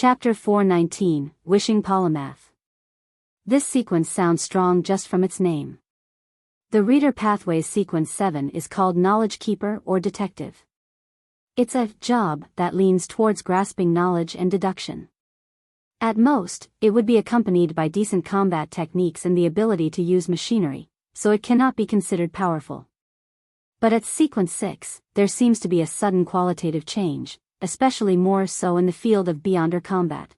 Chapter 419, Wishing Polymath. This sequence sounds strong just from its name. The Reader Pathways Sequence 7 is called Knowledge Keeper or Detective. It's a job that leans towards grasping knowledge and deduction. At most, it would be accompanied by decent combat techniques and the ability to use machinery, so it cannot be considered powerful. But at Sequence 6, there seems to be a sudden qualitative change, especially more so in the field of Beyonder combat.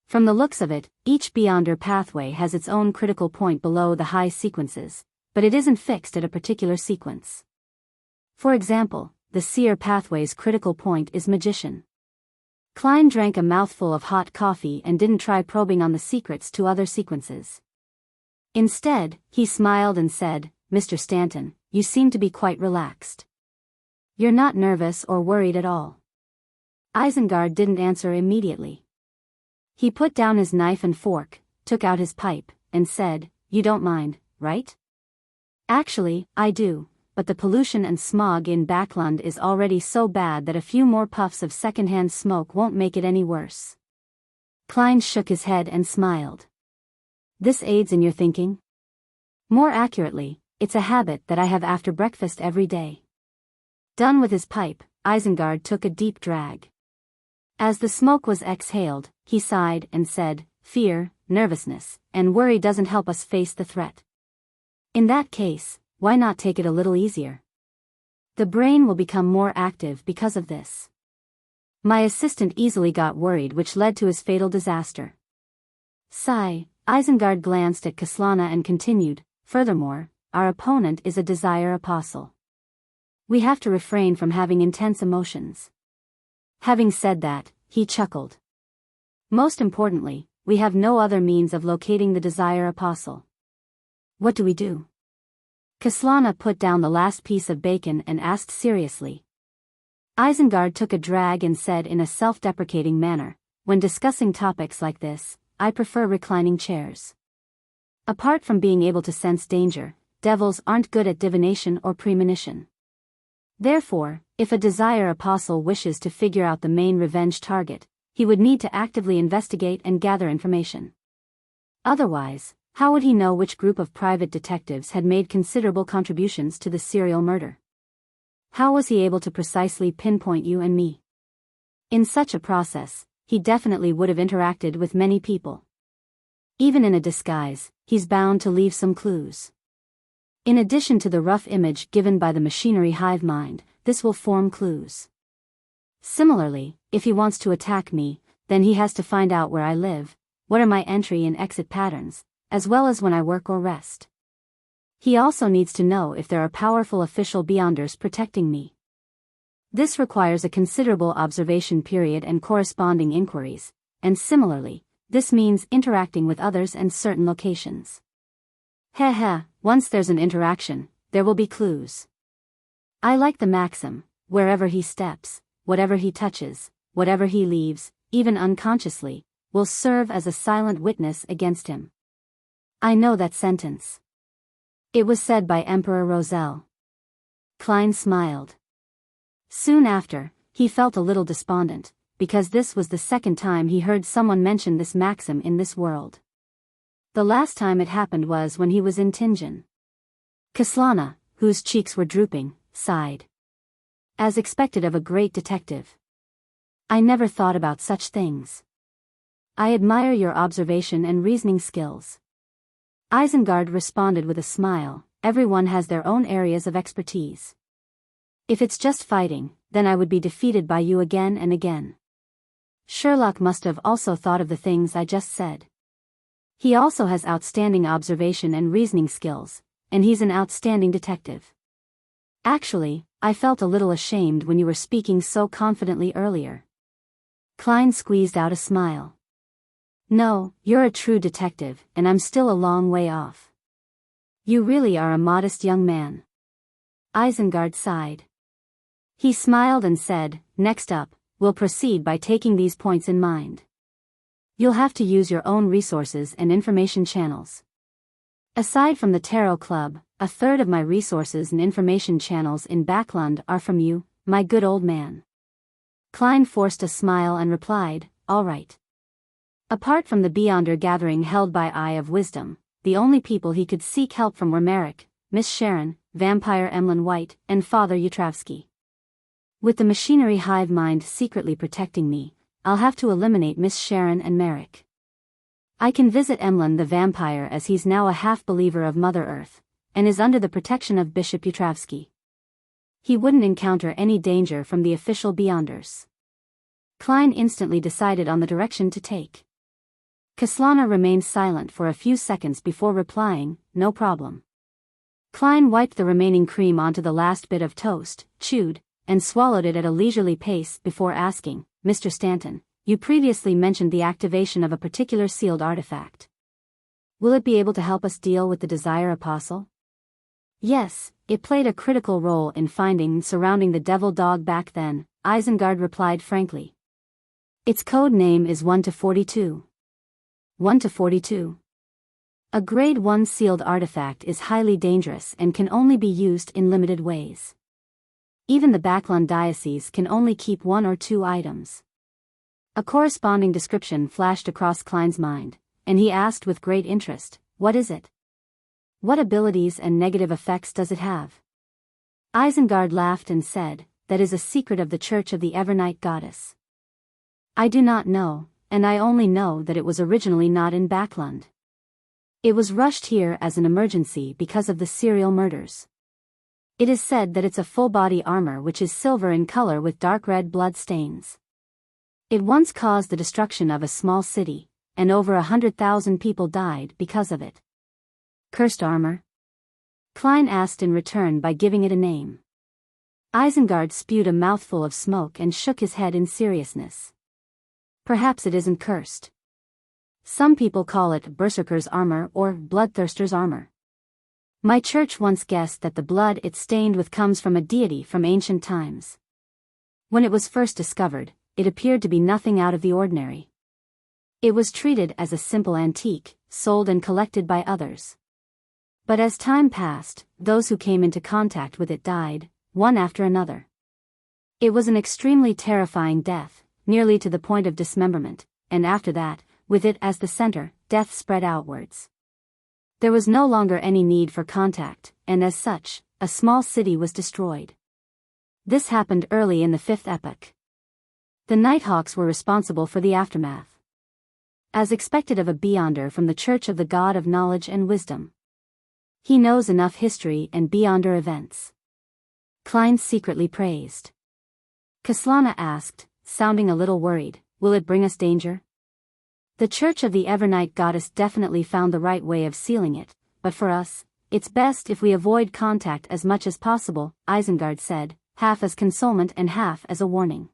From the looks of it, each Beyonder pathway has its own critical point below the high sequences, but it isn't fixed at a particular sequence. For example, the Seer pathway's critical point is Magician. Klein drank a mouthful of hot coffee and didn't try probing on the secrets to other sequences. Instead, he smiled and said, "Mr. Stanton, you seem to be quite relaxed. You're not nervous or worried at all." Isengard didn't answer immediately. He put down his knife and fork, took out his pipe, and said, "You don't mind, right?" "Actually, I do, but the pollution and smog in Backland is already so bad that a few more puffs of secondhand smoke won't make it any worse." Klein shook his head and smiled. "This aids in your thinking?" "More accurately, it's a habit that I have after breakfast every day." Done with his pipe, Isengard took a deep drag. As the smoke was exhaled, he sighed and said, "Fear, nervousness, and worry doesn't help us face the threat. In that case, why not take it a little easier? The brain will become more active because of this." My assistant easily got worried, which led to his fatal disaster. Sigh, Isengard glanced at Kaslana and continued, "Furthermore, our opponent is a desire apostle. We have to refrain from having intense emotions." Having said that, he chuckled. "Most importantly, we have no other means of locating the desire apostle. What do we do?" Kaslana put down the last piece of bacon and asked seriously. Isengard took a drag and said in a self-deprecating manner, "When discussing topics like this, I prefer reclining chairs. Apart from being able to sense danger, devils aren't good at divination or premonition. Therefore, if a desire apostle wishes to figure out the main revenge target, he would need to actively investigate and gather information. Otherwise, how would he know which group of private detectives had made considerable contributions to the serial murder? How was he able to precisely pinpoint you and me? In such a process, he definitely would have interacted with many people. Even in a disguise, he's bound to leave some clues. In addition to the rough image given by the machinery hive mind, this will form clues. Similarly, if he wants to attack me, then he has to find out where I live, what are my entry and exit patterns, as well as when I work or rest. He also needs to know if there are powerful official Beyonders protecting me. This requires a considerable observation period and corresponding inquiries, and similarly, this means interacting with others and certain locations. Heh, once there's an interaction, there will be clues. I like the maxim, wherever he steps, whatever he touches, whatever he leaves, even unconsciously, will serve as a silent witness against him. I know that sentence. It was said by Emperor Roselle. Klein smiled. Soon after, he felt a little despondent, because this was the second time he heard someone mention this maxim in this world. The last time it happened was when he was in Tingen. Kaslana, whose cheeks were drooping, sighed. As expected of a great detective. I never thought about such things. I admire your observation and reasoning skills. Isengard responded with a smile, everyone has their own areas of expertise. If it's just fighting, then I would be defeated by you again and again. Sherlock must have also thought of the things I just said. He also has outstanding observation and reasoning skills, and he's an outstanding detective. Actually, I felt a little ashamed when you were speaking so confidently earlier. Klein squeezed out a smile. No, you're a true detective, and I'm still a long way off. You really are a modest young man. Isengard sighed. He smiled and said, "Next up, we'll proceed by taking these points in mind. You'll have to use your own resources and information channels. Aside from the Tarot Club, a third of my resources and information channels in Backland are from you, my good old man." Klein forced a smile and replied, all right. Apart from the Beyonder gathering held by Eye of Wisdom, the only people he could seek help from were Merrick, Miss Sharon, Vampire Emlyn White, and Father Yutravsky. With the machinery hive mind secretly protecting me, I'll have to eliminate Miss Sharon and Merrick. I can visit Emlyn the vampire as he's now a half-believer of Mother Earth, and is under the protection of Bishop Yutravsky. He wouldn't encounter any danger from the official Beyonders. Klein instantly decided on the direction to take. Kaslana remained silent for a few seconds before replying, "No problem." Klein wiped the remaining cream onto the last bit of toast, chewed, and swallowed it at a leisurely pace before asking, "Mr. Stanton, you previously mentioned the activation of a particular sealed artifact. Will it be able to help us deal with the Desire Apostle?" "Yes, it played a critical role in finding and surrounding the Devil Dog back then," Isengard replied frankly. "Its code name is 1 to 42. 1 to 42. A Grade 1 sealed artifact is highly dangerous and can only be used in limited ways. Even the Backlund Diocese can only keep 1 or 2 items." A corresponding description flashed across Klein's mind, and he asked with great interest, "What is it? What abilities and negative effects does it have?" Isengard laughed and said, "That is a secret of the Church of the Evernight Goddess. I do not know, and I only know that it was originally not in Backlund. It was rushed here as an emergency because of the serial murders. It is said that it's a full-body armor which is silver in color with dark red blood stains. It once caused the destruction of a small city, and over 100,000 people died because of it." "Cursed armor?" Klein asked in return by giving it a name. Isengard spewed a mouthful of smoke and shook his head in seriousness. "Perhaps it isn't cursed. Some people call it Berserker's armor or Bloodthirster's armor. My church once guessed that the blood it stained with comes from a deity from ancient times. When it was first discovered, it appeared to be nothing out of the ordinary. It was treated as a simple antique, sold and collected by others. But as time passed, those who came into contact with it died, one after another. It was an extremely terrifying death, nearly to the point of dismemberment, and after that, with it as the center, death spread outwards. There was no longer any need for contact, and as such, a small city was destroyed. This happened early in the 5th epoch. The Nighthawks were responsible for the aftermath. As expected of a Beyonder from the Church of the God of Knowledge and Wisdom. He knows enough history and Beyonder events." Klein secretly praised. Kaslana asked, sounding a little worried, "Will it bring us danger?" "The Church of the Evernight Goddess definitely found the right way of sealing it, but for us, it's best if we avoid contact as much as possible," Isengard said, half as consolement and half as a warning.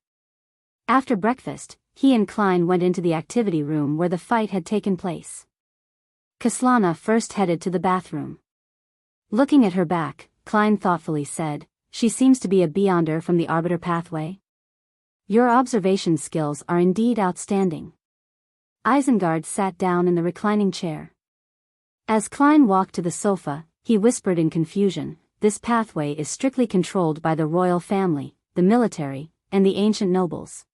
After breakfast, he and Klein went into the activity room where the fight had taken place. Kaslana first headed to the bathroom. Looking at her back, Klein thoughtfully said, "She seems to be a Beyonder from the Arbiter pathway. Your observation skills are indeed outstanding." Isengard sat down in the reclining chair. As Klein walked to the sofa, he whispered in confusion, "This pathway is strictly controlled by the royal family, the military, and the ancient nobles.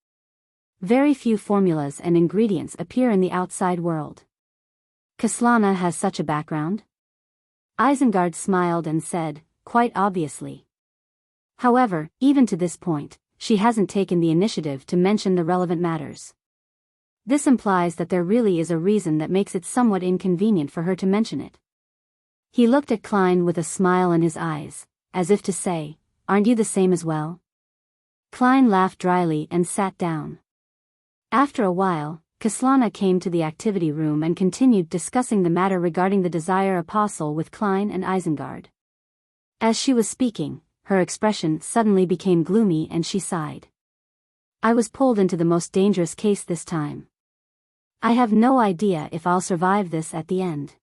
Very few formulas and ingredients appear in the outside world." "Kaslana has such a background?" Isengard smiled and said, "Quite obviously. However, even to this point, she hasn't taken the initiative to mention the relevant matters. This implies that there really is a reason that makes it somewhat inconvenient for her to mention it." He looked at Klein with a smile in his eyes, as if to say, "Aren't you the same as well?" Klein laughed dryly and sat down. After a while, Kaslana came to the activity room and continued discussing the matter regarding the Desire Apostle with Klein and Isengard. As she was speaking, her expression suddenly became gloomy and she sighed. "I was pulled into the most dangerous case this time. I have no idea if I'll survive this at the end.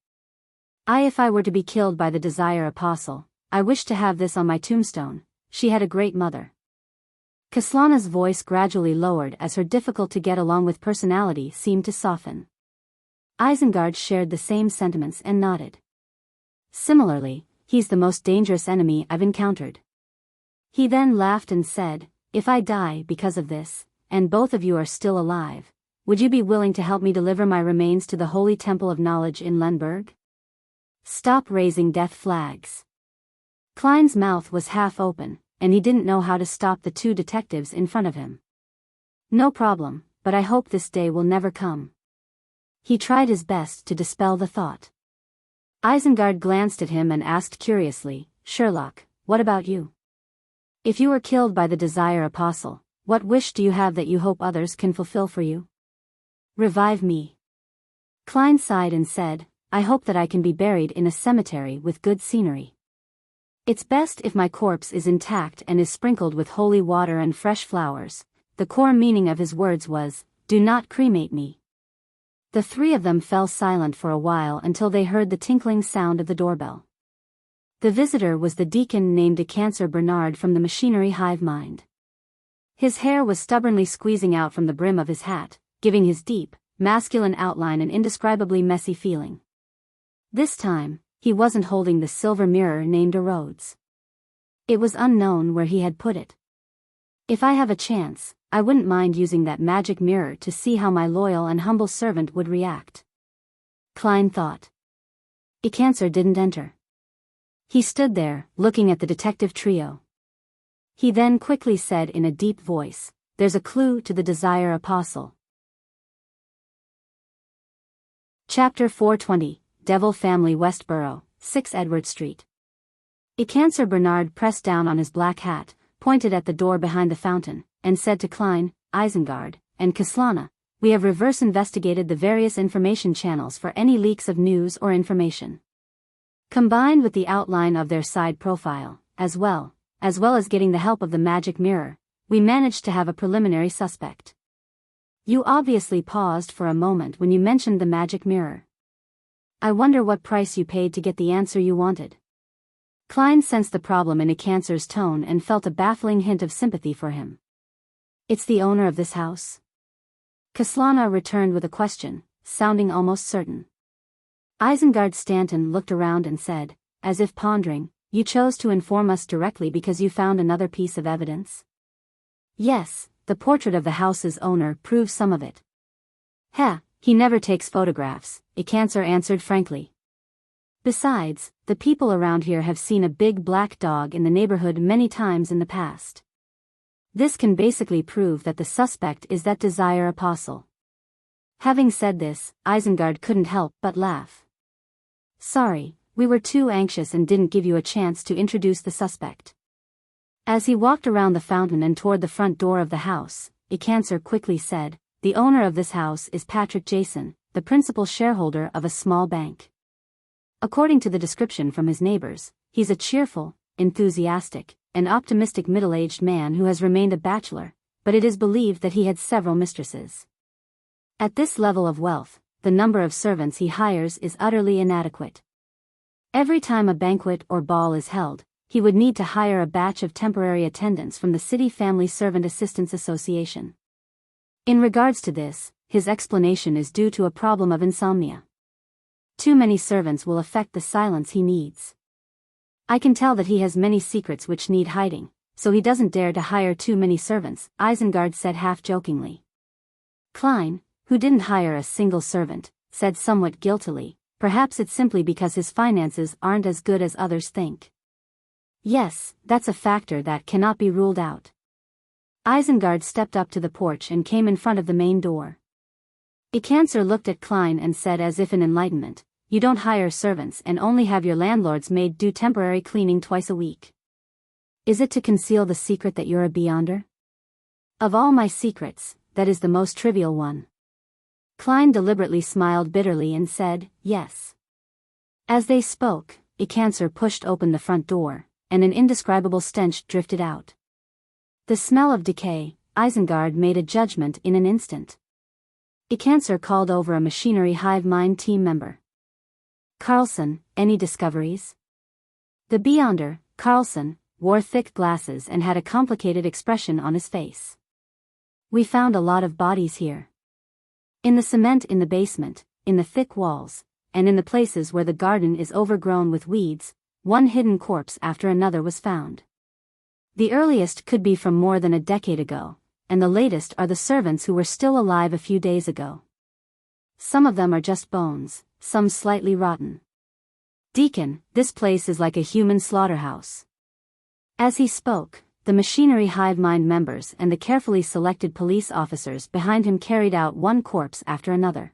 If I were to be killed by the Desire Apostle, I wish to have this on my tombstone. She had a great mother." Kaslana's voice gradually lowered as her difficult-to-get-along-with personality seemed to soften. Isengard shared the same sentiments and nodded. "Similarly, he's the most dangerous enemy I've encountered." He then laughed and said, "If I die because of this, and both of you are still alive, would you be willing to help me deliver my remains to the Holy Temple of Knowledge in Lemberg? Stop raising death flags. Klein's mouth was half open, and he didn't know how to stop the two detectives in front of him. No problem, but I hope this day will never come. He tried his best to dispel the thought. Isengard glanced at him and asked curiously, Sherlock, what about you? If you were killed by the Desire Apostle, what wish do you have that you hope others can fulfill for you? Revive me. Klein sighed and said, I hope that I can be buried in a cemetery with good scenery. It's best if my corpse is intact and is sprinkled with holy water and fresh flowers. The core meaning of his words was, do not cremate me. The three of them fell silent for a while until they heard the tinkling sound of the doorbell. The visitor was the deacon named Decancer Bernard from the machinery hive mind. His hair was stubbornly squeezing out from the brim of his hat, giving his deep, masculine outline an indescribably messy feeling. This time, he wasn't holding the silver mirror named a Rhodes. It was unknown where he had put it. If I have a chance, I wouldn't mind using that magic mirror to see how my loyal and humble servant would react. Klein thought. Decancer didn't enter. He stood there, looking at the detective trio. He then quickly said in a deep voice, there's a clue to the Desire Apostle. Chapter 420, Devil Family Westborough, 6 Edward Street. Decancer Bernard pressed down on his black hat, pointed at the door behind the fountain, and said to Klein, Isengard, and Kaslana, we have reverse investigated the various information channels for any leaks of news or information. Combined with the outline of their side profile, as well as getting the help of the magic mirror, we managed to have a preliminary suspect. You obviously paused for a moment when you mentioned the magic mirror. I wonder what price you paid to get the answer you wanted. Klein sensed the problem in Decancer's tone and felt a baffling hint of sympathy for him. It's the owner of this house? Kaslana returned with a question, sounding almost certain. Isengard Stanton looked around and said, as if pondering, you chose to inform us directly because you found another piece of evidence? Yes, the portrait of the house's owner proves some of it. He never takes photographs, Decancer answered frankly. Besides, the people around here have seen a big black dog in the neighborhood many times in the past. This can basically prove that the suspect is that Desire Apostle. Having said this, Isengard couldn't help but laugh. Sorry, we were too anxious and didn't give you a chance to introduce the suspect. As he walked around the fountain and toward the front door of the house, Decancer quickly said, the owner of this house is Patrick Jason, the principal shareholder of a small bank. According to the description from his neighbors, he's a cheerful, enthusiastic, and optimistic middle-aged man who has remained a bachelor, but it is believed that he had several mistresses. At this level of wealth, the number of servants he hires is utterly inadequate. Every time a banquet or ball is held, he would need to hire a batch of temporary attendants from the City Family Servant Assistance Association. In regards to this, his explanation is due to a problem of insomnia. Too many servants will affect the silence he needs. I can tell that he has many secrets which need hiding, so he doesn't dare to hire too many servants, Isengard said half-jokingly. Klein, who didn't hire a single servant, said somewhat guiltily, perhaps it's simply because his finances aren't as good as others think. Yes, that's a factor that cannot be ruled out. Isengard stepped up to the porch and came in front of the main door. Decancer looked at Klein and said as if in enlightenment, you don't hire servants and only have your landlord's maid do temporary cleaning twice a week. Is it to conceal the secret that you're a Beyonder? Of all my secrets, that is the most trivial one. Klein deliberately smiled bitterly and said, yes. As they spoke, Decancer pushed open the front door, and an indescribable stench drifted out. The smell of decay, Isengard made a judgment in an instant. Decancer called over a machinery hive mind team member. Carlson, any discoveries? The Beyonder, Carlson, wore thick glasses and had a complicated expression on his face. We found a lot of bodies here. In the cement in the basement, in the thick walls, and in the places where the garden is overgrown with weeds, one hidden corpse after another was found. The earliest could be from more than a decade ago, and the latest are the servants who were still alive a few days ago. Some of them are just bones, some slightly rotten. Deacon, this place is like a human slaughterhouse. As he spoke, the machinery hive mind members and the carefully selected police officers behind him carried out one corpse after another.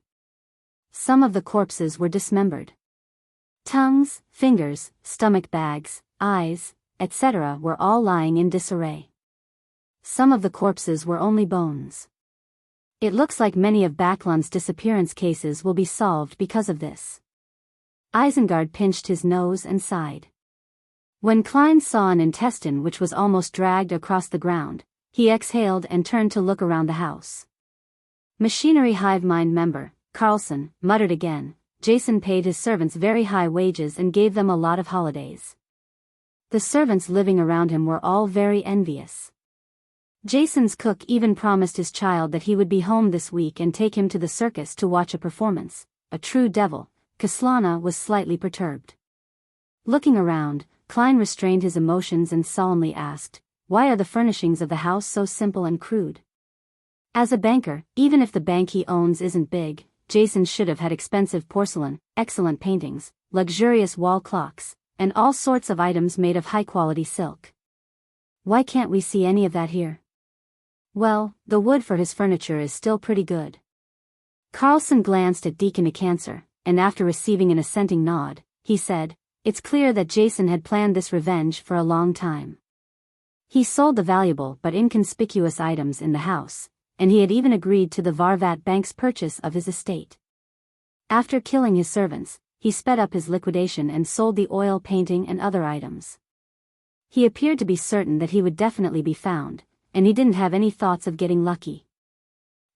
Some of the corpses were dismembered. Tongues, fingers, stomach bags, eyes, etc. were all lying in disarray. Some of the corpses were only bones. It looks like many of Backlund's disappearance cases will be solved because of this. Isengard pinched his nose and sighed. When Klein saw an intestine which was almost dragged across the ground, he exhaled and turned to look around the house. Machinery hive mind member, Carlson, muttered again. Jason paid his servants very high wages and gave them a lot of holidays. The servants living around him were all very envious. Jason's cook even promised his child that he would be home this week and take him to the circus to watch a performance. A true devil. Kaslana was slightly perturbed. Looking around, Klein restrained his emotions and solemnly asked, "Why are the furnishings of the house so simple and crude?" As a banker, even if the bank he owns isn't big, Jason should have had expensive porcelain, excellent paintings, luxurious wall clocks, and all sorts of items made of high-quality silk. Why can't we see any of that here? Well, the wood for his furniture is still pretty good. Carlson glanced at Deacon Cancer, and after receiving an assenting nod, he said, "It's clear that Jason had planned this revenge for a long time. He sold the valuable but inconspicuous items in the house, and he had even agreed to the Varvat Bank's purchase of his estate. After killing his servants, he sped up his liquidation and sold the oil painting and other items. He appeared to be certain that he would definitely be found, and he didn't have any thoughts of getting lucky.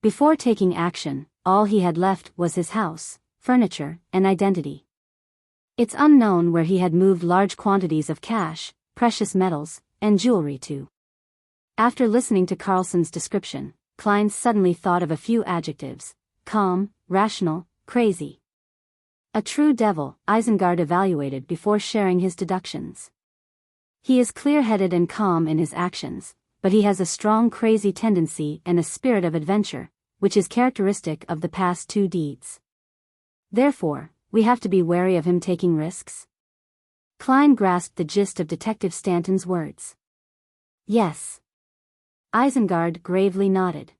Before taking action, all he had left was his house, furniture, and identity. It's unknown where he had moved large quantities of cash, precious metals, and jewelry to." After listening to Carlson's description, Klein suddenly thought of a few adjectives: calm, rational, crazy. A true devil, Isengard evaluated before sharing his deductions. He is clear-headed and calm in his actions, but he has a strong crazy tendency and a spirit of adventure, which is characteristic of the past two deeds. Therefore, we have to be wary of him taking risks. Klein grasped the gist of Detective Stanton's words. Yes. Isengard gravely nodded.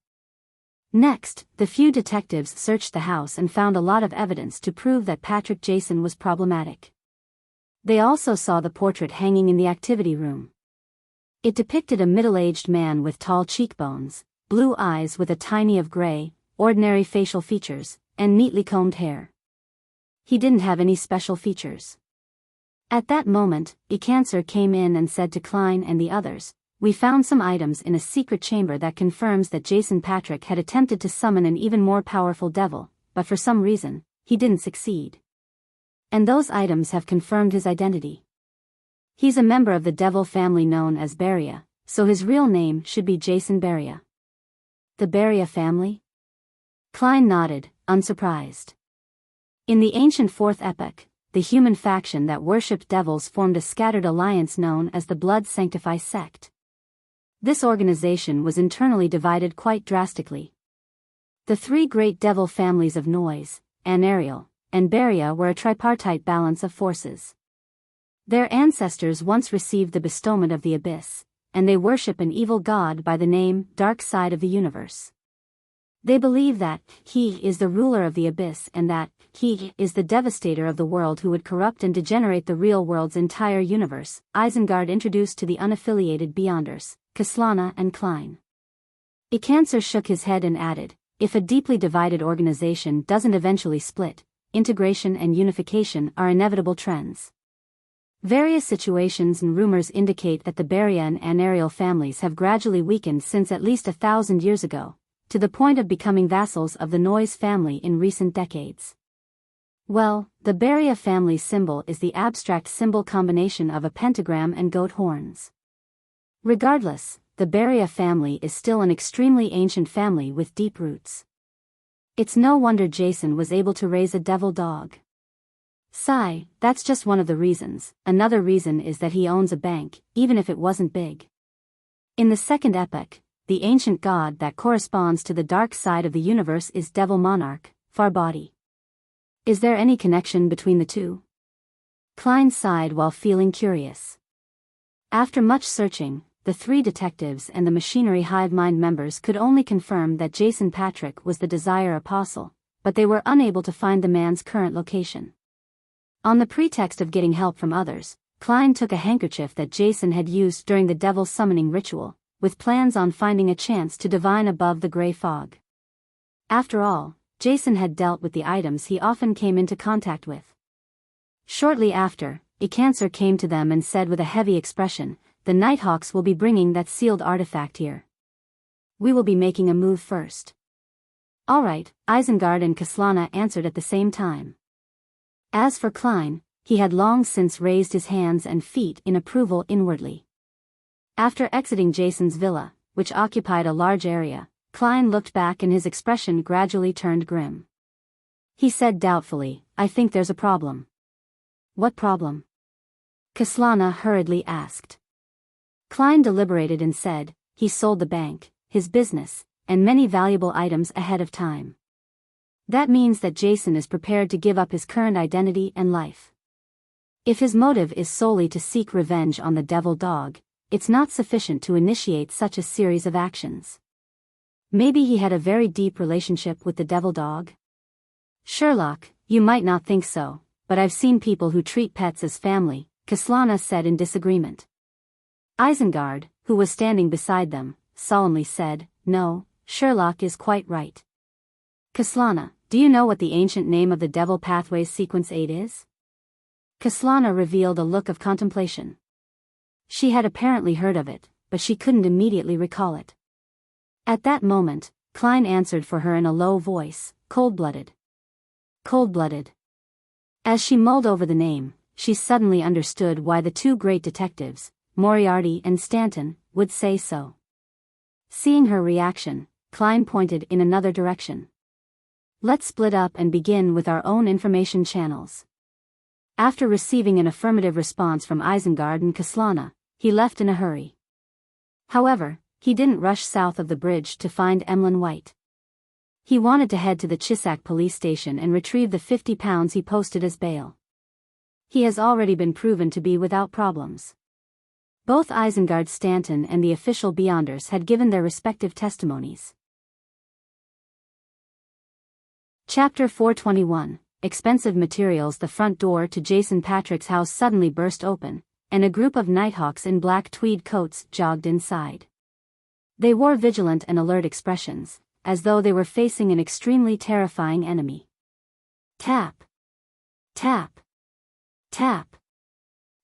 Next, the few detectives searched the house and found a lot of evidence to prove that Patrick Jason was problematic. They also saw the portrait hanging in the activity room. It depicted a middle-aged man with tall cheekbones, blue eyes with a tiny of gray, ordinary facial features, and neatly combed hair. He didn't have any special features. At that moment, Ecancer came in and said to Klein and the others, "We found some items in a secret chamber that confirms that Jason Patrick had attempted to summon an even more powerful devil, but for some reason, he didn't succeed. And those items have confirmed his identity. He's a member of the devil family known as Beria, so his real name should be Jason Beria." "The Beria family?" Klein nodded, unsurprised. In the ancient Fourth Epoch, the human faction that worshipped devils formed a scattered alliance known as the Blood Sanctify Sect. This organization was internally divided quite drastically. The three great devil families of Noise, Anariel, and Beria were a tripartite balance of forces. Their ancestors once received the bestowment of the Abyss, and they worship an evil god by the name Dark Side of the Universe. They believe that he is the ruler of the Abyss and that he is the devastator of the world who would corrupt and degenerate the real world's entire universe. Isengard introduced to the unaffiliated Beyonders, Kaslana and Klein. Ecancer shook his head and added, "If a deeply divided organization doesn't eventually split, integration and unification are inevitable trends. Various situations and rumors indicate that the Beria and Anariel families have gradually weakened since at least 1,000 years ago, to the point of becoming vassals of the Noise family in recent decades. Well, the Beria family symbol is the abstract symbol combination of a pentagram and goat horns. Regardless, the Beria family is still an extremely ancient family with deep roots. It's no wonder Jason was able to raise a devil dog. Sigh, that's just one of the reasons. Another reason is that he owns a bank, even if it wasn't big. In the Second Epoch, the ancient god that corresponds to the dark side of the universe is Devil Monarch, Farbody. Is there any connection between the two? Klein sighed while feeling curious. After much searching, the three detectives and the Machinery Hive Mind members could only confirm that Jason Patrick was the Desire Apostle, but they were unable to find the man's current location. On the pretext of getting help from others, Klein took a handkerchief that Jason had used during the devil summoning ritual, with plans on finding a chance to divine above the gray fog. After all, Jason had dealt with the items he often came into contact with. Shortly after, Icancer came to them and said with a heavy expression, "The Nighthawks will be bringing that sealed artifact here. We will be making a move first." "All right," Isengard and Kaslana answered at the same time. As for Klein, he had long since raised his hands and feet in approval inwardly. After exiting Jason's villa, which occupied a large area, Klein looked back and his expression gradually turned grim. He said doubtfully, "I think there's a problem." "What problem?" Kaslana hurriedly asked. Klein deliberated and said, "He sold the bank, his business, and many valuable items ahead of time. That means that Jason is prepared to give up his current identity and life. If his motive is solely to seek revenge on the devil dog, it's not sufficient to initiate such a series of actions. Maybe he had a very deep relationship with the devil dog?" "Sherlock, you might not think so, but I've seen people who treat pets as family," Kaslana said in disagreement. Isengard, who was standing beside them, solemnly said, "No, Sherlock is quite right. Kaslana, do you know what the ancient name of the Devil Pathways Sequence 8 is?" Kaslana revealed a look of contemplation. She had apparently heard of it, but she couldn't immediately recall it. At that moment, Klein answered for her in a low voice, "Cold-blooded." Cold-blooded. As she mulled over the name, she suddenly understood why the two great detectives, Moriarty and Stanton, would say so. Seeing her reaction, Klein pointed in another direction. "Let's split up and begin with our own information channels." After receiving an affirmative response from Isengard and Kaslana, he left in a hurry. However, he didn't rush south of the bridge to find Emlyn White. He wanted to head to the Chisak police station and retrieve the £50 he posted as bail. He has already been proven to be without problems. Both Isengard Stanton and the official Beyonders had given their respective testimonies. Chapter 421, Expensive Materials. The front door to Jason Patrick's house suddenly burst open, and a group of Nighthawks in black tweed coats jogged inside. They wore vigilant and alert expressions, as though they were facing an extremely terrifying enemy. Tap. Tap. Tap.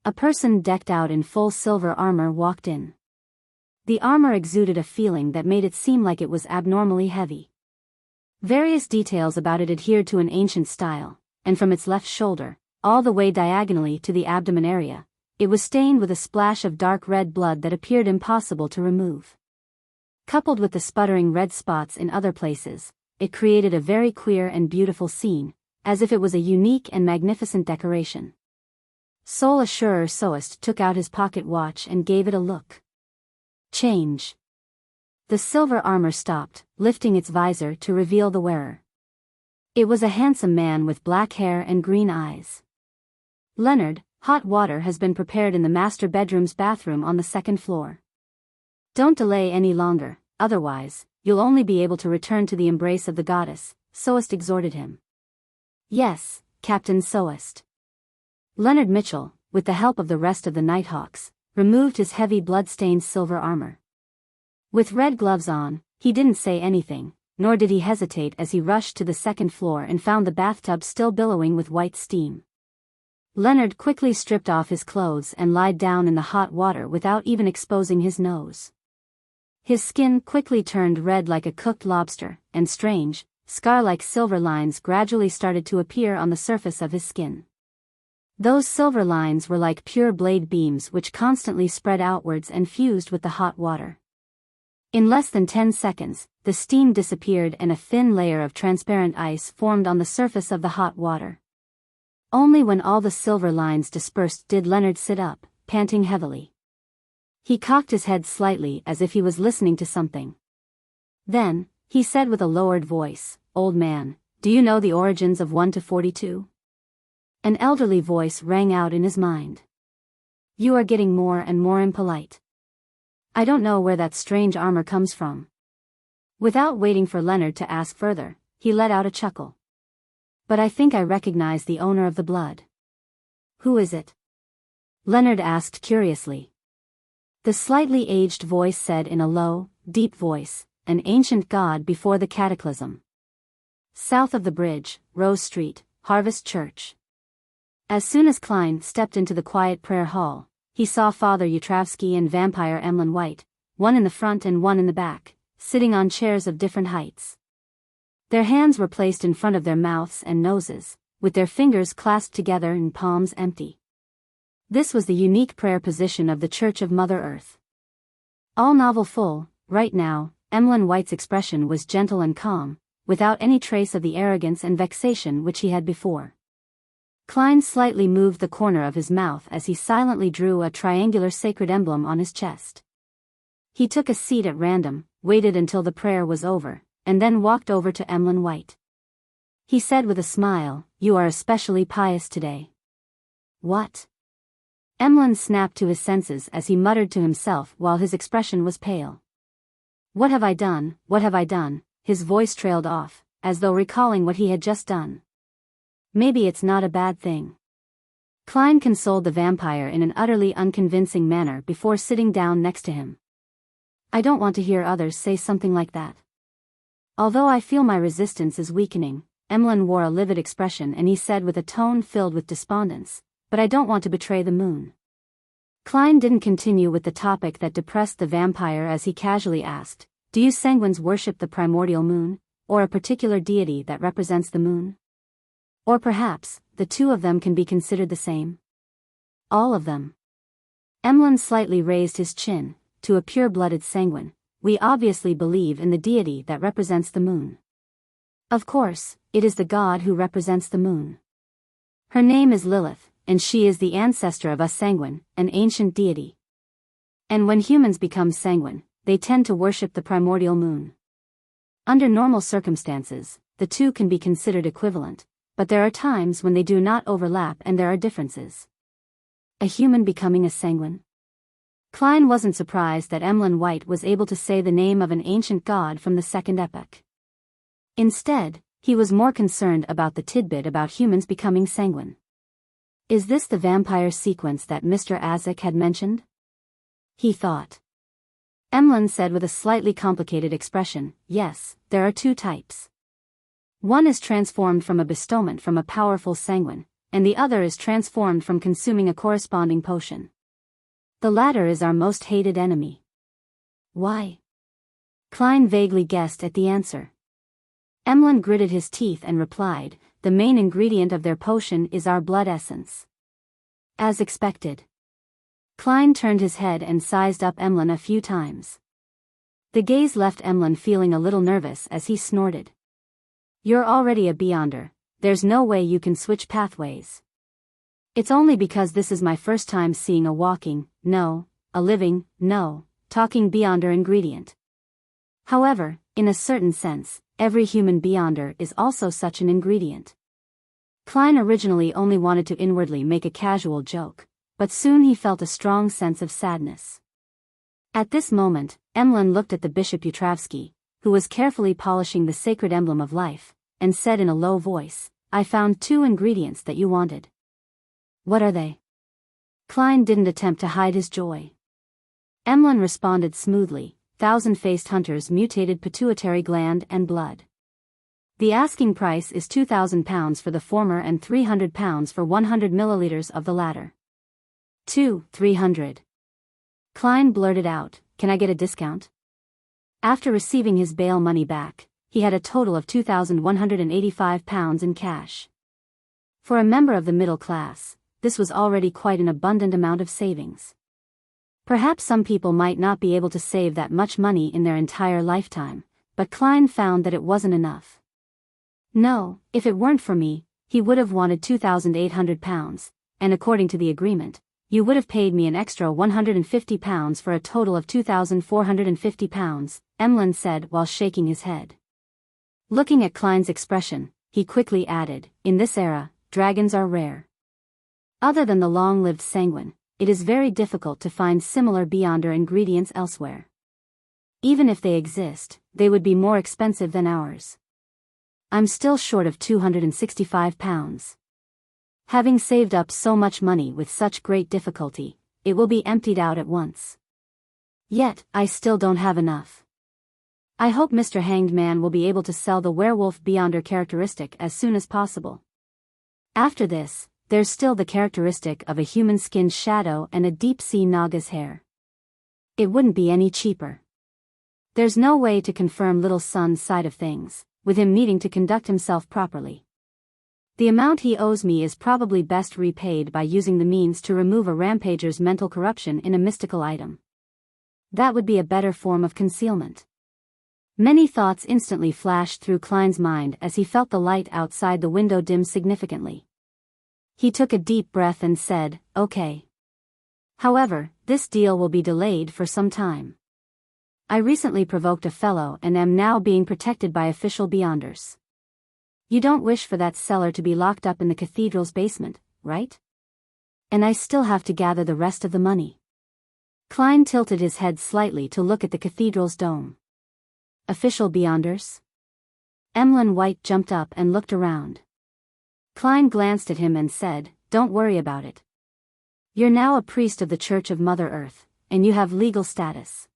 A person decked out in full silver armor walked in. The armor exuded a feeling that made it seem like it was abnormally heavy. Various details about it adhered to an ancient style, and from its left shoulder, all the way diagonally to the abdomen area, it was stained with a splash of dark red blood that appeared impossible to remove. Coupled with the sputtering red spots in other places, it created a very queer and beautiful scene, as if it was a unique and magnificent decoration. Sol Assurer Soest took out his pocket watch and gave it a look. Change. The silver armor stopped, lifting its visor to reveal the wearer. It was a handsome man with black hair and green eyes. "Leonard, hot water has been prepared in the master bedroom's bathroom on the second floor. Don't delay any longer, otherwise, you'll only be able to return to the embrace of the goddess," Soest exhorted him. "Yes, Captain Soest." Leonard Mitchell, with the help of the rest of the Nighthawks, removed his heavy blood-stained silver armor. With red gloves on, he didn't say anything, nor did he hesitate as he rushed to the second floor and found the bathtub still billowing with white steam. Leonard quickly stripped off his clothes and lied down in the hot water without even exposing his nose. His skin quickly turned red like a cooked lobster, and strange, scar-like silver lines gradually started to appear on the surface of his skin. Those silver lines were like pure blade beams which constantly spread outwards and fused with the hot water. In less than 10 seconds, the steam disappeared and a thin layer of transparent ice formed on the surface of the hot water. Only when all the silver lines dispersed did Leonard sit up, panting heavily. He cocked his head slightly as if he was listening to something. Then, he said with a lowered voice, "Old man, do you know the origins of 1 to 42? An elderly voice rang out in his mind. You are getting more and more impolite. I don't know where that strange armor comes from. Without waiting for Leonard to ask further, he let out a chuckle. But I think I recognize the owner of the blood. Who is it? Leonard asked curiously. The slightly aged voice said in a low, deep voice, an ancient god before the cataclysm. South of the bridge, Rose Street, Harvest Church. As soon as Klein stepped into the quiet prayer hall, he saw Father Yutravsky and vampire Emlyn White, one in the front and one in the back, sitting on chairs of different heights. Their hands were placed in front of their mouths and noses, with their fingers clasped together and palms empty. This was the unique prayer position of the Church of Mother Earth. All novel full, right now, Emlyn White's expression was gentle and calm, without any trace of the arrogance and vexation which he had before. Klein slightly moved the corner of his mouth as he silently drew a triangular sacred emblem on his chest. He took a seat at random, waited until the prayer was over, and then walked over to Emlyn White. He said with a smile, "You are especially pious today." What? Emlyn snapped to his senses as he muttered to himself while his expression was pale. What have I done, what have I done? His voice trailed off, as though recalling what he had just done. Maybe it's not a bad thing. Klein consoled the vampire in an utterly unconvincing manner before sitting down next to him. I don't want to hear others say something like that. Although I feel my resistance is weakening, Emlyn wore a livid expression and he said with a tone filled with despondence, but I don't want to betray the moon. Klein didn't continue with the topic that depressed the vampire as he casually asked, do you sanguines worship the primordial moon, or a particular deity that represents the moon? Or perhaps, the two of them can be considered the same? All of them. Emlyn slightly raised his chin. To a pure-blooded sanguine, we obviously believe in the deity that represents the moon. Of course, it is the god who represents the moon. Her name is Lilith, and she is the ancestor of us sanguine, an ancient deity. And when humans become sanguine, they tend to worship the primordial moon. Under normal circumstances, the two can be considered equivalent, but there are times when they do not overlap and there are differences. A human becoming a sanguine? Klein wasn't surprised that Emlyn White was able to say the name of an ancient god from the second epoch. Instead, he was more concerned about the tidbit about humans becoming sanguine. Is this the vampire sequence that Mr. Azek had mentioned? He thought. Emlyn said with a slightly complicated expression, yes, there are two types. One is transformed from a bestowment from a powerful sanguine, and the other is transformed from consuming a corresponding potion. The latter is our most hated enemy. Why? Klein vaguely guessed at the answer. Emlyn gritted his teeth and replied, the main ingredient of their potion is our blood essence. As expected. Klein turned his head and sized up Emlyn a few times. The gaze left Emlyn feeling a little nervous as he snorted. You're already a Beyonder, there's no way you can switch pathways. It's only because this is my first time seeing a walking, no, a living, no, talking Beyonder ingredient. However, in a certain sense, every human Beyonder is also such an ingredient. Klein originally only wanted to inwardly make a casual joke, but soon he felt a strong sense of sadness. At this moment, Emlyn looked at the Bishop Yutravsky, who was carefully polishing the sacred emblem of life, and said in a low voice, I found two ingredients that you wanted. What are they? Klein didn't attempt to hide his joy. Emlyn responded smoothly, thousand-faced hunter's mutated pituitary gland and blood. The asking price is £2,000 for the former and £300 for 100 milliliters of the latter. 300. Klein blurted out, can I get a discount? After receiving his bail money back, he had a total of £2,185 in cash. For a member of the middle class, this was already quite an abundant amount of savings. Perhaps some people might not be able to save that much money in their entire lifetime, but Klein found that it wasn't enough. No, if it weren't for me, he would have wanted £2,800, and according to the agreement, you would have paid me an extra £150 for a total of £2,450, Emlyn said while shaking his head. Looking at Klein's expression, he quickly added, in this era, dragons are rare. Other than the long-lived sanguine, it is very difficult to find similar Beyonder ingredients elsewhere. Even if they exist, they would be more expensive than ours. I'm still short of £265. Having saved up so much money with such great difficulty, it will be emptied out at once. Yet, I still don't have enough. I hope Mr. Hanged Man will be able to sell the werewolf Beyonder characteristic as soon as possible. After this, there's still the characteristic of a human-skinned shadow and a deep-sea Naga's hair. It wouldn't be any cheaper. There's no way to confirm Little Sun's side of things, with him needing to conduct himself properly. The amount he owes me is probably best repaid by using the means to remove a rampager's mental corruption in a mystical item. That would be a better form of concealment. Many thoughts instantly flashed through Klein's mind as he felt the light outside the window dim significantly. He took a deep breath and said, okay. However, this deal will be delayed for some time. I recently provoked a fellow and am now being protected by official Beyonders. You don't wish for that seller to be locked up in the cathedral's basement, right? And I still have to gather the rest of the money. Klein tilted his head slightly to look at the cathedral's dome. Official Beyonders? Emlyn White jumped up and looked around. Klein glanced at him and said, don't worry about it. You're now a priest of the Church of Mother Earth, and you have legal status.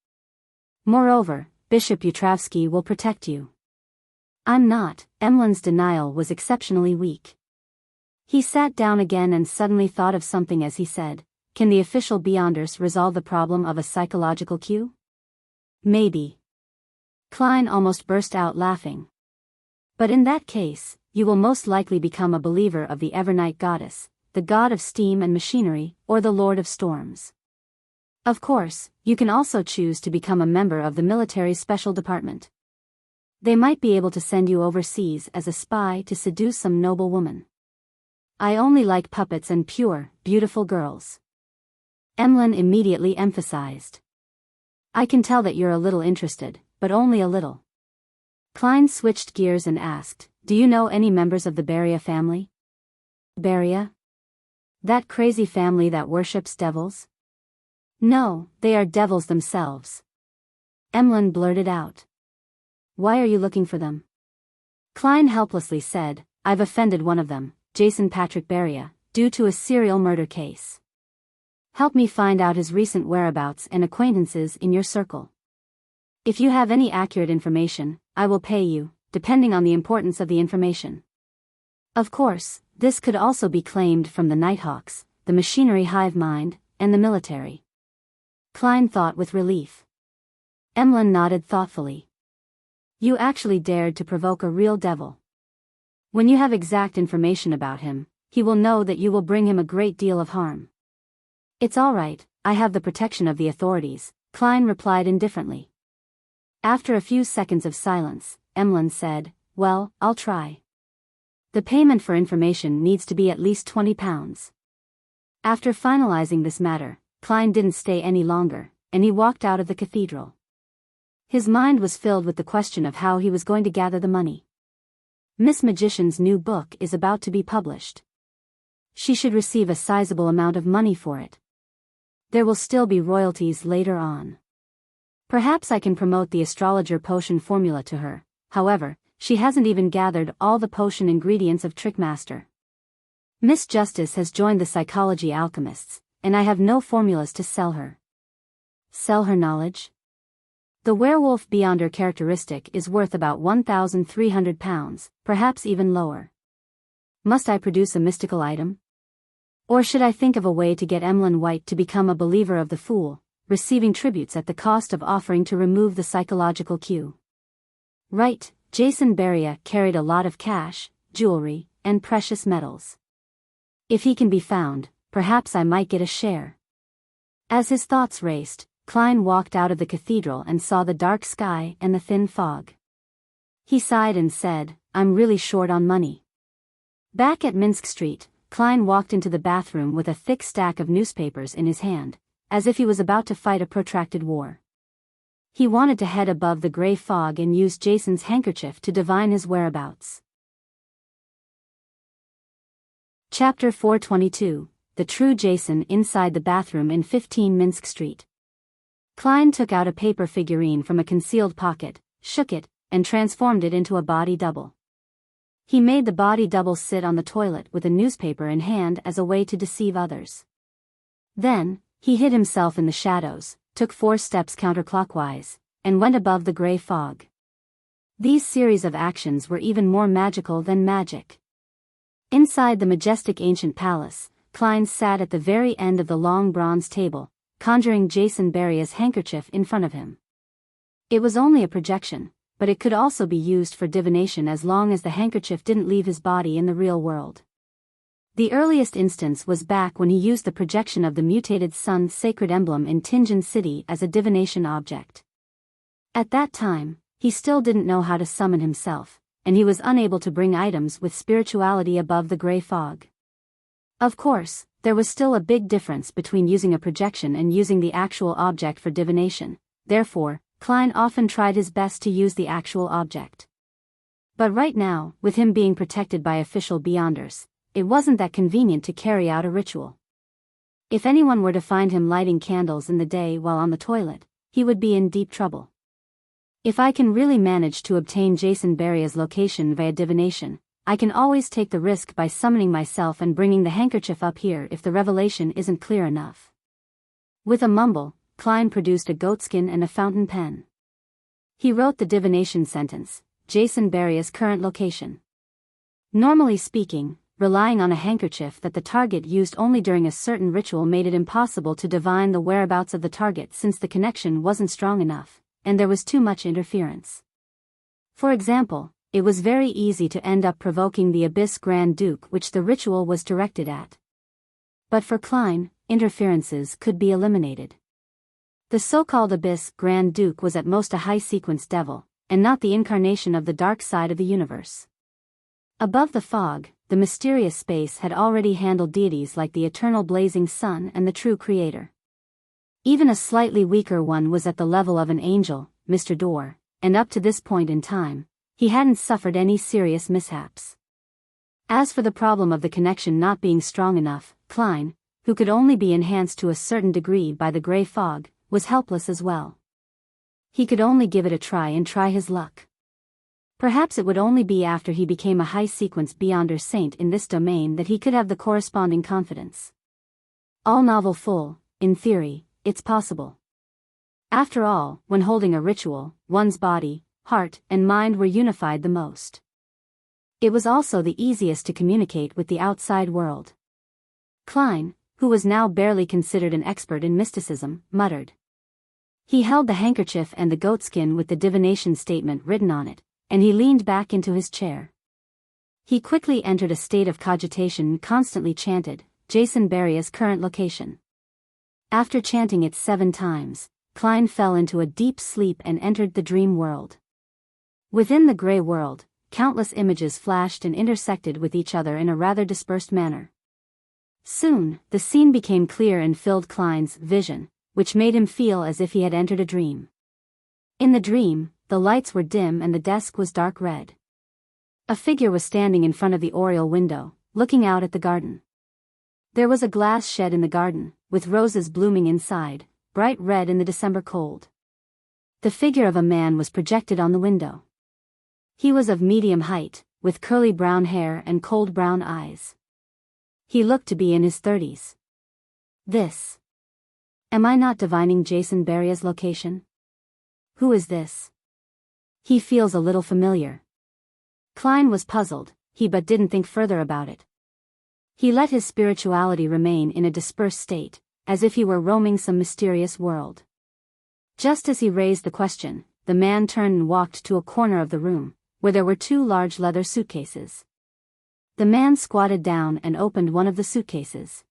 Moreover, Bishop Yutravsky will protect you. I'm not. Emlyn's denial was exceptionally weak. He sat down again and suddenly thought of something as he said, can the official Beyonders resolve the problem of a psychological cue? Maybe. Klein almost burst out laughing. But in that case, you will most likely become a believer of the Evernight Goddess, the god of steam and machinery, or the Lord of Storms. Of course, you can also choose to become a member of the military's special department. They might be able to send you overseas as a spy to seduce some noble woman. I only like puppets and pure, beautiful girls. Emlyn immediately emphasized. I can tell that you're a little interested, but only a little. Klein switched gears and asked, do you know any members of the Beria family? Beria? That crazy family that worships devils? No, they are devils themselves. Emlyn blurted out. Why are you looking for them? Klein helplessly said, I've offended one of them, Jason Patrick Beria, due to a serial murder case. Help me find out his recent whereabouts and acquaintances in your circle. If you have any accurate information, I will pay you, depending on the importance of the information. Of course, this could also be claimed from the Nighthawks, the machinery hive mind, and the military. Klein thought with relief. Emlyn nodded thoughtfully. You actually dared to provoke a real devil. When you have exact information about him, he will know that you will bring him a great deal of harm. It's all right, I have the protection of the authorities, Klein replied indifferently. After a few seconds of silence, Emlyn said, well, I'll try. The payment for information needs to be at least £20. After finalizing this matter, Klein didn't stay any longer, and he walked out of the cathedral. His mind was filled with the question of how he was going to gather the money. Miss Magician's new book is about to be published. She should receive a sizable amount of money for it. There will still be royalties later on. Perhaps I can promote the astrologer potion formula to her, however, she hasn't even gathered all the potion ingredients of Trickmaster. Miss Justice has joined the psychology alchemists, and I have no formulas to sell her. Sell her knowledge? The werewolf Beyonder characteristic is worth about £1,300, perhaps even lower. Must I produce a mystical item? Or should I think of a way to get Emlyn White to become a believer of the Fool, receiving tributes at the cost of offering to remove the psychological cue? Right, Jason Beria carried a lot of cash, jewelry, and precious metals. If he can be found, perhaps I might get a share. As his thoughts raced, Klein walked out of the cathedral and saw the dark sky and the thin fog. He sighed and said, I'm really short on money. Back at Minsk Street, Klein walked into the bathroom with a thick stack of newspapers in his hand, as if he was about to fight a protracted war. He wanted to head above the gray fog and use Jason's handkerchief to divine his whereabouts. Chapter 422, The True Jason Inside the Bathroom in 15 Minsk Street. Klein took out a paper figurine from a concealed pocket, shook it, and transformed it into a body double. He made the body double sit on the toilet with a newspaper in hand as a way to deceive others. Then, he hid himself in the shadows, took 4 steps counterclockwise, and went above the gray fog. These series of actions were even more magical than magic. Inside the majestic ancient palace, Klein sat at the very end of the long bronze table, conjuring Jason Beria's handkerchief in front of him. It was only a projection, but it could also be used for divination as long as the handkerchief didn't leave his body in the real world. The earliest instance was back when he used the projection of the mutated sun's sacred emblem in Tinjin City as a divination object. At that time, he still didn't know how to summon himself, and he was unable to bring items with spirituality above the gray fog. Of course, there was still a big difference between using a projection and using the actual object for divination, therefore, Klein often tried his best to use the actual object. But right now, with him being protected by official Beyonders, it wasn't that convenient to carry out a ritual. If anyone were to find him lighting candles in the day while on the toilet, he would be in deep trouble. If I can really manage to obtain Jason Beria's location via divination, I can always take the risk by summoning myself and bringing the handkerchief up here if the revelation isn't clear enough. With a mumble, Klein produced a goatskin and a fountain pen. He wrote the divination sentence, Jason Beria's current location. Normally speaking, relying on a handkerchief that the target used only during a certain ritual made it impossible to divine the whereabouts of the target since the connection wasn't strong enough, and there was too much interference. For example, it was very easy to end up provoking the Abyss Grand Duke which the ritual was directed at. But for Klein, interferences could be eliminated. The so-called Abyss Grand Duke was at most a high-sequence devil, and not the incarnation of the dark side of the universe. Above the fog, the mysterious space had already handled deities like the eternal blazing sun and the true creator. Even a slightly weaker one was at the level of an angel, Mr. Door, and up to this point in time, he hadn't suffered any serious mishaps. As for the problem of the connection not being strong enough, Klein, who could only be enhanced to a certain degree by the gray fog, was helpless as well. He could only give it a try and try his luck. Perhaps it would only be after he became a high-sequence Beyonder saint in this domain that he could have the corresponding confidence. All novel full, in theory, it's possible. After all, when holding a ritual, one's body, heart, and mind were unified the most. It was also the easiest to communicate with the outside world. Klein, who was now barely considered an expert in mysticism, muttered. He held the handkerchief and the goatskin with the divination statement written on it, and he leaned back into his chair. He quickly entered a state of cogitation and constantly chanted, Jason Beria's current location. After chanting it 7 times, Klein fell into a deep sleep and entered the dream world. Within the gray world, countless images flashed and intersected with each other in a rather dispersed manner. Soon, the scene became clear and filled Klein's vision, which made him feel as if he had entered a dream. In the dream, the lights were dim and the desk was dark red. A figure was standing in front of the oriel window, looking out at the garden. There was a glass shed in the garden, with roses blooming inside, bright red in the December cold. The figure of a man was projected on the window. He was of medium height, with curly brown hair and cold brown eyes. He looked to be in his 30s. This. Am I not divining Jason Beria's location? Who is this? He feels a little familiar. Klein was puzzled, but didn't think further about it. He let his spirituality remain in a dispersed state, as if he were roaming some mysterious world. Just as he raised the question, the man turned and walked to a corner of the room, where there were 2 large leather suitcases. The man squatted down and opened one of the suitcases.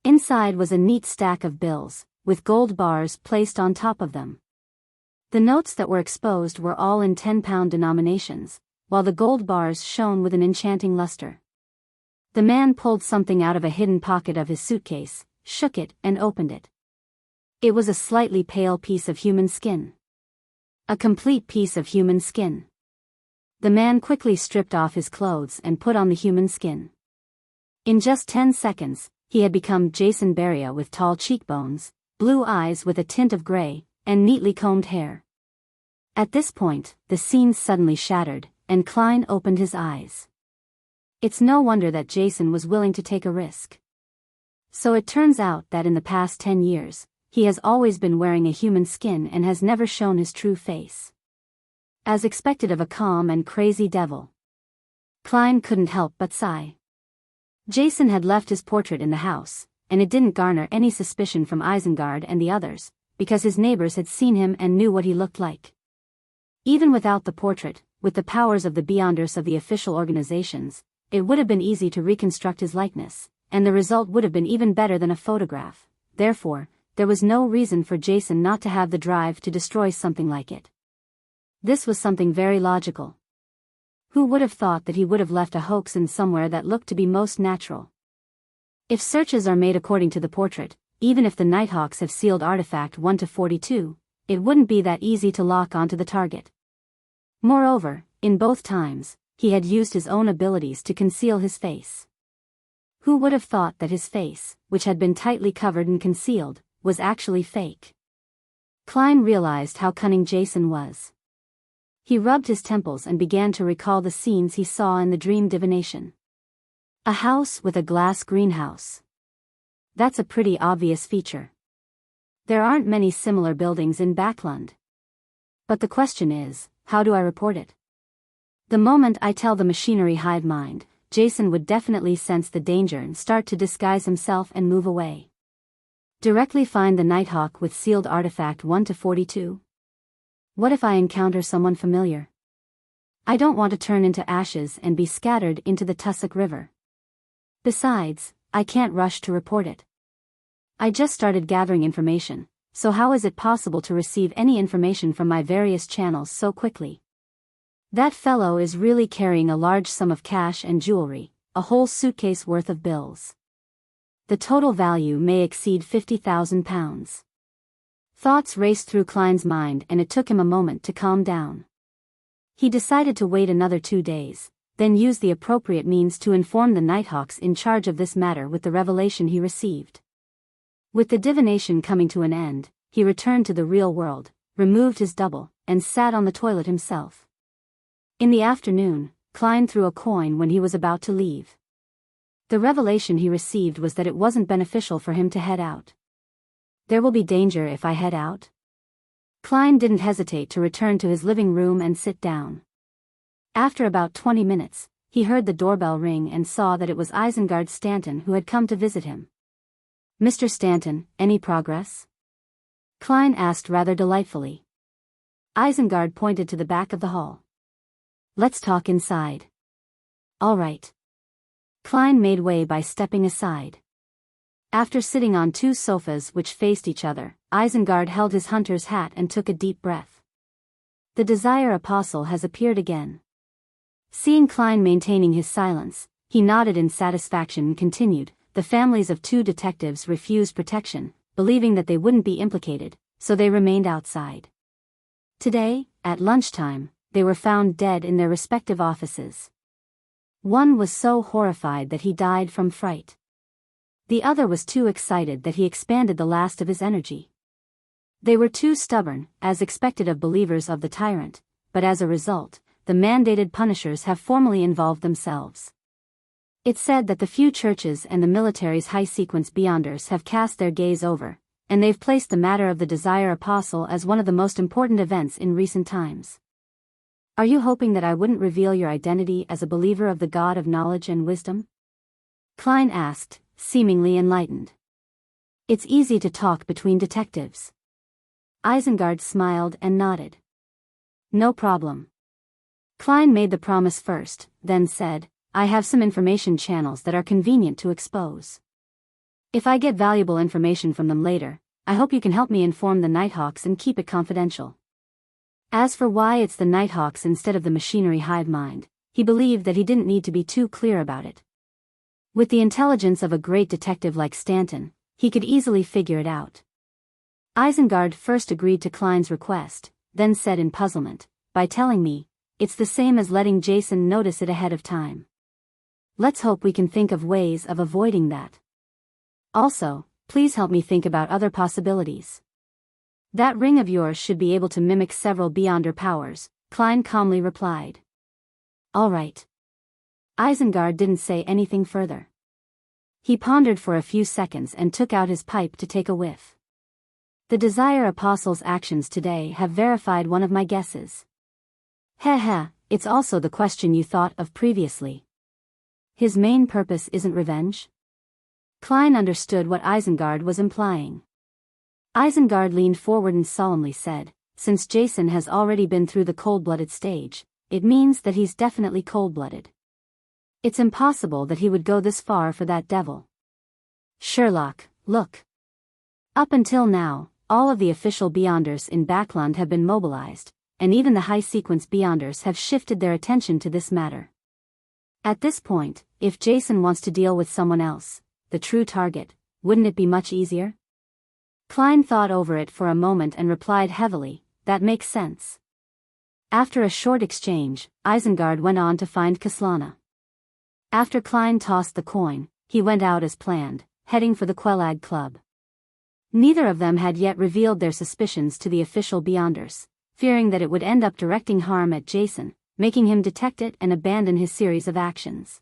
Inside was a neat stack of bills, with gold bars placed on top of them. The notes that were exposed were all in 10-pound denominations, while the gold bars shone with an enchanting luster. The man pulled something out of a hidden pocket of his suitcase, shook it, and opened it. It was a slightly pale piece of human skin. A complete piece of human skin. The man quickly stripped off his clothes and put on the human skin. In just 10 seconds, he had become Jason Biyao with tall cheekbones, blue eyes with a tint of gray, and neatly combed hair. At this point, the scene suddenly shattered, and Klein opened his eyes. It's no wonder that Jason was willing to take a risk. So it turns out that in the past 10 years, he has always been wearing a human skin and has never shown his true face. As expected of a calm and crazy devil. Klein couldn't help but sigh. Jason had left his portrait in the house, and it didn't garner any suspicion from Isengard and the others, because his neighbors had seen him and knew what he looked like. Even without the portrait, with the powers of the Beyonders of the official organizations, it would have been easy to reconstruct his likeness, and the result would have been even better than a photograph. Therefore, there was no reason for Jason not to have the drive to destroy something like it. This was something very logical. Who would have thought that he would have left a hoax in somewhere that looked to be most natural? If searches are made according to the portrait, even if the Nighthawks have sealed artifact 1 to 42, it wouldn't be that easy to lock onto the target. Moreover, in both times, he had used his own abilities to conceal his face. Who would have thought that his face, which had been tightly covered and concealed, was actually fake? Klein realized how cunning Jason was. He rubbed his temples and began to recall the scenes he saw in the dream divination. A house with a glass greenhouse. That's a pretty obvious feature. There aren't many similar buildings in Backlund. But the question is, how do I report it? The moment I tell the machinery hive mind, Jason would definitely sense the danger and start to disguise himself and move away. Directly find the Nighthawk with sealed artifact 1 to 42? What if I encounter someone familiar? I don't want to turn into ashes and be scattered into the Tussock River. Besides, I can't rush to report it. I just started gathering information, so how is it possible to receive any information from my various channels so quickly? That fellow is really carrying a large sum of cash and jewelry, a whole suitcase worth of bills. The total value may exceed £50,000. Thoughts raced through Klein's mind and it took him a moment to calm down. He decided to wait another 2 days, then use the appropriate means to inform the Nighthawks in charge of this matter with the revelation he received. With the divination coming to an end, he returned to the real world, removed his double, and sat on the toilet himself. In the afternoon, Klein threw a coin when he was about to leave. The revelation he received was that it wasn't beneficial for him to head out. There will be danger if I head out? Klein didn't hesitate to return to his living room and sit down. After about 20 minutes, he heard the doorbell ring and saw that it was Isengard Stanton who had come to visit him. "Mr. Stanton, any progress?" Klein asked rather delightfully. Isengard pointed to the back of the hall. "Let's talk inside." "All right." Klein made way by stepping aside. After sitting on 2 sofas which faced each other, Isengard held his hunter's hat and took a deep breath. "The Desire Apostle has appeared again." Seeing Klein maintaining his silence, he nodded in satisfaction and continued, "The families of 2 detectives refused protection, believing that they wouldn't be implicated, so they remained outside. Today, at lunchtime, they were found dead in their respective offices. One was so horrified that he died from fright. The other was too excited that he expanded the last of his energy. They were too stubborn, as expected of believers of the tyrant, but as a result, the mandated punishers have formally involved themselves. It's said that the few churches and the military's high-sequence Beyonders have cast their gaze over, and they've placed the matter of the Desire Apostle as one of the most important events in recent times. Are you hoping that I wouldn't reveal your identity as a believer of the God of knowledge and wisdom?" Klein asked, seemingly enlightened. "It's easy to talk between detectives." Isengard smiled and nodded. "No problem." Klein made the promise first, then said, "I have some information channels that are convenient to expose. If I get valuable information from them later, I hope you can help me inform the Nighthawks and keep it confidential." As for why it's the Nighthawks instead of the machinery hive mind, he believed that he didn't need to be too clear about it. With the intelligence of a great detective like Stanton, he could easily figure it out. Isengard first agreed to Klein's request, then said in puzzlement, "By telling me, it's the same as letting Jason notice it ahead of time. Let's hope we can think of ways of avoiding that. Also, please help me think about other possibilities." "That ring of yours should be able to mimic several Beyonder powers," Klein calmly replied. "All right." Isengard didn't say anything further. He pondered for a few seconds and took out his pipe to take a whiff. "The Desire Apostle's actions today have verified one of my guesses." "Heh, it's also the question you thought of previously. His main purpose isn't revenge?" Klein understood what Isengard was implying. Isengard leaned forward and solemnly said, "Since Jason has already been through the cold-blooded stage, it means that he's definitely cold-blooded. It's impossible that he would go this far for that devil. Sherlock, look. Up until now, all of the official Beyonders in Backland have been mobilized, and even the high-sequence Beyonders have shifted their attention to this matter. At this point, if Jason wants to deal with someone else, the true target, wouldn't it be much easier?" Klein thought over it for a moment and replied heavily, "That makes sense." After a short exchange, Isengard went on to find Kaslana. After Klein tossed the coin, he went out as planned, heading for the Quelag Club. Neither of them had yet revealed their suspicions to the official Beyonders, fearing that it would end up directing harm at Jason, making him detect it and abandon his series of actions.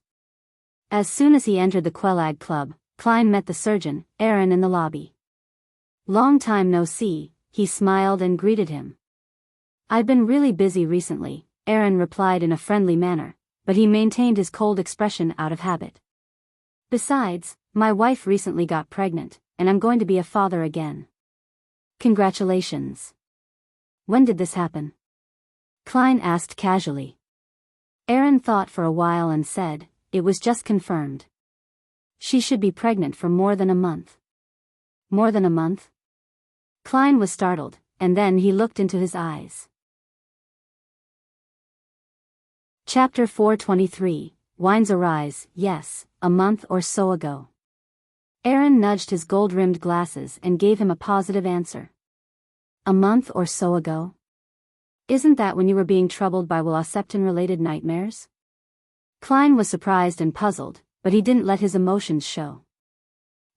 As soon as he entered the Quelag Club, Klein met the surgeon, Aaron, in the lobby. "Long time no see," he smiled and greeted him. "I've been really busy recently," Aaron replied in a friendly manner, but he maintained his cold expression out of habit. "Besides, my wife recently got pregnant, and I'm going to be a father again." "Congratulations. When did this happen?" Klein asked casually. Aaron thought for a while and said, "It was just confirmed. She should be pregnant for more than a month." "More than a month?" Klein was startled, and then he looked into his eyes. Chapter 423, Wines Arise. "Yes, a month or so ago." Aaron nudged his gold-rimmed glasses and gave him a positive answer. "A month or so ago? Isn't that when you were being troubled by Wuxia-related nightmares?" Klein was surprised and puzzled, but he didn't let his emotions show.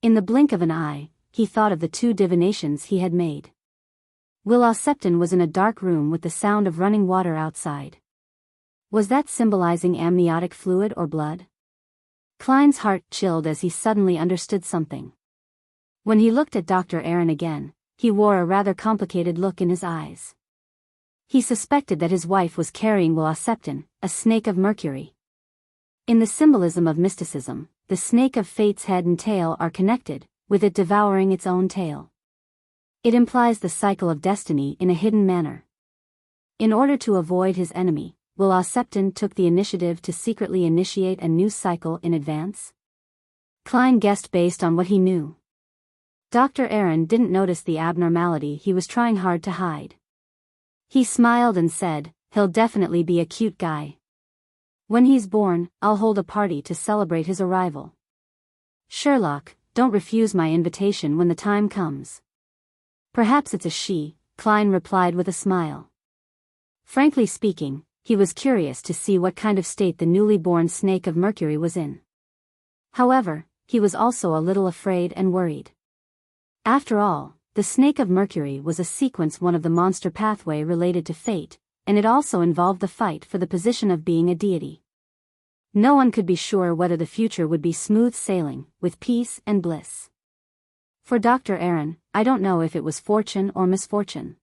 In the blink of an eye, he thought of the 2 divinations he had made. Wuxia was in a dark room with the sound of running water outside. Was that symbolizing amniotic fluid or blood? Klein's heart chilled as he suddenly understood something. When he looked at Dr. Aaron again, he wore a rather complicated look in his eyes. He suspected that his wife was carrying Wuxia, a snake of Mercury. In the symbolism of mysticism, the snake of fate's head and tail are connected, with it devouring its own tail. It implies the cycle of destiny in a hidden manner. In order to avoid his enemy, Wuxia took the initiative to secretly initiate a new cycle in advance. Klein guessed based on what he knew. Dr. Aaron didn't notice the abnormality he was trying hard to hide. He smiled and said, "He'll definitely be a cute guy. When he's born, I'll hold a party to celebrate his arrival. Sherlock, don't refuse my invitation when the time comes." "Perhaps it's a she," Klein replied with a smile. Frankly speaking, he was curious to see what kind of state the newly born snake of Mercury was in. However, he was also a little afraid and worried. After all, the snake of Mercury was a sequence one of the monster pathway related to fate, and it also involved the fight for the position of being a deity. No one could be sure whether the future would be smooth sailing, with peace and bliss. For Dr. Aaron, I don't know if it was fortune or misfortune.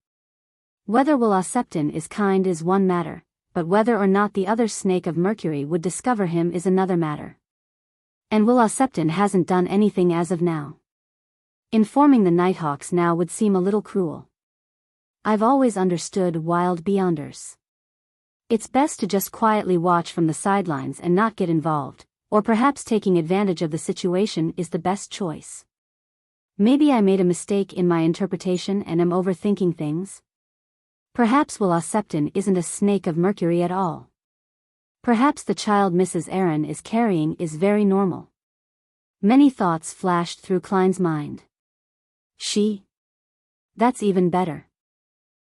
Whether Wuxia is kind is one matter, but whether or not the other snake of Mercury would discover him is another matter. And Wuxia hasn't done anything as of now. Informing the Nighthawks now would seem a little cruel. I've always understood wild Beyonders. It's best to just quietly watch from the sidelines and not get involved, or perhaps taking advantage of the situation is the best choice. Maybe I made a mistake in my interpretation and am overthinking things. Perhaps Wuxia isn't a snake of Mercury at all. Perhaps the child Mrs. Aaron is carrying is very normal. Many thoughts flashed through Klein's mind. She? That's even better.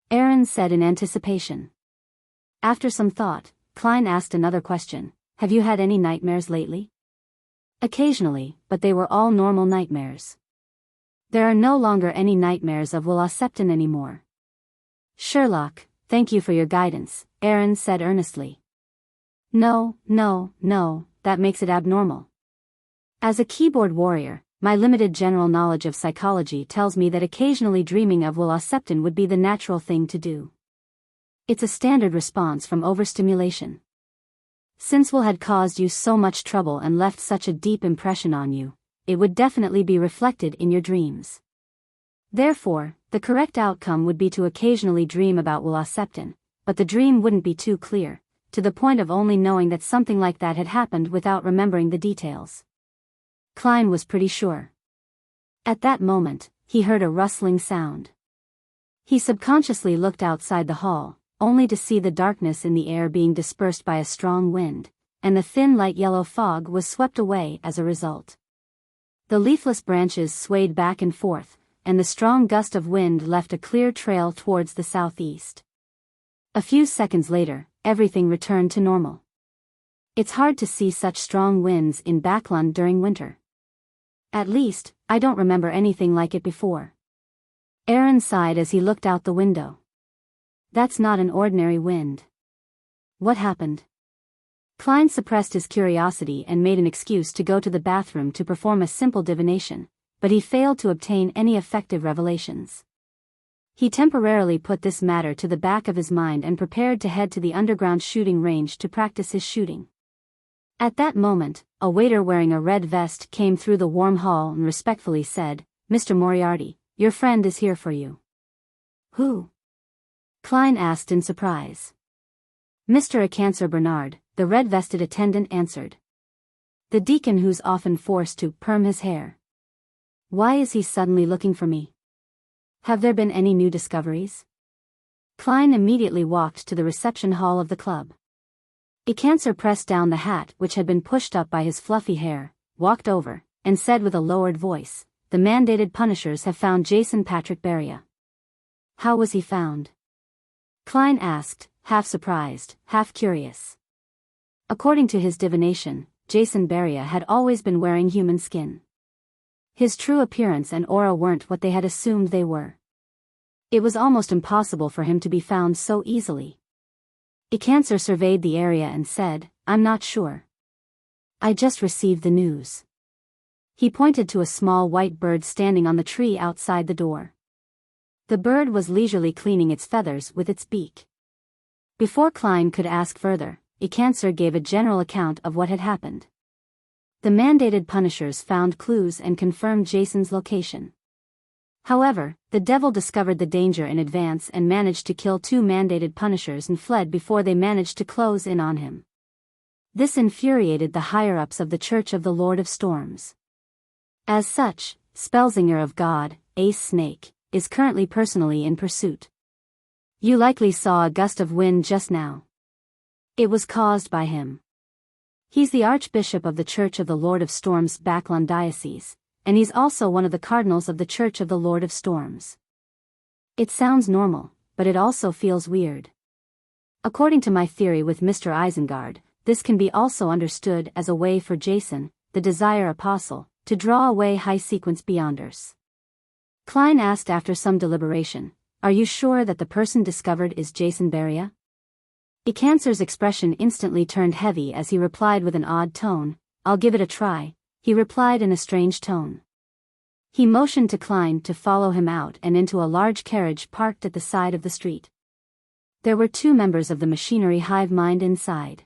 Aaron said in anticipation. After some thought, Klein asked another question. Have you had any nightmares lately? Occasionally, but they were all normal nightmares. There are no longer any nightmares of Wuxia anymore. Sherlock, thank you for your guidance, Aaron said earnestly. No, that makes it abnormal. As a keyboard warrior, my limited general knowledge of psychology tells me that occasionally dreaming of Wuxia would be the natural thing to do. It's a standard response from overstimulation. Since Will had caused you so much trouble and left such a deep impression on you, it would definitely be reflected in your dreams. Therefore, the correct outcome would be to occasionally dream about Wuxia, but the dream wouldn't be too clear, to the point of only knowing that something like that had happened without remembering the details. Klein was pretty sure. At that moment, he heard a rustling sound. He subconsciously looked outside the hall, only to see the darkness in the air being dispersed by a strong wind, and the thin light yellow fog was swept away as a result. The leafless branches swayed back and forth, and the strong gust of wind left a clear trail towards the southeast. A few seconds later, everything returned to normal. It's hard to see such strong winds in Backlund during winter. At least, I don't remember anything like it before. Aaron sighed as he looked out the window. That's not an ordinary wind. What happened? Klein suppressed his curiosity and made an excuse to go to the bathroom to perform a simple divination, but he failed to obtain any effective revelations. He temporarily put this matter to the back of his mind and prepared to head to the underground shooting range to practice his shooting. At that moment, a waiter wearing a red vest came through the warm hall and respectfully said, "Mr. Moriarty, your friend is here for you." Who? Klein asked in surprise. Mr. Acancer Bernard, the red-vested attendant answered. The deacon who's often forced to perm his hair. Why is he suddenly looking for me? Have there been any new discoveries? Klein immediately walked to the reception hall of the club. Acancer pressed down the hat which had been pushed up by his fluffy hair, walked over, and said with a lowered voice, "The mandated punishers have found Jason Patrick Beria." How was he found? Klein asked, half surprised, half curious. According to his divination, Jason Beria had always been wearing human skin. His true appearance and aura weren't what they had assumed they were. It was almost impossible for him to be found so easily. Acancer surveyed the area and said, "I'm not sure. I just received the news." He pointed to a small white bird standing on the tree outside the door. The bird was leisurely cleaning its feathers with its beak. Before Klein could ask further, Acancer gave a general account of what had happened. The mandated punishers found clues and confirmed Jason's location. However, the devil discovered the danger in advance and managed to kill 2 mandated punishers and fled before they managed to close in on him. This infuriated the higher-ups of the Church of the Lord of Storms. As such, Spellsinger of God, Ace Snake, is currently personally in pursuit. You likely saw a gust of wind just now. It was caused by him. He's the Archbishop of the Church of the Lord of Storms Backlund Diocese, and he's also one of the cardinals of the Church of the Lord of Storms. It sounds normal, but it also feels weird. According to my theory with Mr. Isengard, this can be also understood as a way for Jason, the Desire Apostle, to draw away high-sequence Beyonders. Klein asked after some deliberation, "Are you sure that the person discovered is Jason Beria?" Acancer's expression instantly turned heavy as he replied with an odd tone, "I'll give it a try," he replied in a strange tone. He motioned to Klein to follow him out and into a large carriage parked at the side of the street. There were 2 members of the machinery hive mind inside.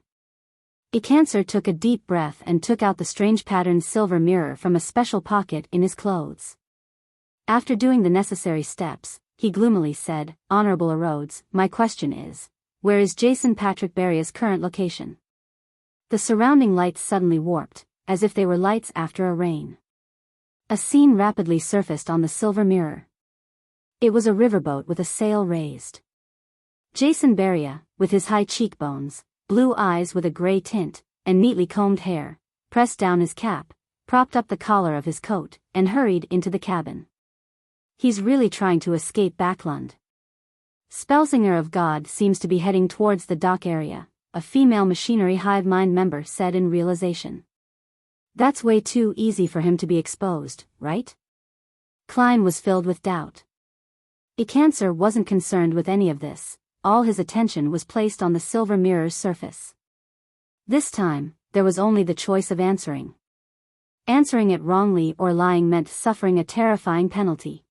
Acancer took a deep breath and took out the strange patterned silver mirror from a special pocket in his clothes. After doing the necessary steps, he gloomily said, "Honorable Rhodes, my question is, where is Jason Patrick Beria's current location?" The surrounding lights suddenly warped, as if they were lights after a rain. A scene rapidly surfaced on the silver mirror. It was a riverboat with a sail raised. Jason Beria, with his high cheekbones, blue eyes with a gray tint, and neatly combed hair, pressed down his cap, propped up the collar of his coat, and hurried into the cabin. He's really trying to escape Backlund. Spellsinger of God seems to be heading towards the dock area, a female machinery hive mind member said in realization. That's way too easy for him to be exposed, right? Klein was filled with doubt. Icancer wasn't concerned with any of this, all his attention was placed on the silver mirror's surface. This time, there was only the choice of answering. Answering it wrongly or lying meant suffering a terrifying penalty.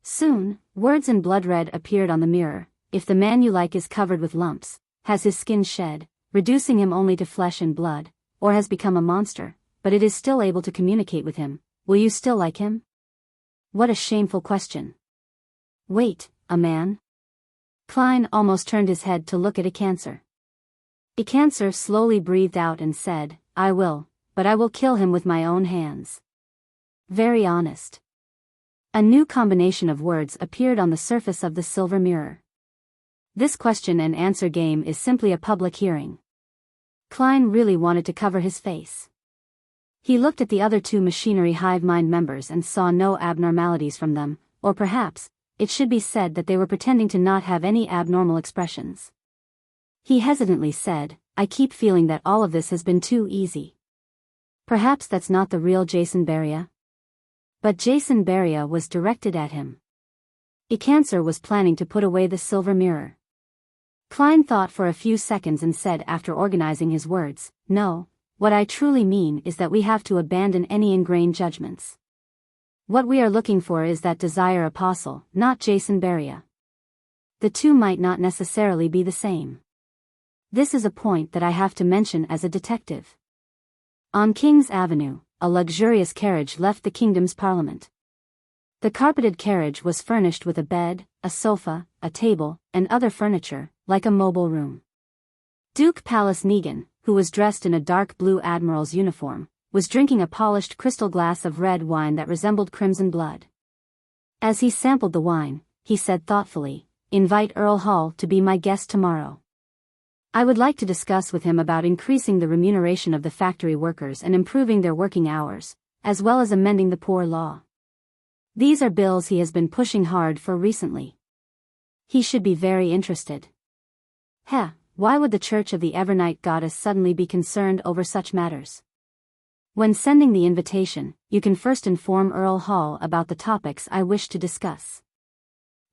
Soon, words in blood red appeared on the mirror. If the man you like is covered with lumps, has his skin shed, reducing him only to flesh and blood, or has become a monster, but it is still able to communicate with him, will you still like him? What a shameful question. Wait, a man? Klein almost turned his head to look at Icancer. Icancer slowly breathed out and said, I will, but I will kill him with my own hands. Very honest. A new combination of words appeared on the surface of the silver mirror. This question and answer game is simply a public hearing. Klein really wanted to cover his face. He looked at the other two machinery hive mind members and saw no abnormalities from them, or perhaps, it should be said that they were pretending to not have any abnormal expressions. He hesitantly said, I keep feeling that all of this has been too easy. Perhaps that's not the real Jason Beria? But Jason Beria was directed at him. Icancer was planning to put away the silver mirror. Klein thought for a few seconds and said after organizing his words, no, what I truly mean is that we have to abandon any ingrained judgments. What we are looking for is that desire apostle, not Jason Beria. The two might not necessarily be the same. This is a point that I have to mention as a detective. On King's Avenue, a luxurious carriage left the kingdom's parliament. The carpeted carriage was furnished with a bed, a sofa, a table, and other furniture, like a mobile room. Duke Pallas Negan, who was dressed in a dark blue admiral's uniform, was drinking a polished crystal glass of red wine that resembled crimson blood. As he sampled the wine, he said thoughtfully, invite Earl Hall to be my guest tomorrow. I would like to discuss with him about increasing the remuneration of the factory workers and improving their working hours, as well as amending the poor law. These are bills he has been pushing hard for recently. He should be very interested. Why would the Church of the Evernight Goddess suddenly be concerned over such matters? When sending the invitation, you can first inform Earl Hall about the topics I wish to discuss.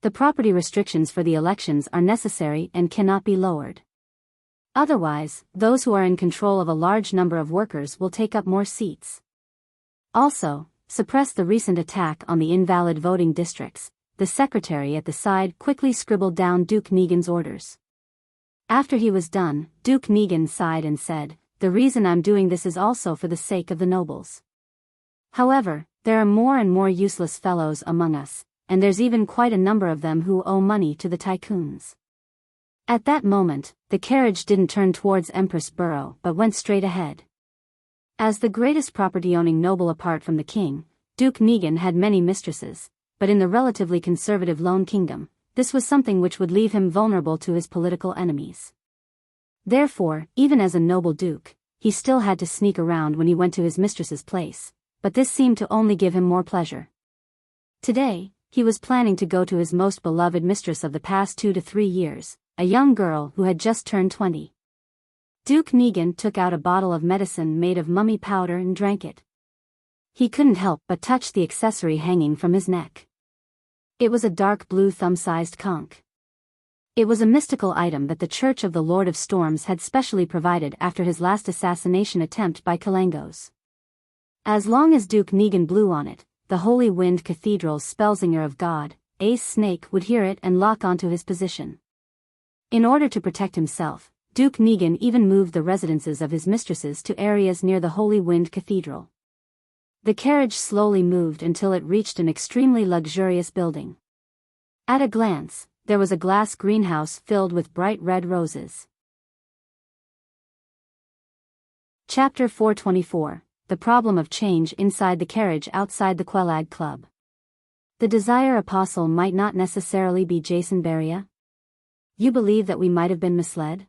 The property restrictions for the elections are necessary and cannot be lowered. Otherwise, those who are in control of a large number of workers will take up more seats. Also, suppress the recent attack on the invalid voting districts. The secretary at the side quickly scribbled down Duke Negan's orders. After he was done, Duke Negan sighed and said, the reason I'm doing this is also for the sake of the nobles. However, there are more and more useless fellows among us, and there's even quite a number of them who owe money to the tycoons. At that moment, the carriage didn't turn towards Empress Borough but went straight ahead. As the greatest property-owning noble apart from the king, Duke Negan had many mistresses, but in the relatively conservative Lone Kingdom, this was something which would leave him vulnerable to his political enemies. Therefore, even as a noble duke, he still had to sneak around when he went to his mistress's place, but this seemed to only give him more pleasure. Today, he was planning to go to his most beloved mistress of the past 2 to 3 years, a young girl who had just turned 20. Duke Negan took out a bottle of medicine made of mummy powder and drank it. He couldn't help but touch the accessory hanging from his neck. It was a dark blue thumb-sized conch. It was a mystical item that the Church of the Lord of Storms had specially provided after his last assassination attempt by Kalangos. As long as Duke Negan blew on it, the Holy Wind Cathedral's Spellsinger of God, Ace Snake, would hear it and lock onto his position. In order to protect himself, Duke Negan even moved the residences of his mistresses to areas near the Holy Wind Cathedral. The carriage slowly moved until it reached an extremely luxurious building. At a glance, there was a glass greenhouse filled with bright red roses. Chapter 424, The Problem of Change Inside the Carriage Outside the Quelag Club. The Desire Apostle might not necessarily be Jason Beria? You believe that we might have been misled?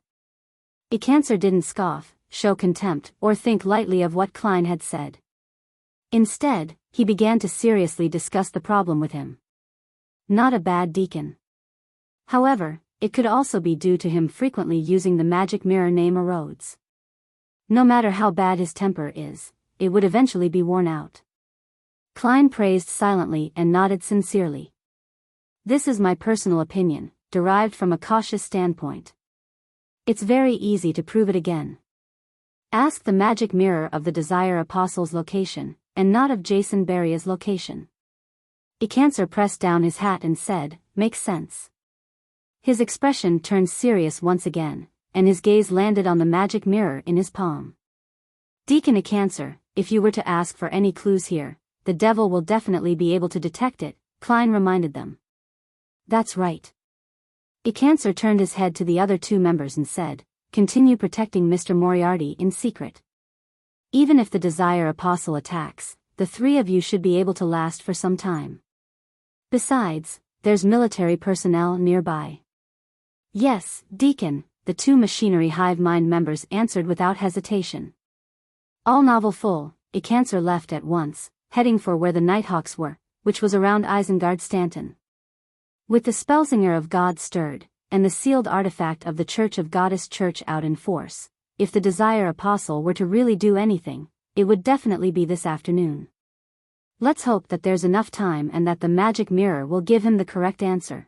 Icancer didn't scoff, show contempt, or think lightly of what Klein had said. Instead, he began to seriously discuss the problem with him. Not a bad deacon. However, it could also be due to him frequently using the magic mirror name erodes. No matter how bad his temper is, it would eventually be worn out. Klein praised silently and nodded sincerely. This is my personal opinion, derived from a cautious standpoint. It's very easy to prove it again. Ask the magic mirror of the Desire Apostle's location, and not of Jason Beria's location. Icancer pressed down his hat and said, "Makes sense." His expression turned serious once again, and his gaze landed on the magic mirror in his palm. Deacon Icancer, if you were to ask for any clues here, the devil will definitely be able to detect it, Klein reminded them. That's right. Icancer turned his head to the other two members and said, "Continue protecting Mr. Moriarty in secret. Even if the Desire Apostle attacks, the three of you should be able to last for some time. Besides, there's military personnel nearby." "Yes, Deacon," the two Machinery Hive Mind members answered without hesitation. All novel full, Icancer left at once, heading for where the Nighthawks were, which was around Isengard Stanton. With the Spellsinger of God stirred, and the sealed artifact of the Church of Goddess Church out in force, if the Desire Apostle were to really do anything, it would definitely be this afternoon. Let's hope that there's enough time and that the magic mirror will give him the correct answer.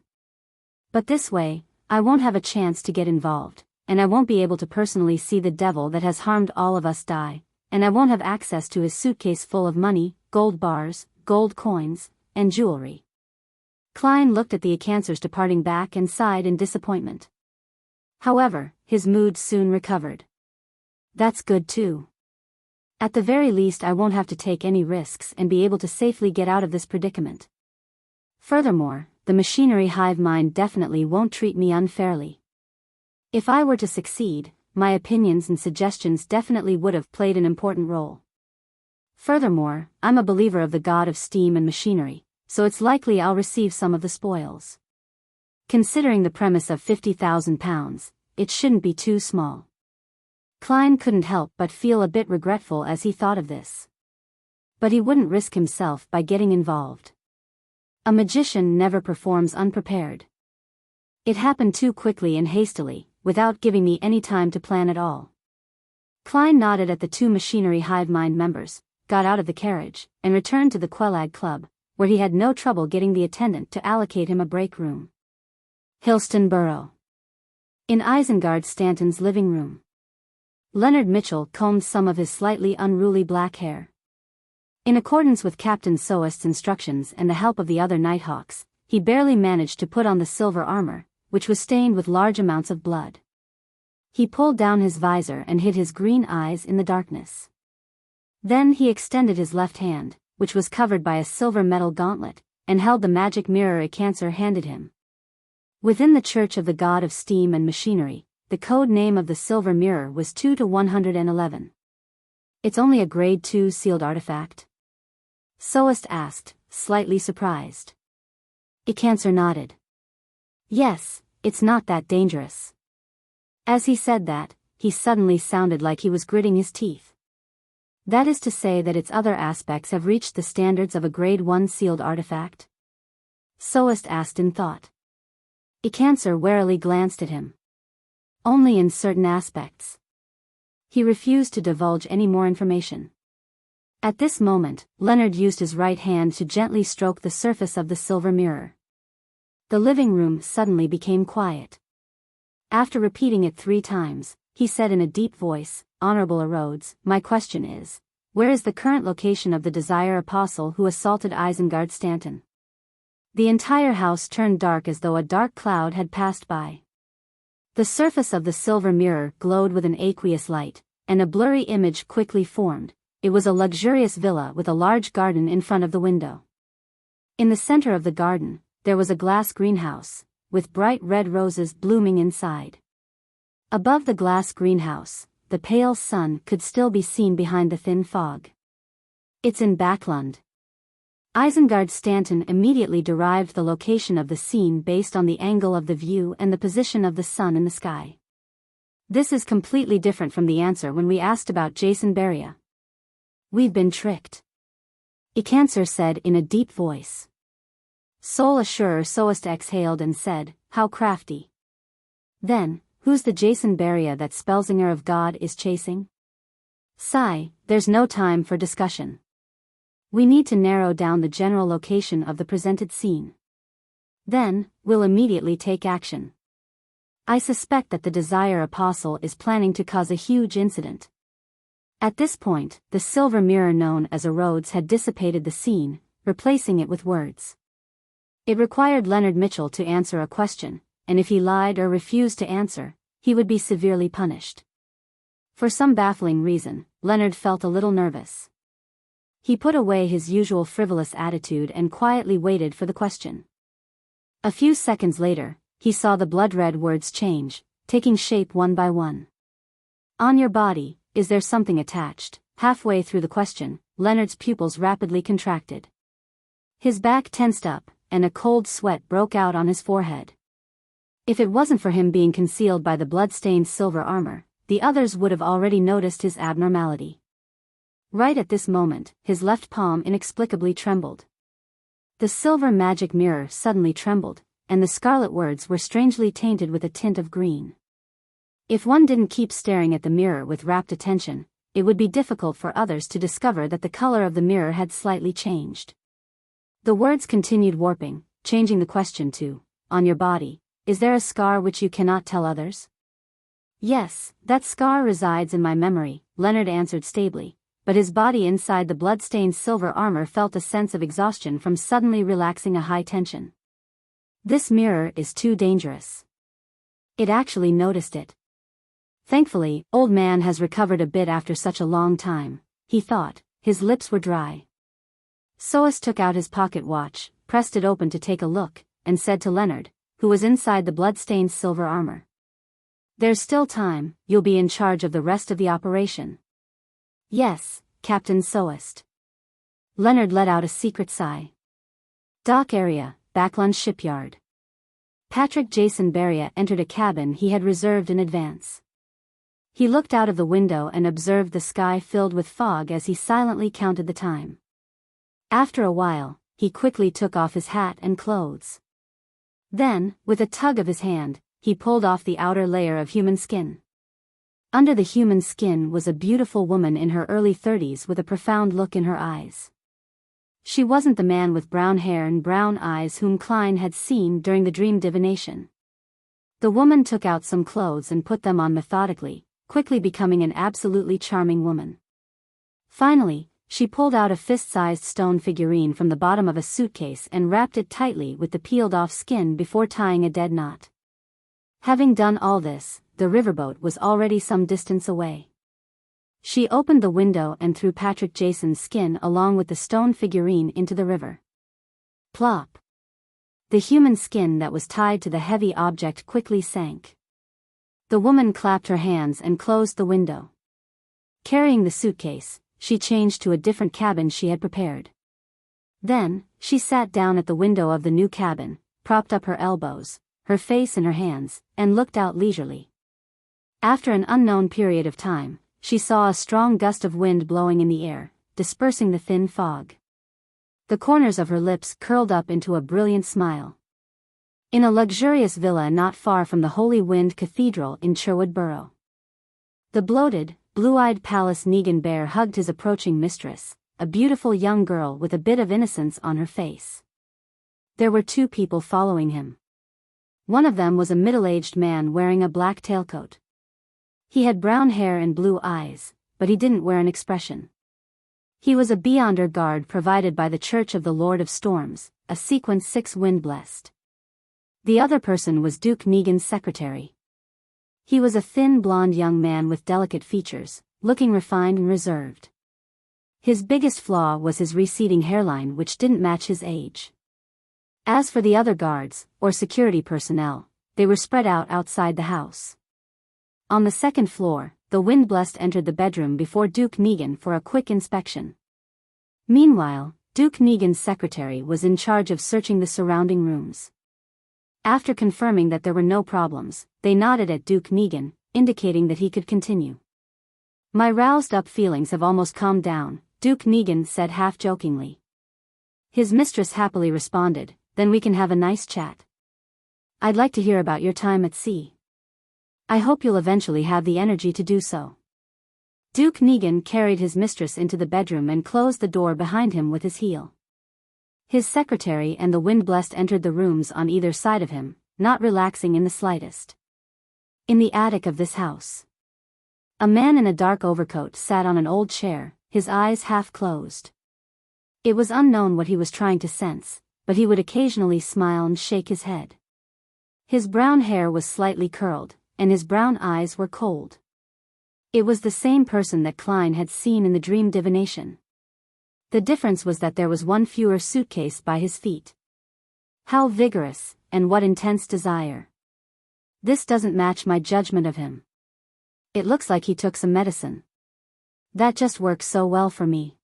But this way, I won't have a chance to get involved, and I won't be able to personally see the devil that has harmed all of us die, and I won't have access to his suitcase full of money, gold bars, gold coins, and jewelry. Klein looked at the Icancers departing back and sighed in disappointment. However, his mood soon recovered. That's good too. At the very least I won't have to take any risks and be able to safely get out of this predicament. Furthermore, the Machinery Hive Mind definitely won't treat me unfairly. If I were to succeed, my opinions and suggestions definitely would have played an important role. Furthermore, I'm a believer of the god of steam and machinery, so it's likely I'll receive some of the spoils. Considering the premise of £50,000, it shouldn't be too small. Klein couldn't help but feel a bit regretful as he thought of this. But he wouldn't risk himself by getting involved. A magician never performs unprepared. It happened too quickly and hastily, without giving me any time to plan at all. Klein nodded at the two Machinery Hive Mind members, got out of the carriage, and returned to the Quelag Club, where he had no trouble getting the attendant to allocate him a break room. Hillston Borough. In Isengard Stanton's living room. Leonard Mitchell combed some of his slightly unruly black hair. In accordance with Captain Soest's instructions and the help of the other Nighthawks, he barely managed to put on the silver armor, which was stained with large amounts of blood. He pulled down his visor and hid his green eyes in the darkness. Then he extended his left hand, which was covered by a silver metal gauntlet, and held the magic mirror Icancer handed him. Within the Church of the God of Steam and Machinery, the code name of the silver mirror was 2-111. It's only a grade 2 sealed artifact? Soest asked, slightly surprised. Icancer nodded. Yes, it's not that dangerous. As he said that, he suddenly sounded like he was gritting his teeth. That is to say that its other aspects have reached the standards of a grade 1 sealed artifact? Soest asked in thought. Icancer warily glanced at him. Only in certain aspects. He refused to divulge any more information. At this moment, Leonard used his right hand to gently stroke the surface of the silver mirror. The living room suddenly became quiet. After repeating it 3 times, he said in a deep voice, "Honorable Erodes, my question is, where is the current location of the Desire Apostle who assaulted Isengard Stanton?" The entire house turned dark as though a dark cloud had passed by. The surface of the silver mirror glowed with an aqueous light, and a blurry image quickly formed. It was a luxurious villa with a large garden in front of the window. In the center of the garden, there was a glass greenhouse, with bright red roses blooming inside. Above the glass greenhouse, the pale sun could still be seen behind the thin fog. It's in Backlund. Isengard Stanton immediately derived the location of the scene based on the angle of the view and the position of the sun in the sky. This is completely different from the answer when we asked about Jason Beria. We've been tricked. Icancer said in a deep voice. Soul Assurer Soest exhaled and said, how crafty. Then, who's the Jason Beria that Spellsinger of God is chasing? Sigh, there's no time for discussion. We need to narrow down the general location of the presented scene. Then, we'll immediately take action. I suspect that the Desire Apostle is planning to cause a huge incident. At this point, the silver mirror known as a Rhodes had dissipated the scene, replacing it with words. It required Leonard Mitchell to answer a question, and if he lied or refused to answer, he would be severely punished. For some baffling reason, Leonard felt a little nervous. He put away his usual frivolous attitude and quietly waited for the question. A few seconds later, he saw the blood-red words change, taking shape one by one. On your body, is there something attached? Halfway through the question, Leonard's pupils rapidly contracted. His back tensed up, and a cold sweat broke out on his forehead. If it wasn't for him being concealed by the blood-stained silver armor, the others would have already noticed his abnormality. Right at this moment, his left palm inexplicably trembled. The silver magic mirror suddenly trembled, and the scarlet words were strangely tainted with a tint of green. If one didn't keep staring at the mirror with rapt attention, it would be difficult for others to discover that the color of the mirror had slightly changed. The words continued warping, changing the question to, on your body, is there a scar which you cannot tell others? Yes, that scar resides in my memory, Leonard answered stably, but his body inside the blood-stained silver armor felt a sense of exhaustion from suddenly relaxing a high tension. This mirror is too dangerous. It actually noticed it. Thankfully, old man has recovered a bit after such a long time, he thought, his lips were dry. Soest took out his pocket watch, pressed it open to take a look, and said to Leonard, who was inside the blood-stained silver armor. There's still time, you'll be in charge of the rest of the operation. Yes, Captain Soest. Leonard let out a secret sigh. Dock area, Backlund Shipyard. Patrick Jason Beria entered a cabin he had reserved in advance. He looked out of the window and observed the sky filled with fog as he silently counted the time. After a while, he quickly took off his hat and clothes. Then, with a tug of his hand, he pulled off the outer layer of human skin. Under the human skin was a beautiful woman in her early 30s with a profound look in her eyes. She wasn't the man with brown hair and brown eyes whom Klein had seen during the dream divination. The woman took out some clothes and put them on methodically, quickly becoming an absolutely charming woman. Finally, she pulled out a fist-sized stone figurine from the bottom of a suitcase and wrapped it tightly with the peeled-off skin before tying a dead knot. Having done all this, the riverboat was already some distance away. She opened the window and threw Patrick Jason's skin along with the stone figurine into the river. Plop! The human skin that was tied to the heavy object quickly sank. The woman clapped her hands and closed the window. Carrying the suitcase, she changed to a different cabin she had prepared. Then, she sat down at the window of the new cabin, propped up her elbows, her face in her hands, and looked out leisurely. After an unknown period of time, she saw a strong gust of wind blowing in the air, dispersing the thin fog. The corners of her lips curled up into a brilliant smile. In a luxurious villa not far from the Holy Wind Cathedral in Sherwood Borough. The bloated, blue-eyed Palace Negan bear hugged his approaching mistress, a beautiful young girl with a bit of innocence on her face. There were two people following him. One of them was a middle-aged man wearing a black tailcoat. He had brown hair and blue eyes, but he didn't wear an expression. He was a Beyonder guard provided by the Church of the Lord of Storms, a Sequence 6 wind-blessed. The other person was Duke Negan's secretary. He was a thin blonde young man with delicate features, looking refined and reserved. His biggest flaw was his receding hairline, which didn't match his age. As for the other guards, or security personnel, they were spread out outside the house. On the second floor, the wind-blessed entered the bedroom before Duke Negan for a quick inspection. Meanwhile, Duke Negan's secretary was in charge of searching the surrounding rooms. After confirming that there were no problems, they nodded at Duke Negan, indicating that he could continue. My roused-up feelings have almost calmed down, Duke Negan said half-jokingly. His mistress happily responded, "Then we can have a nice chat. I'd like to hear about your time at sea. I hope you'll eventually have the energy to do so." Duke Negan carried his mistress into the bedroom and closed the door behind him with his heel. His secretary and the Wind-Blessed entered the rooms on either side of him, not relaxing in the slightest. In the attic of this house, a man in a dark overcoat sat on an old chair, his eyes half closed. It was unknown what he was trying to sense, but he would occasionally smile and shake his head. His brown hair was slightly curled, and his brown eyes were cold. It was the same person that Klein had seen in the dream divination. The difference was that there was one fewer suitcase by his feet. How vigorous, and what intense desire. This doesn't match my judgment of him. It looks like he took some medicine. That just works so well for me.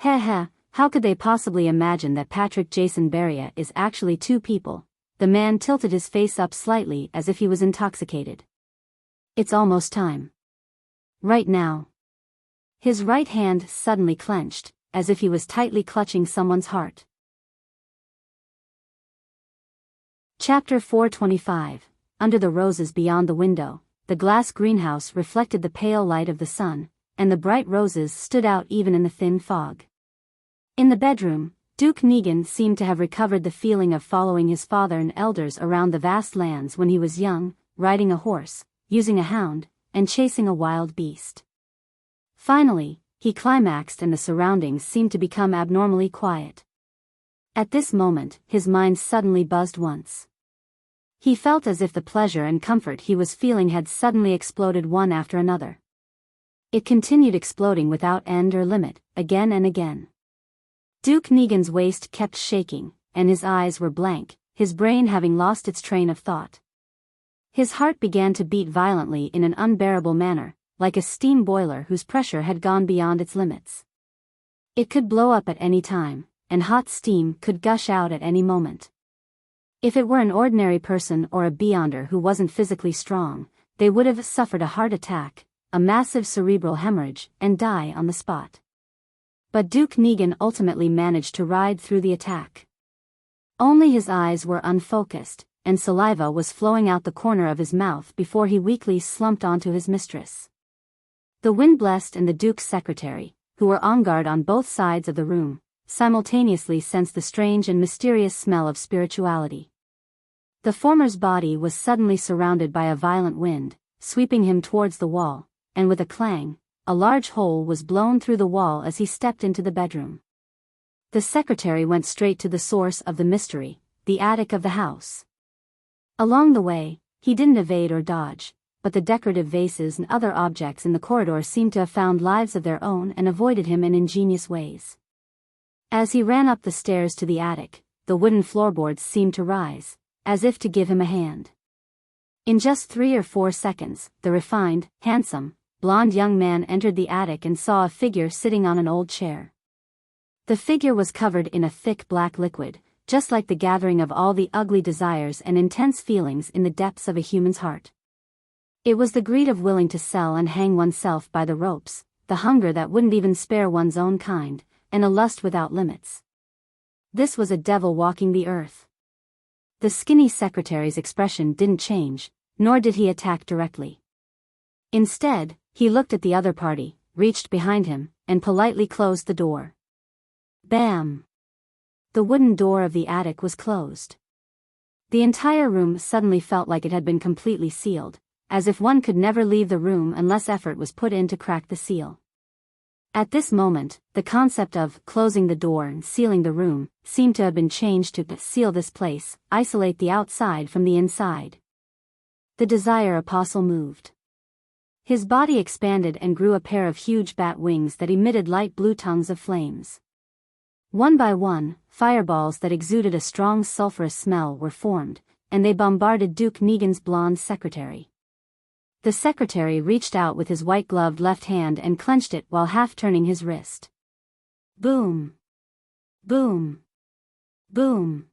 Heh heh, how could they possibly imagine that Patrick Jason Beria is actually two people? The man tilted his face up slightly as if he was intoxicated. It's almost time. Right now. His right hand suddenly clenched, as if he was tightly clutching someone's heart. Chapter 425. Under the roses beyond the window, the glass greenhouse reflected the pale light of the sun, and the bright roses stood out even in the thin fog. In the bedroom, Duke Negan seemed to have recovered the feeling of following his father and elders around the vast lands when he was young, riding a horse, using a hound, and chasing a wild beast. Finally, he climaxed and the surroundings seemed to become abnormally quiet. At this moment, his mind suddenly buzzed once. He felt as if the pleasure and comfort he was feeling had suddenly exploded one after another. It continued exploding without end or limit, again and again. Duke Negan's waist kept shaking, and his eyes were blank, his brain having lost its train of thought. His heart began to beat violently in an unbearable manner, like a steam boiler whose pressure had gone beyond its limits. It could blow up at any time, and hot steam could gush out at any moment. If it were an ordinary person or a Beyonder who wasn't physically strong, they would have suffered a heart attack, a massive cerebral hemorrhage, and die on the spot. But Duke Negan ultimately managed to ride through the attack. Only his eyes were unfocused, and saliva was flowing out the corner of his mouth before he weakly slumped onto his mistress. The Wind-Blessed and the Duke's secretary, who were on guard on both sides of the room, simultaneously sensed the strange and mysterious smell of spirituality. The former's body was suddenly surrounded by a violent wind, sweeping him towards the wall, and with a clang, a large hole was blown through the wall as he stepped into the bedroom. The secretary went straight to the source of the mystery, the attic of the house. Along the way, he didn't evade or dodge, but the decorative vases and other objects in the corridor seemed to have found lives of their own and avoided him in ingenious ways. As he ran up the stairs to the attic, the wooden floorboards seemed to rise, as if to give him a hand. In just 3 or 4 seconds, the refined, handsome, blonde young man entered the attic and saw a figure sitting on an old chair. The figure was covered in a thick black liquid, just like the gathering of all the ugly desires and intense feelings in the depths of a human's heart. It was the greed of willing to sell and hang oneself by the ropes, the hunger that wouldn't even spare one's own kind, and a lust without limits. This was a devil walking the earth. The skinny secretary's expression didn't change, nor did he attack directly. Instead, he looked at the other party, reached behind him, and politely closed the door. Bam! The wooden door of the attic was closed. The entire room suddenly felt like it had been completely sealed, as if one could never leave the room unless effort was put in to crack the seal. At this moment, the concept of closing the door and sealing the room seemed to have been changed to seal this place, isolate the outside from the inside. The Desire Apostle moved. His body expanded and grew a pair of huge bat wings that emitted light blue tongues of flames. One by one, fireballs that exuded a strong sulfurous smell were formed, and they bombarded Duke Negan's blonde secretary. The secretary reached out with his white-gloved left hand and clenched it while half-turning his wrist. Boom! Boom! Boom!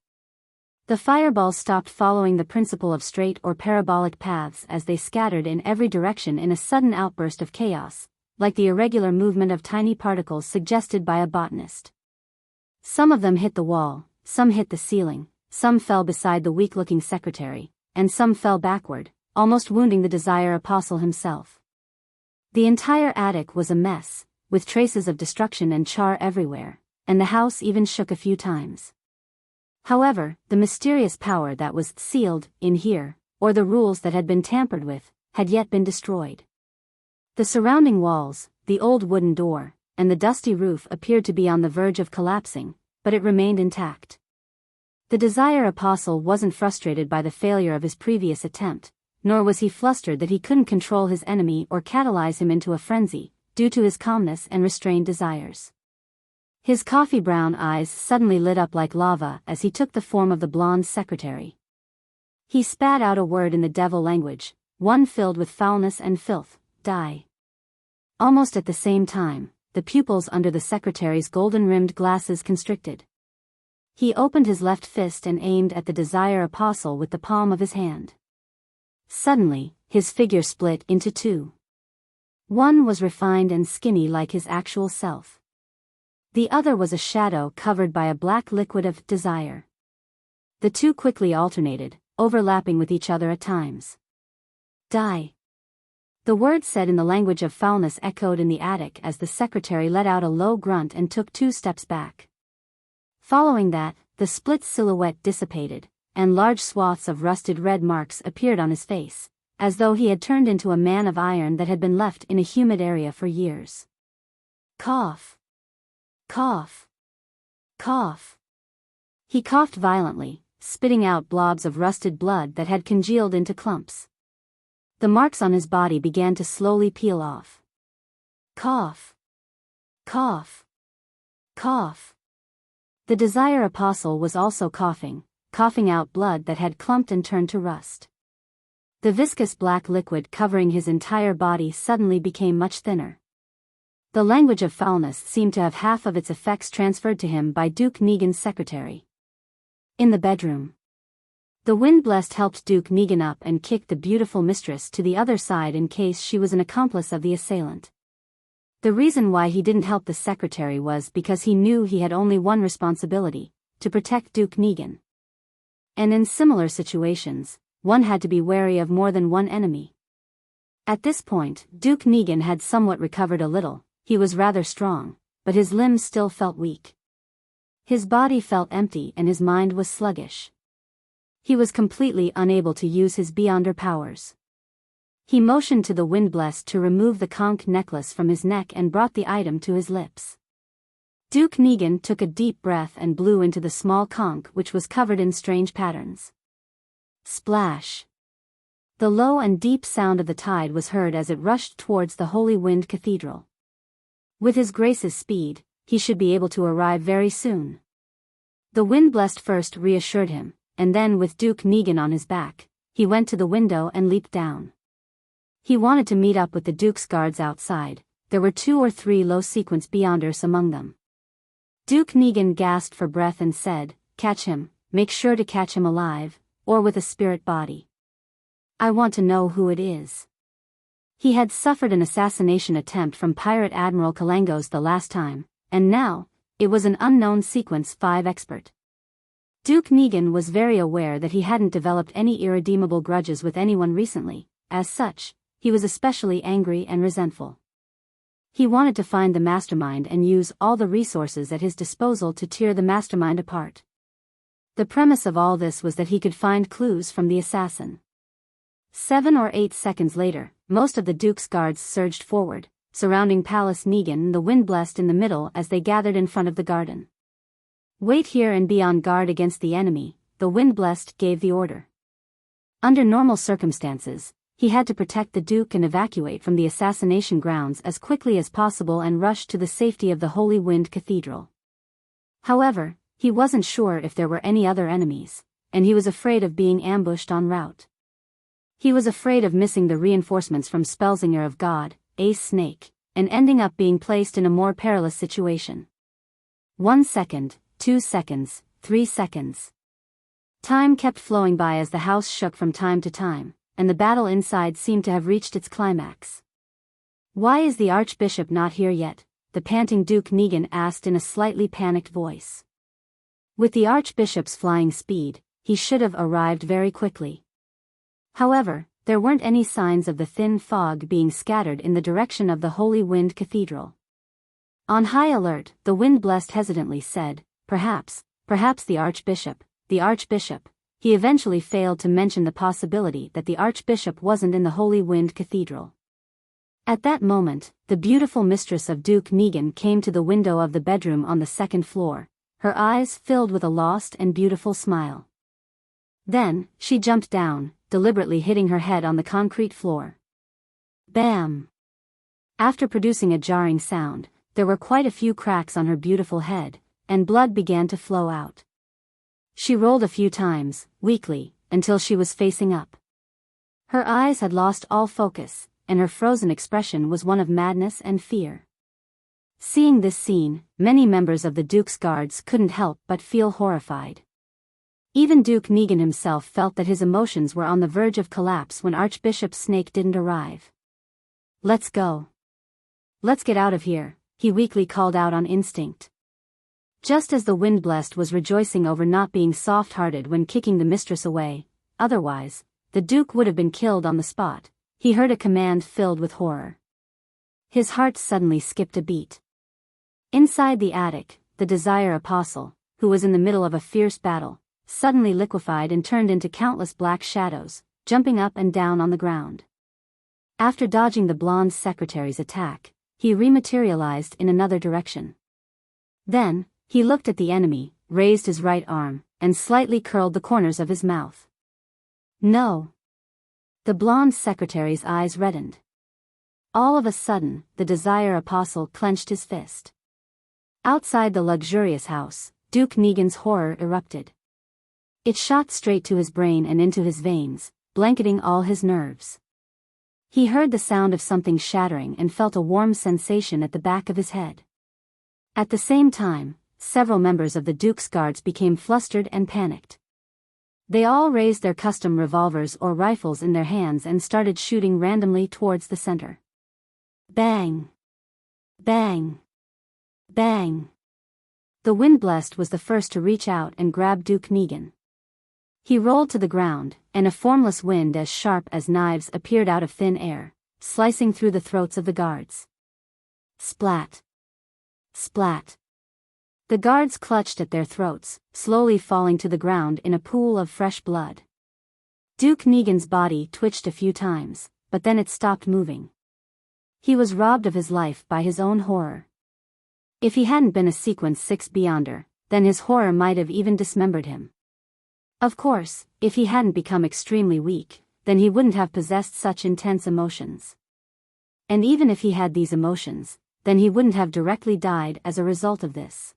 The fireballs stopped following the principle of straight or parabolic paths as they scattered in every direction in a sudden outburst of chaos, like the irregular movement of tiny particles suggested by a botanist. Some of them hit the wall, some hit the ceiling, some fell beside the weak-looking secretary, and some fell backward, almost wounding the Desire Apostle himself. The entire attic was a mess, with traces of destruction and char everywhere, and the house even shook a few times. However, the mysterious power that was sealed in here, or the rules that had been tampered with, had yet been destroyed. The surrounding walls, the old wooden door, and the dusty roof appeared to be on the verge of collapsing, but it remained intact. The Desire Apostle wasn't frustrated by the failure of his previous attempt, nor was he flustered that he couldn't control his enemy or catalyze him into a frenzy, due to his calmness and restrained desires. His coffee-brown eyes suddenly lit up like lava as he took the form of the blonde secretary. He spat out a word in the devil language, one filled with foulness and filth, die. Almost at the same time, the pupils under the secretary's golden-rimmed glasses constricted. He opened his left fist and aimed at the Desire Apostle with the palm of his hand. Suddenly, his figure split into two. One was refined and skinny like his actual self. The other was a shadow covered by a black liquid of desire. The two quickly alternated, overlapping with each other at times. Die. The word said in the language of foulness echoed in the attic as the secretary let out a low grunt and took 2 steps back. Following that, the split silhouette dissipated, and large swaths of rusted red marks appeared on his face, as though he had turned into a man of iron that had been left in a humid area for years. Cough. Cough. Cough. He coughed violently, spitting out blobs of rusted blood that had congealed into clumps. The marks on his body began to slowly peel off. Cough. Cough. Cough. The Desire Apostle was also coughing out blood that had clumped and turned to rust. The viscous black liquid covering his entire body suddenly became much thinner. The language of foulness seemed to have half of its effects transferred to him by Duke Negan's secretary. In the bedroom, the wind-blessed helped Duke Negan up and kicked the beautiful mistress to the other side in case she was an accomplice of the assailant. The reason why he didn't help the secretary was because he knew he had only one responsibility, to protect Duke Negan. And in similar situations, one had to be wary of more than one enemy. At this point, Duke Negan had somewhat recovered a little. He was rather strong, but his limbs still felt weak. His body felt empty and his mind was sluggish. He was completely unable to use his beyonder powers. He motioned to the wind-blessed to remove the conch necklace from his neck and brought the item to his lips. Duke Negan took a deep breath and blew into the small conch which was covered in strange patterns. Splash! The low and deep sound of the tide was heard as it rushed towards the Holy Wind Cathedral. With his grace's speed, he should be able to arrive very soon. The wind-blessed first reassured him, and then with Duke Negan on his back, he went to the window and leaped down. He wanted to meet up with the Duke's guards outside. There were 2 or 3 low-sequence beyonders among them. Duke Negan gasped for breath and said, "Catch him, make sure to catch him alive, or with a spirit body. I want to know who it is." He had suffered an assassination attempt from Pirate Admiral Kalangos the last time, and now, it was an unknown Sequence 5 expert. Duke Negan was very aware that he hadn't developed any irredeemable grudges with anyone recently. As such, he was especially angry and resentful. He wanted to find the mastermind and use all the resources at his disposal to tear the mastermind apart. The premise of all this was that he could find clues from the assassin. 7 or 8 seconds later, most of the Duke's guards surged forward, surrounding Palace Negan and the wind-blessed in the middle as they gathered in front of the garden. "Wait here and be on guard against the enemy," the wind-blessed gave the order. Under normal circumstances, he had to protect the Duke and evacuate from the assassination grounds as quickly as possible and rush to the safety of the Holy Wind Cathedral. However, he wasn't sure if there were any other enemies, and he was afraid of being ambushed en route. He was afraid of missing the reinforcements from Spellsinger of God, Ace Snake, and ending up being placed in a more perilous situation. 1 second, 2 seconds, 3 seconds. Time kept flowing by as the house shook from time to time, and the battle inside seemed to have reached its climax. "Why is the Archbishop not here yet?" the panting Duke Negan asked in a slightly panicked voice. With the Archbishop's flying speed, he should have arrived very quickly. However, there weren't any signs of the thin fog being scattered in the direction of the Holy Wind Cathedral. On high alert, the Wind-Blessed hesitantly said, perhaps the Archbishop. He eventually failed to mention the possibility that the Archbishop wasn't in the Holy Wind Cathedral. At that moment, the beautiful mistress of Duke Negan came to the window of the bedroom on the second floor, her eyes filled with a lost and beautiful smile. Then, she jumped down, deliberately hitting her head on the concrete floor. Bam! After producing a jarring sound, there were quite a few cracks on her beautiful head, and blood began to flow out. She rolled a few times, weakly, until she was facing up. Her eyes had lost all focus, and her frozen expression was one of madness and fear. Seeing this scene, many members of the Duke's guards couldn't help but feel horrified. Even Duke Negan himself felt that his emotions were on the verge of collapse when Archbishop Snake didn't arrive. "Let's go. Let's get out of here," he weakly called out on instinct. Just as the Wind-Blessed was rejoicing over not being soft-hearted when kicking the mistress away, otherwise, the Duke would have been killed on the spot, he heard a command filled with horror. His heart suddenly skipped a beat. Inside the attic, the Desire Apostle, who was in the middle of a fierce battle, suddenly liquefied and turned into countless black shadows, jumping up and down on the ground. After dodging the blonde secretary's attack, he rematerialized in another direction. Then, he looked at the enemy, raised his right arm, and slightly curled the corners of his mouth. "No!" The blonde secretary's eyes reddened. All of a sudden, the Desire Apostle clenched his fist. Outside the luxurious house, Duke Negan's horror erupted. It shot straight to his brain and into his veins, blanketing all his nerves. He heard the sound of something shattering and felt a warm sensation at the back of his head. At the same time, several members of the Duke's guards became flustered and panicked. They all raised their custom revolvers or rifles in their hands and started shooting randomly towards the center. Bang! Bang! Bang! The Wind-Blessed was the first to reach out and grab Duke Negan. He rolled to the ground, and a formless wind as sharp as knives appeared out of thin air, slicing through the throats of the guards. Splat! Splat! The guards clutched at their throats, slowly falling to the ground in a pool of fresh blood. Duke Negan's body twitched a few times, but then it stopped moving. He was robbed of his life by his own horror. If he hadn't been a Sequence 6 Beyonder, then his horror might have even dismembered him. Of course, if he hadn't become extremely weak, then he wouldn't have possessed such intense emotions. And even if he had these emotions, then he wouldn't have directly died as a result of this.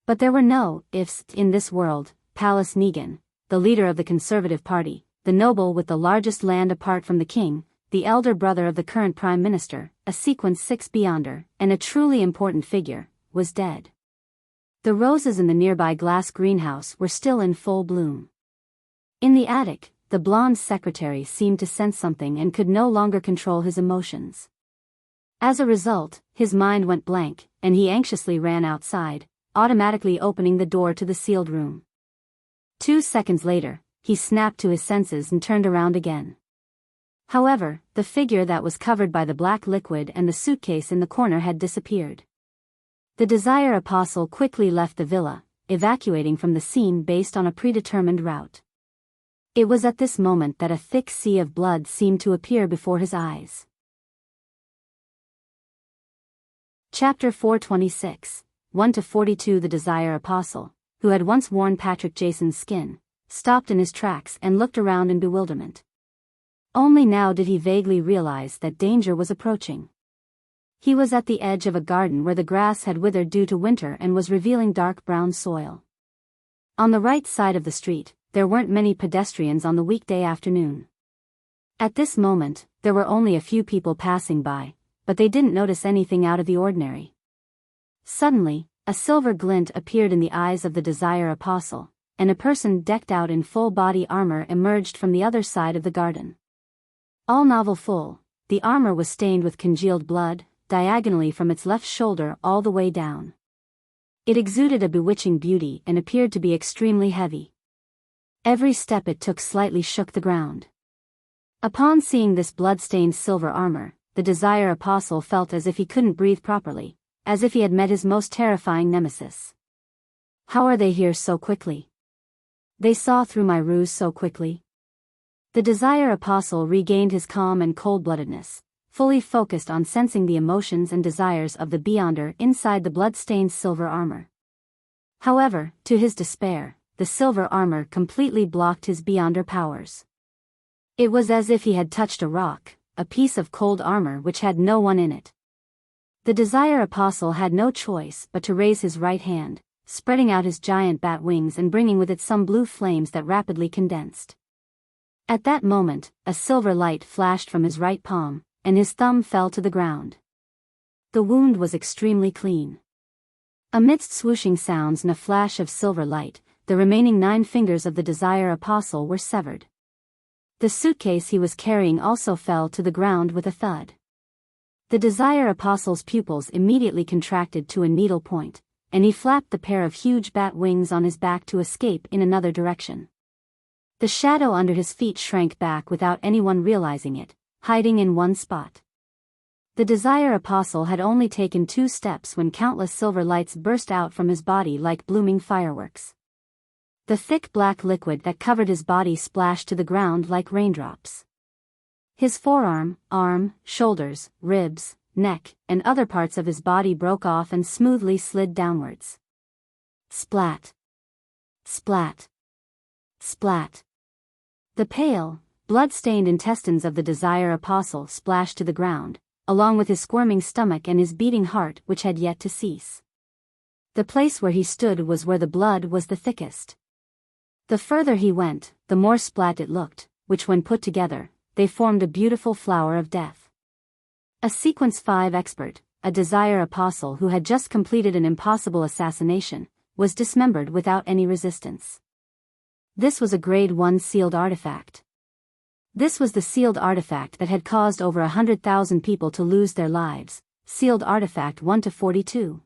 But there were no ifs in this world. Palace Negan, the leader of the Conservative Party, the noble with the largest land apart from the king, the elder brother of the current Prime Minister, a Sequence 6 Beyonder, and a truly important figure, was dead. The roses in the nearby glass greenhouse were still in full bloom. In the attic, the blonde secretary seemed to sense something and could no longer control his emotions. As a result, his mind went blank, and he anxiously ran outside, automatically opening the door to the sealed room. 2 seconds later, he snapped to his senses and turned around again. However, the figure that was covered by the black liquid and the suitcase in the corner had disappeared. The Desire Apostle quickly left the villa, evacuating from the scene based on a predetermined route. It was at this moment that a thick sea of blood seemed to appear before his eyes. Chapter 426, 1-42. The Desire Apostle, who had once worn Patrick Jason's skin, stopped in his tracks and looked around in bewilderment. Only now did he vaguely realize that danger was approaching. He was at the edge of a garden where the grass had withered due to winter and was revealing dark brown soil. On the right side of the street, there weren't many pedestrians on the weekday afternoon. At this moment, there were only a few people passing by, but they didn't notice anything out of the ordinary. Suddenly, a silver glint appeared in the eyes of the Desire Apostle, and a person decked out in full body armor emerged from the other side of the garden. All novel full, the armor was stained with congealed blood, diagonally from its left shoulder all the way down. It exuded a bewitching beauty and appeared to be extremely heavy. Every step it took slightly shook the ground. Upon seeing this blood-stained silver armor, the Desire Apostle felt as if he couldn't breathe properly, as if he had met his most terrifying nemesis. How are they here so quickly? They saw through my ruse so quickly. The Desire Apostle regained his calm and cold-bloodedness, fully focused on sensing the emotions and desires of the Beyonder inside the blood-stained silver armor. However, to his despair, the silver armor completely blocked his Beyonder powers. It was as if he had touched a rock, a piece of cold armor which had no one in it. The Desire Apostle had no choice but to raise his right hand, spreading out his giant bat wings and bringing with it some blue flames that rapidly condensed. At that moment, a silver light flashed from his right palm, and his thumb fell to the ground. The wound was extremely clean. Amidst swooshing sounds and a flash of silver light, the remaining 9 fingers of the Desire Apostle were severed. The suitcase he was carrying also fell to the ground with a thud. The Desire Apostle's pupils immediately contracted to a needle point, and he flapped the pair of huge bat wings on his back to escape in another direction. The shadow under his feet shrank back without anyone realizing it, hiding in one spot. The Desire Apostle had only taken 2 steps when countless silver lights burst out from his body like blooming fireworks. The thick black liquid that covered his body splashed to the ground like raindrops. His forearm, arm, shoulders, ribs, neck, and other parts of his body broke off and smoothly slid downwards. Splat. Splat. Splat. The pale, blood-stained intestines of the Desire Apostle splashed to the ground, along with his squirming stomach and his beating heart which had yet to cease. The place where he stood was where the blood was the thickest. The further he went, the more splat it looked, which when put together, they formed a beautiful flower of death. A Sequence 5 expert, a Desire Apostle who had just completed an impossible assassination, was dismembered without any resistance. This was a Grade 1 sealed artifact. This was the sealed artifact that had caused over 100,000 people to lose their lives, sealed artifact 1-42.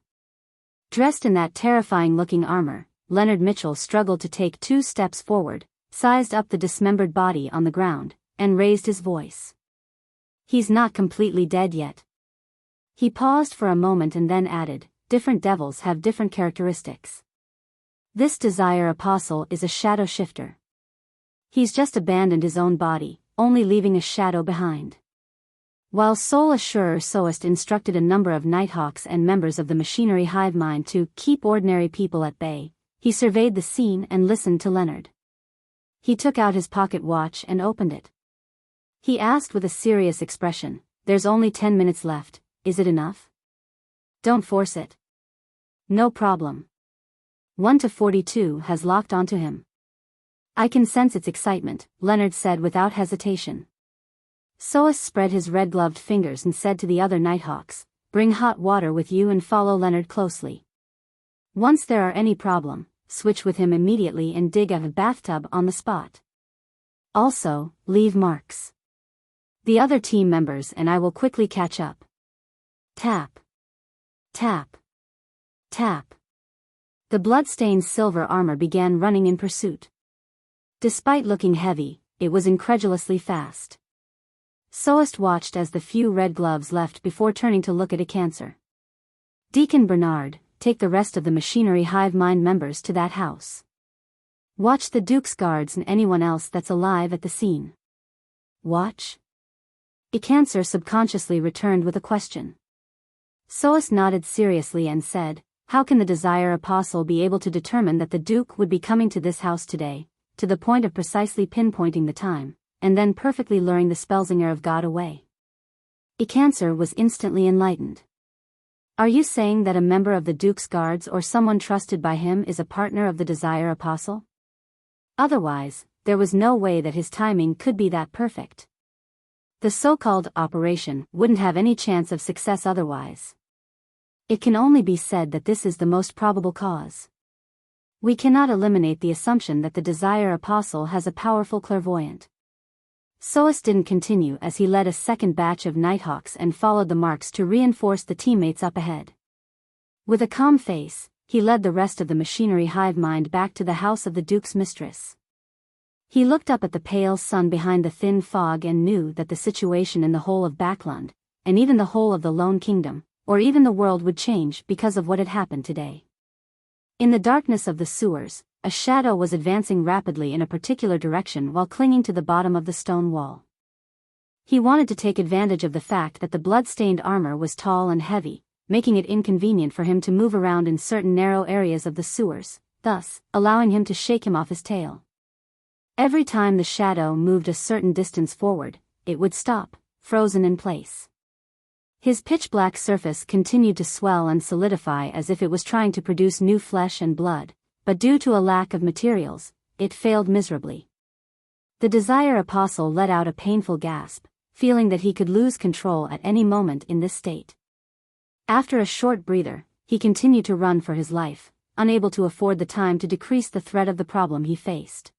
Dressed in that terrifying-looking armor, Leonard Mitchell struggled to take 2 steps forward, sized up the dismembered body on the ground, and raised his voice. He's not completely dead yet. He paused for a moment and then added, different devils have different characteristics. This Desire Apostle is a shadow shifter. He's just abandoned his own body, only leaving a shadow behind. While Soul Assurer Soest instructed a number of Nighthawks and members of the machinery hive mind to keep ordinary people at bay, he surveyed the scene and listened to Leonard. He took out his pocket watch and opened it. He asked with a serious expression, "There's only 10 minutes left, is it enough? Don't force it." "No problem. 1-42 has locked onto him." "I can sense its excitement," Leonard said without hesitation. Soest spread his red-gloved fingers and said to the other Nighthawks, "Bring hot water with you and follow Leonard closely. Once there are any problem, switch with him immediately and dig a bathtub on the spot. Also, leave marks. The other team members and I will quickly catch up." Tap. Tap. Tap. The blood-stained silver armor began running in pursuit. Despite looking heavy, it was incredulously fast. Soest watched as the few red gloves left before turning to look at Icancer. "Deacon Bernard, take the rest of the machinery hive mind members to that house. Watch the Duke's guards and anyone else that's alive at the scene." "Watch?" Icancer subconsciously returned with a question. Soest nodded seriously and said, "How can the Desire Apostle be able to determine that the Duke would be coming to this house today, to the point of precisely pinpointing the time, and then perfectly luring the Spellsinger of God away?" Icancer was instantly enlightened. "Are you saying that a member of the Duke's guards or someone trusted by him is a partner of the Desire Apostle? Otherwise, there was no way that his timing could be that perfect. The so-called operation wouldn't have any chance of success otherwise. It can only be said that this is the most probable cause. We cannot eliminate the assumption that the Desire Apostle has a powerful clairvoyant." Soest didn't continue as he led a second batch of Nighthawks and followed the marks to reinforce the teammates up ahead. With a calm face, he led the rest of the machinery hive mind back to the house of the Duke's mistress. He looked up at the pale sun behind the thin fog and knew that the situation in the whole of Backland, and even the whole of the Lone Kingdom, or even the world would change because of what had happened today. In the darkness of the sewers, a shadow was advancing rapidly in a particular direction while clinging to the bottom of the stone wall. He wanted to take advantage of the fact that the blood-stained armor was tall and heavy, making it inconvenient for him to move around in certain narrow areas of the sewers, thus allowing him to shake him off his tail. Every time the shadow moved a certain distance forward, it would stop, frozen in place. His pitch-black surface continued to swell and solidify as if it was trying to produce new flesh and blood, but due to a lack of materials, it failed miserably. The Desire Apostle let out a painful gasp, feeling that he could lose control at any moment in this state. After a short breather, he continued to run for his life, unable to afford the time to decrease the threat of the problem he faced.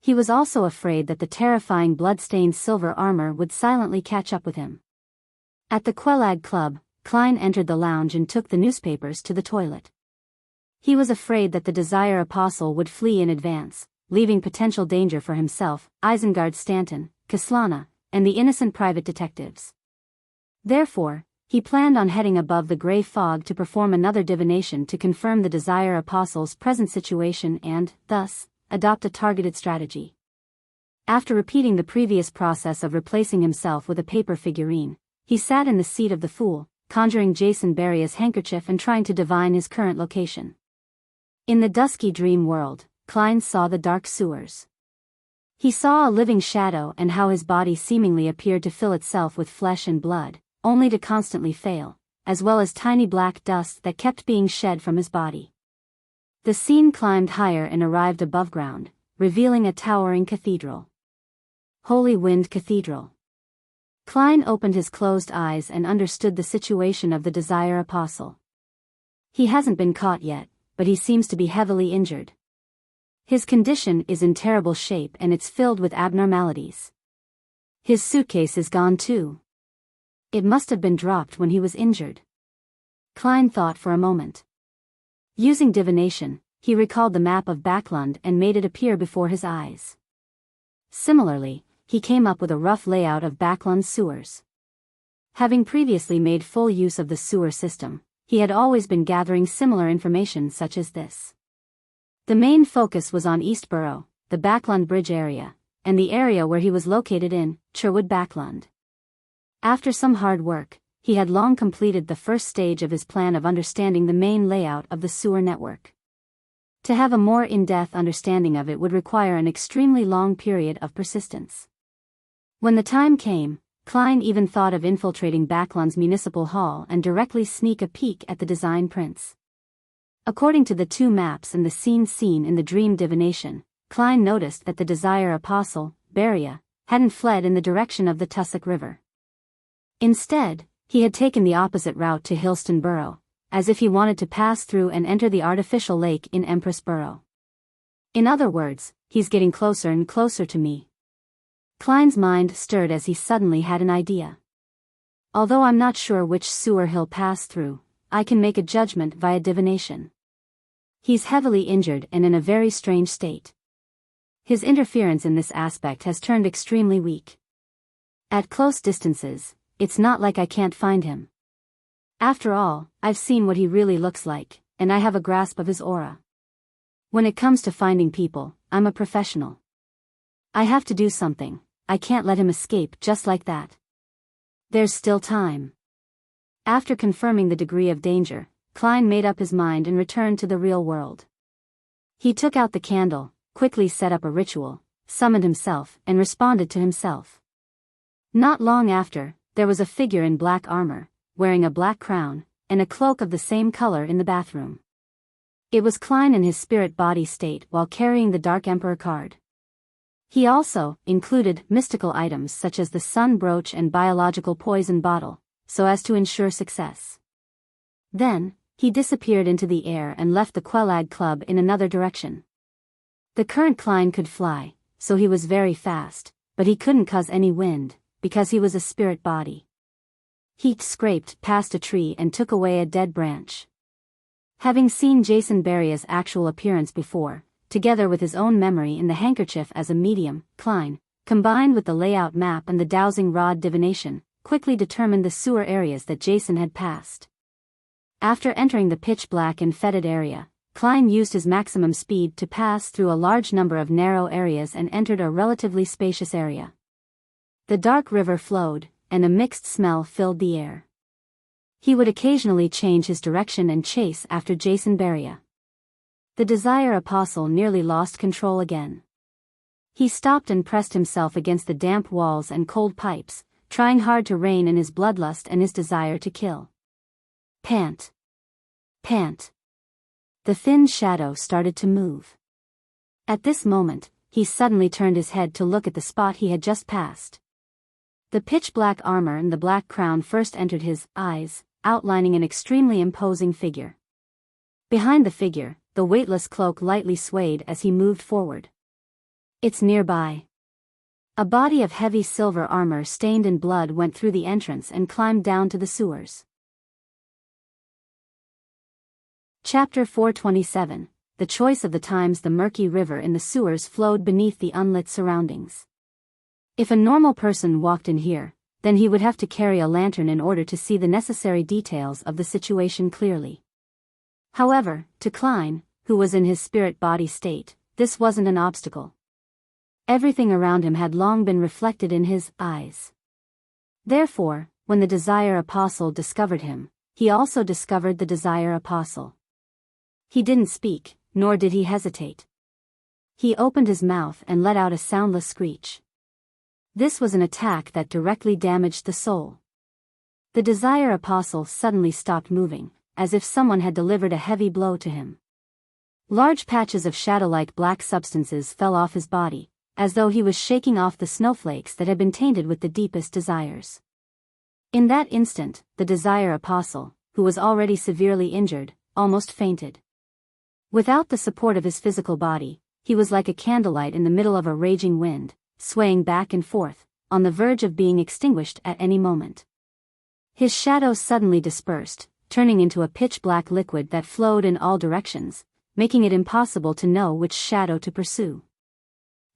He was also afraid that the terrifying blood-stained silver armor would silently catch up with him. At the Quelag Club, Klein entered the lounge and took the newspapers to the toilet. He was afraid that the Desire Apostle would flee in advance, leaving potential danger for himself, Isengard Stanton, Kaslana, and the innocent private detectives. Therefore, he planned on heading above the gray fog to perform another divination to confirm the Desire Apostle's present situation and, thus, adopt a targeted strategy. After repeating the previous process of replacing himself with a paper figurine, he sat in the seat of the fool, conjuring Jason Barria's handkerchief and trying to divine his current location. In the dusky dream world, Klein saw the dark sewers. He saw a living shadow and how his body seemingly appeared to fill itself with flesh and blood, only to constantly fail, as well as tiny black dust that kept being shed from his body. The scene climbed higher and arrived above ground, revealing a towering cathedral. Holy Wind Cathedral. Klein opened his closed eyes and understood the situation of the Desire Apostle. He hasn't been caught yet, but he seems to be heavily injured. His condition is in terrible shape and it's filled with abnormalities. His suitcase is gone too. It must have been dropped when he was injured. Klein thought for a moment. Using divination, he recalled the map of Backland and made it appear before his eyes. Similarly, he came up with a rough layout of Backland's sewers. Having previously made full use of the sewer system, he had always been gathering similar information such as this. The main focus was on Eastborough, the Backland Bridge area, and the area where he was located in, Sherwood Backland. After some hard work, he had long completed the first stage of his plan of understanding the main layout of the sewer network. To have a more in-depth understanding of it would require an extremely long period of persistence. When the time came, Klein even thought of infiltrating Backland's municipal hall and directly sneak a peek at the design prints. According to the two maps and the scene seen in the dream divination, Klein noticed that the Desire Apostle, Beria, hadn't fled in the direction of the Tussock River. Instead, he had taken the opposite route to Hillston Burrow, as if he wanted to pass through and enter the artificial lake in Empress Burrow. In other words, he's getting closer and closer to me. Klein's mind stirred as he suddenly had an idea. Although I'm not sure which sewer he'll pass through, I can make a judgment via divination. He's heavily injured and in a very strange state. His interference in this aspect has turned extremely weak. At close distances, it's not like I can't find him. After all, I've seen what he really looks like, and I have a grasp of his aura. When it comes to finding people, I'm a professional. I have to do something. I can't let him escape just like that. There's still time. After confirming the degree of danger, Klein made up his mind and returned to the real world. He took out the candle, quickly set up a ritual, summoned himself, and responded to himself. Not long after, there was a figure in black armor, wearing a black crown, and a cloak of the same color in the bathroom. It was Klein in his spirit body state while carrying the Dark Emperor card. He also included mystical items such as the sun brooch and biological poison bottle, so as to ensure success. Then, he disappeared into the air and left the Quelag Club in another direction. The current Klein could fly, so he was very fast, but he couldn't cause any wind, because he was a spirit body. He scraped past a tree and took away a dead branch. Having seen Jason Beria's actual appearance before, together with his own memory in the handkerchief as a medium, Klein, combined with the layout map and the dowsing rod divination, quickly determined the sewer areas that Jason had passed. After entering the pitch-black and fetid area, Klein used his maximum speed to pass through a large number of narrow areas and entered a relatively spacious area. The dark river flowed, and a mixed smell filled the air. He would occasionally change his direction and chase after Jason Beria. The Desire Apostle nearly lost control again. He stopped and pressed himself against the damp walls and cold pipes, trying hard to rein in his bloodlust and his desire to kill. Pant. Pant. The thin shadow started to move. At this moment, he suddenly turned his head to look at the spot he had just passed. The pitch-black armor and the black crown first entered his eyes, outlining an extremely imposing figure. Behind the figure, the weightless cloak lightly swayed as he moved forward. It's nearby. A body of heavy silver armor stained in blood went through the entrance and climbed down to the sewers. Chapter 427, The Choice of the Times. The murky river in the sewers flowed beneath the unlit surroundings. If a normal person walked in here, then he would have to carry a lantern in order to see the necessary details of the situation clearly. However, to Klein, who was in his spirit-body state, this wasn't an obstacle. Everything around him had long been reflected in his eyes. Therefore, when the Desire Apostle discovered him, he also discovered the Desire Apostle. He didn't speak, nor did he hesitate. He opened his mouth and let out a soundless screech. This was an attack that directly damaged the soul. The Desire Apostle suddenly stopped moving, as if someone had delivered a heavy blow to him. Large patches of shadow-like black substances fell off his body, as though he was shaking off the snowflakes that had been tainted with the deepest desires. In that instant, the Desire Apostle, who was already severely injured, almost fainted. Without the support of his physical body, he was like a candlelight in the middle of a raging wind, swaying back and forth, on the verge of being extinguished at any moment. His shadow suddenly dispersed, turning into a pitch-black liquid that flowed in all directions, making it impossible to know which shadow to pursue.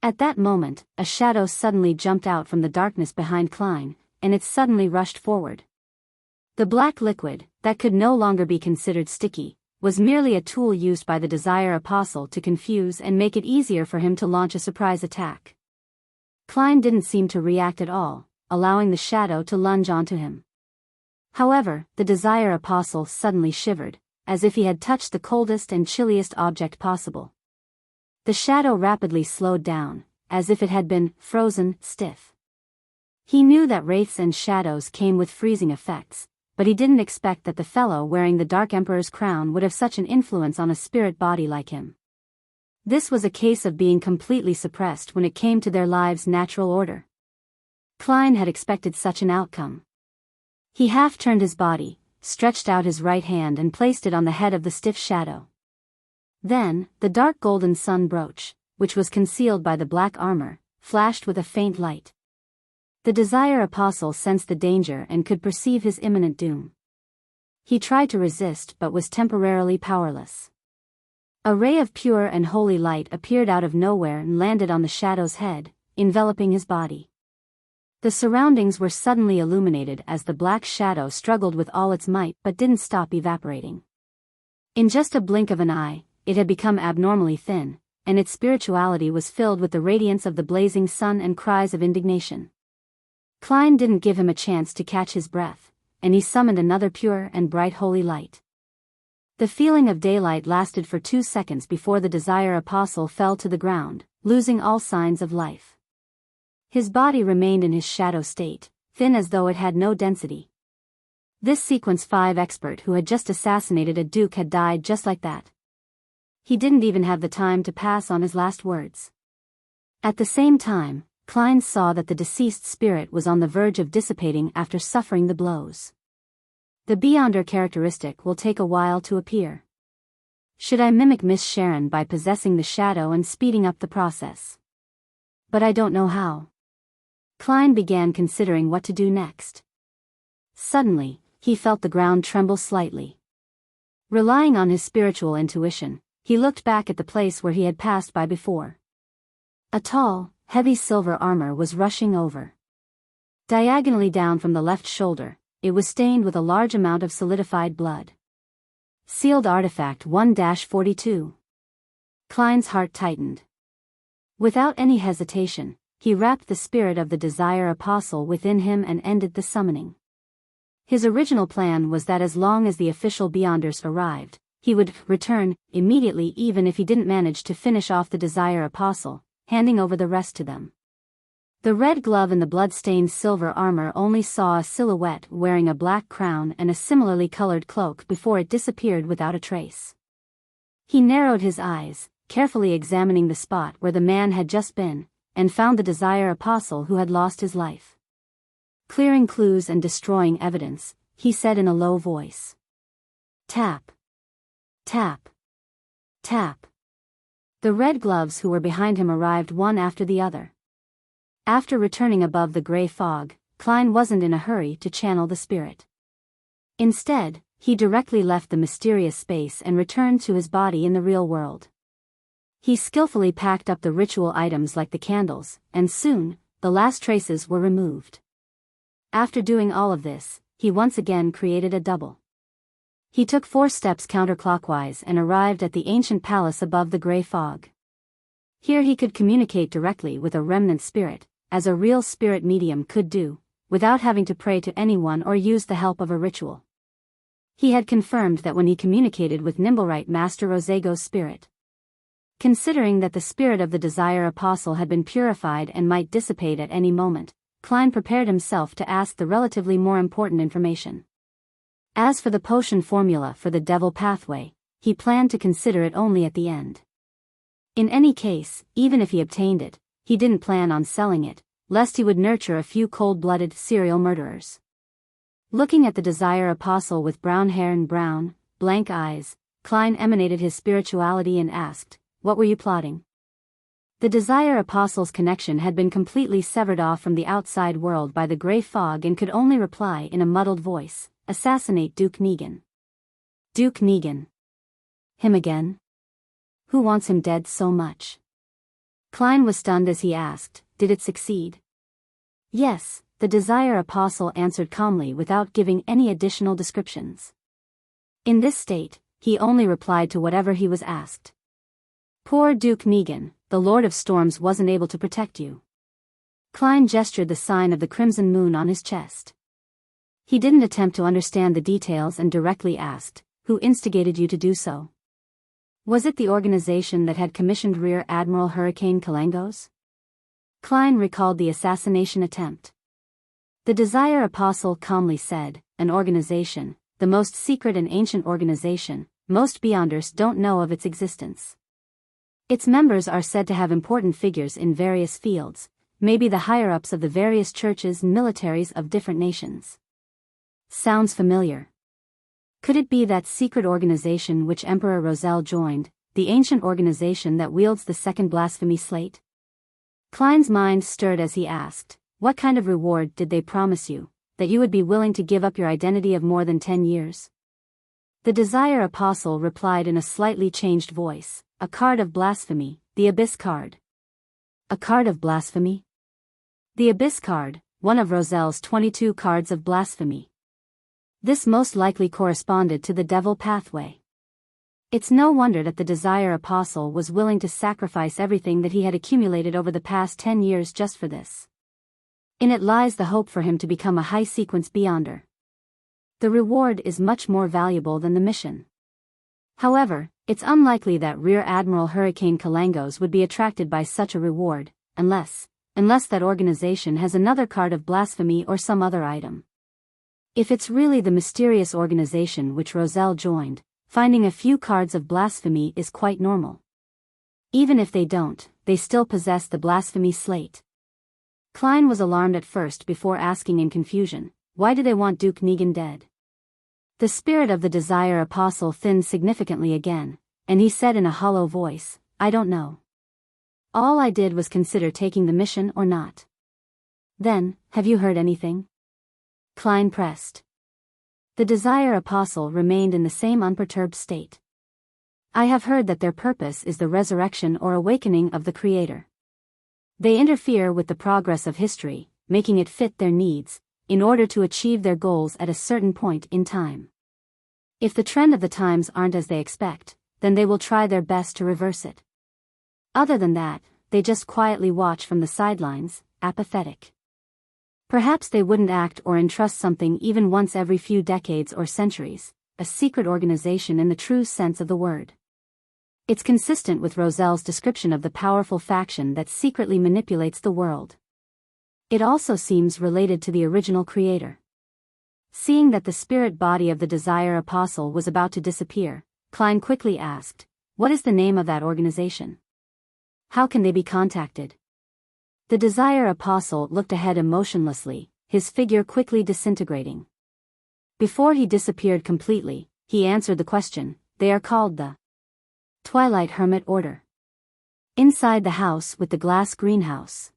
At that moment, a shadow suddenly jumped out from the darkness behind Klein, and it suddenly rushed forward. The black liquid, that could no longer be considered sticky, was merely a tool used by the Desire Apostle to confuse and make it easier for him to launch a surprise attack. Klein didn't seem to react at all, allowing the shadow to lunge onto him. However, the Desire Apostle suddenly shivered, as if he had touched the coldest and chilliest object possible. The shadow rapidly slowed down, as if it had been frozen stiff. He knew that wraiths and shadows came with freezing effects, but he didn't expect that the fellow wearing the Dark Emperor's crown would have such an influence on a spirit body like him. This was a case of being completely suppressed when it came to their lives' natural order. Klein had expected such an outcome. He half-turned his body, stretched out his right hand and placed it on the head of the stiff shadow. Then, the dark golden sun brooch, which was concealed by the black armor, flashed with a faint light. The Desire Apostle sensed the danger and could perceive his imminent doom. He tried to resist but was temporarily powerless. A ray of pure and holy light appeared out of nowhere and landed on the shadow's head, enveloping his body. The surroundings were suddenly illuminated as the black shadow struggled with all its might but didn't stop evaporating. In just a blink of an eye, it had become abnormally thin, and its spirituality was filled with the radiance of the blazing sun and cries of indignation. Klein didn't give him a chance to catch his breath, and he summoned another pure and bright holy light. The feeling of daylight lasted for 2 seconds before the Desire Apostle fell to the ground, losing all signs of life. His body remained in his shadow state, thin as though it had no density. This Sequence 5 expert who had just assassinated a duke had died just like that. He didn't even have the time to pass on his last words. At the same time, Klein saw that the deceased spirit was on the verge of dissipating after suffering the blows. The Beyonder characteristic will take a while to appear. Should I mimic Miss Sharon by possessing the shadow and speeding up the process? But I don't know how. Klein began considering what to do next. Suddenly, he felt the ground tremble slightly. Relying on his spiritual intuition, he looked back at the place where he had passed by before. A tall, heavy silver armor was rushing over. Diagonally down from the left shoulder, it was stained with a large amount of solidified blood. Sealed Artifact 1-42. Klein's heart tightened. Without any hesitation, he wrapped the spirit of the Desire Apostle within him and ended the summoning. His original plan was that as long as the official Beyonders arrived, he would return immediately even if he didn't manage to finish off the Desire Apostle, handing over the rest to them. The red glove and the blood-stained silver armor only saw a silhouette wearing a black crown and a similarly colored cloak before it disappeared without a trace. He narrowed his eyes, carefully examining the spot where the man had just been, and found the Desire Apostle who had lost his life. Clearing clues and destroying evidence, he said in a low voice. Tap. Tap. Tap. The red gloves who were behind him arrived one after the other. After returning above the gray fog, Klein wasn't in a hurry to channel the spirit. Instead, he directly left the mysterious space and returned to his body in the real world. He skillfully packed up the ritual items like the candles, and soon, the last traces were removed. After doing all of this, he once again created a double. He took 4 steps counterclockwise and arrived at the ancient palace above the gray fog. Here he could communicate directly with a remnant spirit, as a real spirit medium could do, without having to pray to anyone or use the help of a ritual. He had confirmed that when he communicated with Nimblewright Master Rosego's spirit. Considering that the spirit of the Desire Apostle had been purified and might dissipate at any moment, Klein prepared himself to ask the relatively more important information. As for the potion formula for the Devil Pathway, he planned to consider it only at the end. In any case, even if he obtained it, he didn't plan on selling it, lest he would nurture a few cold-blooded serial murderers. Looking at the Desire Apostle with brown hair and brown, blank eyes, Klein emanated his spirituality and asked, "What were you plotting?" The Desire Apostle's connection had been completely severed off from the outside world by the gray fog and could only reply in a muddled voice, "Assassinate Duke Negan." Duke Negan. Him again? Who wants him dead so much? Klein was stunned as he asked, "Did it succeed?" "Yes," the Desire Apostle answered calmly without giving any additional descriptions. In this state, he only replied to whatever he was asked. "Poor Duke Negan, the Lord of Storms wasn't able to protect you." Klein gestured the sign of the crimson moon on his chest. He didn't attempt to understand the details and directly asked, "Who instigated you to do so? Was it the organization that had commissioned Rear Admiral Hurricane Kalangos?" Klein recalled the assassination attempt. The Desire Apostle calmly said, "An organization, the most secret and ancient organization, most Beyonders don't know of its existence. Its members are said to have important figures in various fields, maybe the higher-ups of the various churches and militaries of different nations." Sounds familiar. Could it be that secret organization which Emperor Roselle joined, the ancient organization that wields the second blasphemy slate? Klein's mind stirred as he asked, "What kind of reward did they promise you, that you would be willing to give up your identity of more than 10 years? The Desire Apostle replied in a slightly changed voice, "A card of blasphemy, the Abyss card." A card of blasphemy? The Abyss card, one of Roselle's 22 cards of blasphemy. This most likely corresponded to the Devil Pathway. It's no wonder that the Desire Apostle was willing to sacrifice everything that he had accumulated over the past 10 years just for this. In it lies the hope for him to become a high-sequence Beyonder. The reward is much more valuable than the mission. However, it's unlikely that Rear Admiral Hurricane Kalangos would be attracted by such a reward, unless that organization has another card of blasphemy or some other item. If it's really the mysterious organization which Roselle joined, finding a few cards of blasphemy is quite normal. Even if they don't, they still possess the blasphemy slate. Klein was alarmed at first before asking in confusion, "Why do they want Duke Negan dead?" The spirit of the Desire Apostle thinned significantly again, and he said in a hollow voice, "I don't know. All I did was consider taking the mission or not." "Then, have you heard anything?" Klein pressed. The Desire Apostle remained in the same unperturbed state. I have heard that their purpose is the resurrection or awakening of the Creator. They interfere with the progress of history, making it fit their needs, in order to achieve their goals at a certain point in time. If the trend of the times aren't as they expect, then they will try their best to reverse it. Other than that, they just quietly watch from the sidelines, apathetic. Perhaps they wouldn't act or entrust something even once every few decades or centuries, a secret organization in the true sense of the word. It's consistent with Roselle's description of the powerful faction that secretly manipulates the world. It also seems related to the original creator. Seeing that the spirit body of the Desire Apostle was about to disappear, Klein quickly asked, "What is the name of that organization? How can they be contacted?" The Desire Apostle looked ahead emotionlessly, his figure quickly disintegrating. Before he disappeared completely, he answered the question, "They are called the Twilight Hermit Order." Inside the house with the glass greenhouse,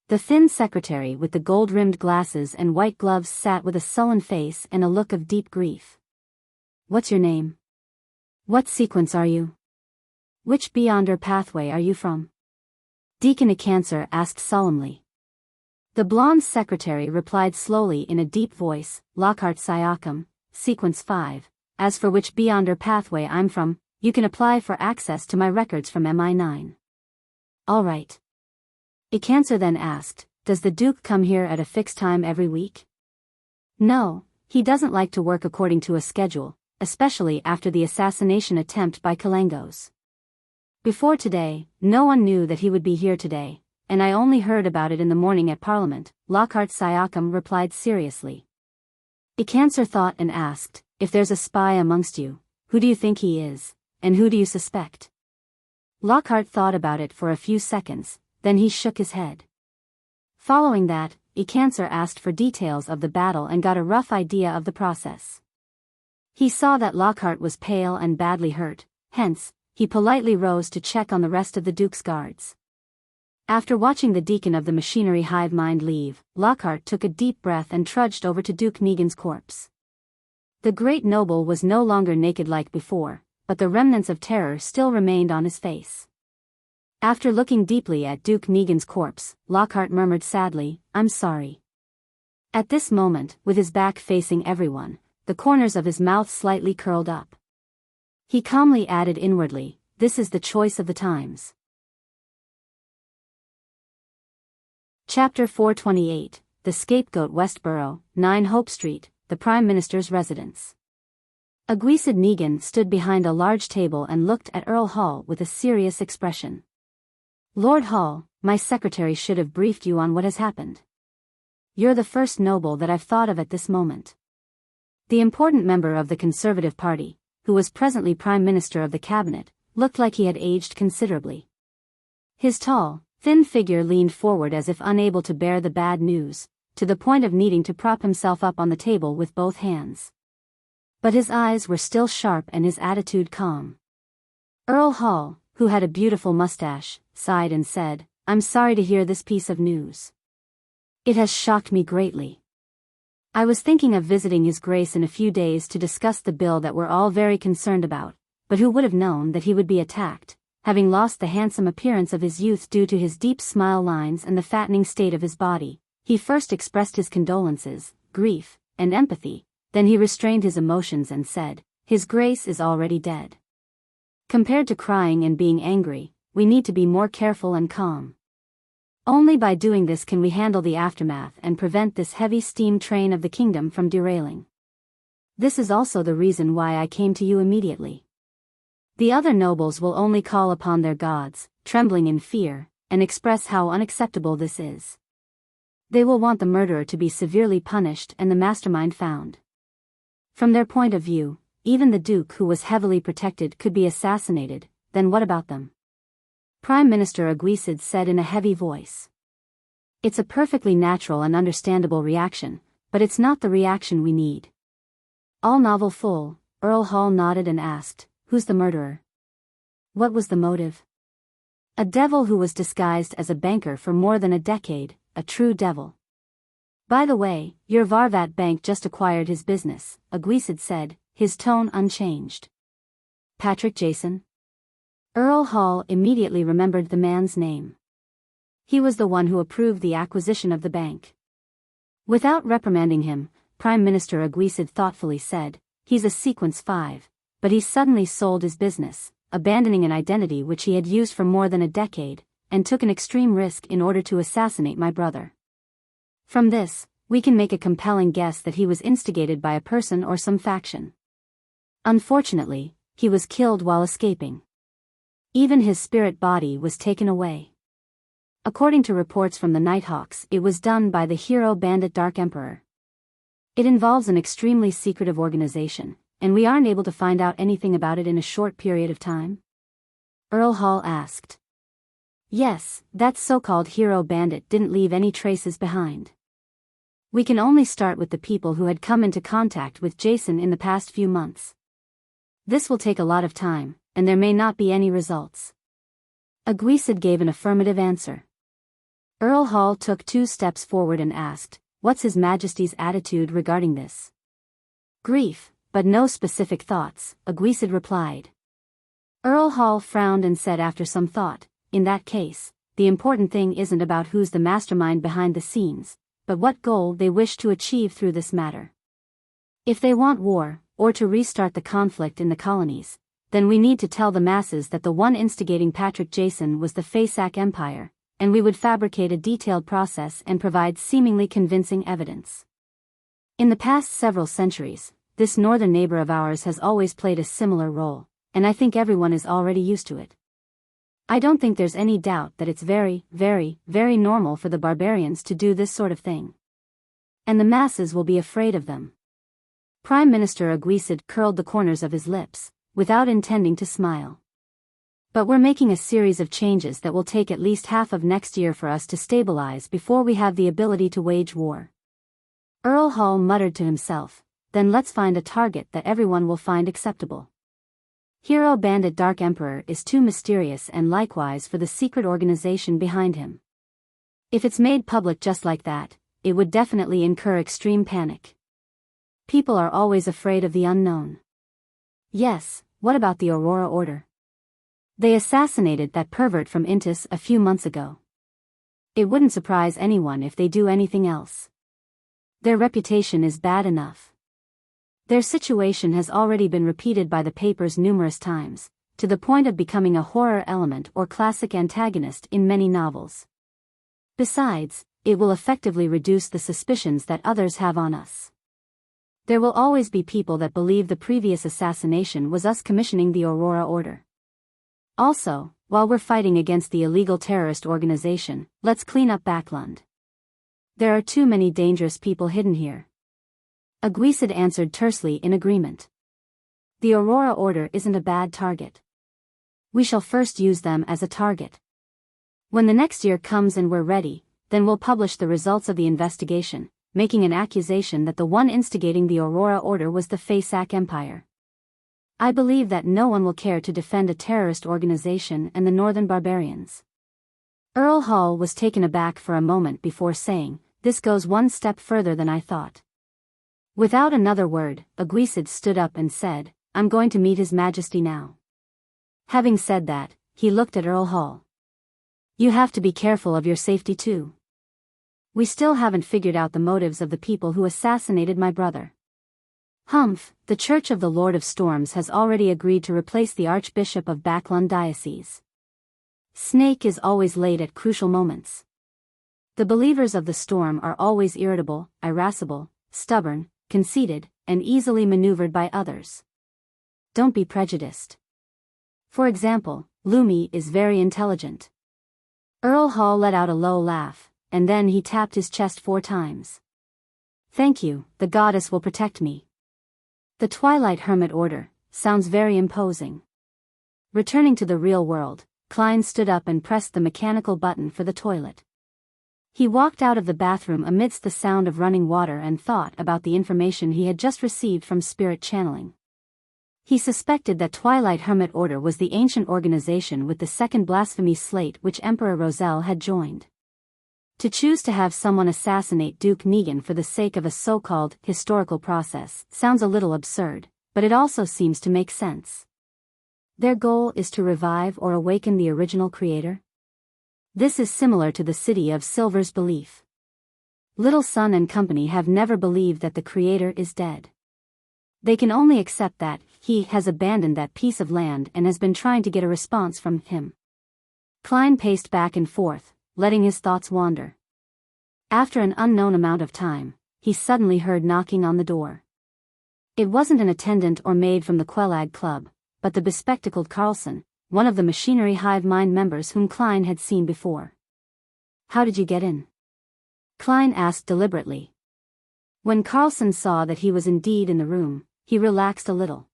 the thin secretary with the gold-rimmed glasses and white gloves sat with a sullen face and a look of deep grief. "What's your name? What sequence are you? Which Beyonder pathway are you from?" Deacon Icancer asked solemnly. The blonde secretary replied slowly in a deep voice, "Lockhart Siakam, sequence 5, as for which Beyonder pathway I'm from, you can apply for access to my records from MI9. All right. Icancer then asked, "Does the Duke come here at a fixed time every week?" "No, he doesn't like to work according to a schedule, especially after the assassination attempt by Kalengos. Before today, no one knew that he would be here today, and I only heard about it in the morning at Parliament," Lockhart Siakam replied seriously. Icancer thought and asked, "If there's a spy amongst you, who do you think he is, and who do you suspect?" Lockhart thought about it for a few seconds, then he shook his head. Following that, Icancer asked for details of the battle and got a rough idea of the process. He saw that Lockhart was pale and badly hurt, hence, he politely rose to check on the rest of the Duke's guards. After watching the deacon of the machinery hive mind leave, Lockhart took a deep breath and trudged over to Duke Negan's corpse. The great noble was no longer naked like before, but the remnants of terror still remained on his face. After looking deeply at Duke Negan's corpse, Lockhart murmured sadly, "I'm sorry." At this moment, with his back facing everyone, the corners of his mouth slightly curled up. He calmly added inwardly, "This is the choice of the times." Chapter 428, The Scapegoat, Westboro, 9 Hope Street, the Prime Minister's residence. Aguisid Negan stood behind a large table and looked at Earl Hall with a serious expression. "Lord Hall, my secretary should have briefed you on what has happened. You're the first noble that I've thought of at this moment." The important member of the Conservative Party, who was presently Prime Minister of the Cabinet, looked like he had aged considerably. His tall, thin figure leaned forward as if unable to bear the bad news, to the point of needing to prop himself up on the table with both hands. But his eyes were still sharp and his attitude calm. Earl Hall, who had a beautiful mustache, sighed and said, "I'm sorry to hear this piece of news. It has shocked me greatly. I was thinking of visiting His Grace in a few days to discuss the bill that we're all very concerned about, but who would have known that he would be attacked, having lost the handsome appearance of his youth due to his deep smile lines and the fattening state of his body. He first expressed his condolences, grief, and empathy, then he restrained his emotions and said, 'His Grace is already dead.' Compared to crying and being angry, we need to be more careful and calm. Only by doing this can we handle the aftermath and prevent this heavy steam train of the kingdom from derailing. This is also the reason why I came to you immediately. The other nobles will only call upon their gods, trembling in fear, and express how unacceptable this is. They will want the murderer to be severely punished and the mastermind found. From their point of view, even the Duke who was heavily protected could be assassinated, then what about them?" Prime Minister Aguisid said in a heavy voice. "It's a perfectly natural and understandable reaction, but it's not the reaction we need." All novel full, Earl Hall nodded and asked, "Who's the murderer? What was the motive?" "A devil who was disguised as a banker for more than a decade, a true devil. By the way, your Varvat bank just acquired his business, Aguisid said, his tone unchanged. Patrick Jason? Earl Hall immediately remembered the man's name. He was the one who approved the acquisition of the bank. Without reprimanding him, Prime Minister Aguisid thoughtfully said, he's a Sequence 5, but he suddenly sold his business, abandoning an identity which he had used for more than a decade, and took an extreme risk in order to assassinate my brother. From this, we can make a compelling guess that he was instigated by a person or some faction. Unfortunately, he was killed while escaping. Even his spirit body was taken away. According to reports from the Nighthawks, it was done by the hero bandit Dark Emperor. It involves an extremely secretive organization, and we aren't able to find out anything about it in a short period of time? Earl Hall asked. Yes, that so-called hero bandit didn't leave any traces behind. We can only start with the people who had come into contact with Jason in the past few months. This will take a lot of time, and there may not be any results. Aguisid gave an affirmative answer. Earl Hall took 2 steps forward and asked, what's His Majesty's attitude regarding this? Grief, but no specific thoughts, Aguisid replied. Earl Hall frowned and said after some thought, in that case, the important thing isn't about who's the mastermind behind the scenes, but what goal they wish to achieve through this matter. If they want war, or to restart the conflict in the colonies, then we need to tell the masses that the one instigating Patrick Jason was the Fasak Empire, and we would fabricate a detailed process and provide seemingly convincing evidence. In the past several centuries, this northern neighbor of ours has always played a similar role, and I think everyone is already used to it. I don't think there's any doubt that it's very, very, very normal for the barbarians to do this sort of thing. And the masses will be afraid of them. Prime Minister Aguisid curled the corners of his lips, without intending to smile. But we're making a series of changes that will take at least half of next year for us to stabilize before we have the ability to wage war. Earl Hall muttered to himself, then let's find a target that everyone will find acceptable. Hero bandit Dark Emperor is too mysterious and likewise for the secret organization behind him. If it's made public just like that, it would definitely incur extreme panic. People are always afraid of the unknown. Yes, what about the Aurora Order? They assassinated that pervert from Intis a few months ago. It wouldn't surprise anyone if they do anything else. Their reputation is bad enough. Their situation has already been repeated by the papers numerous times, to the point of becoming a horror element or classic antagonist in many novels. Besides, it will effectively reduce the suspicions that others have on us. There will always be people that believe the previous assassination was us commissioning the Aurora Order. Also, while we're fighting against the illegal terrorist organization, let's clean up Backlund. There are too many dangerous people hidden here. Aguisid answered tersely in agreement. The Aurora Order isn't a bad target. We shall first use them as a target. When the next year comes and we're ready, then we'll publish the results of the investigation, making an accusation that the one instigating the Aurora Order was the Fasak Empire. I believe that no one will care to defend a terrorist organization and the northern barbarians. Earl Hall was taken aback for a moment before saying, this goes one step further than I thought. Without another word, Aguisid stood up and said, I'm going to meet His Majesty now. Having said that, he looked at Earl Hall. You have to be careful of your safety too. We still haven't figured out the motives of the people who assassinated my brother. Humph, the Church of the Lord of Storms has already agreed to replace the Archbishop of Backlund Diocese. Snake is always late at crucial moments. The believers of the storm are always irritable, irascible, stubborn, conceited, and easily maneuvered by others. Don't be prejudiced. For example, Lumi is very intelligent. Earl Hall let out a low laugh, and then he tapped his chest 4 times. Thank you, the goddess will protect me. The Twilight Hermit Order sounds very imposing. Returning to the real world, Klein stood up and pressed the mechanical button for the toilet. He walked out of the bathroom amidst the sound of running water and thought about the information he had just received from spirit channeling. He suspected that Twilight Hermit Order was the ancient organization with the second blasphemy slate which Emperor Roselle had joined. To choose to have someone assassinate Duke Negan for the sake of a so-called historical process sounds a little absurd, but it also seems to make sense. Their goal is to revive or awaken the original creator? This is similar to the City of Silver's belief. Little Sun and company have never believed that the creator is dead. They can only accept that he has abandoned that piece of land and has been trying to get a response from him. Klein paced back and forth, letting his thoughts wander. After an unknown amount of time, he suddenly heard knocking on the door. It wasn't an attendant or maid from the Quelag Club, but the bespectacled Carlson, one of the Machinery Hive Mind members whom Klein had seen before. "How did you get in?" Klein asked deliberately. When Carlson saw that he was indeed in the room, he relaxed a little.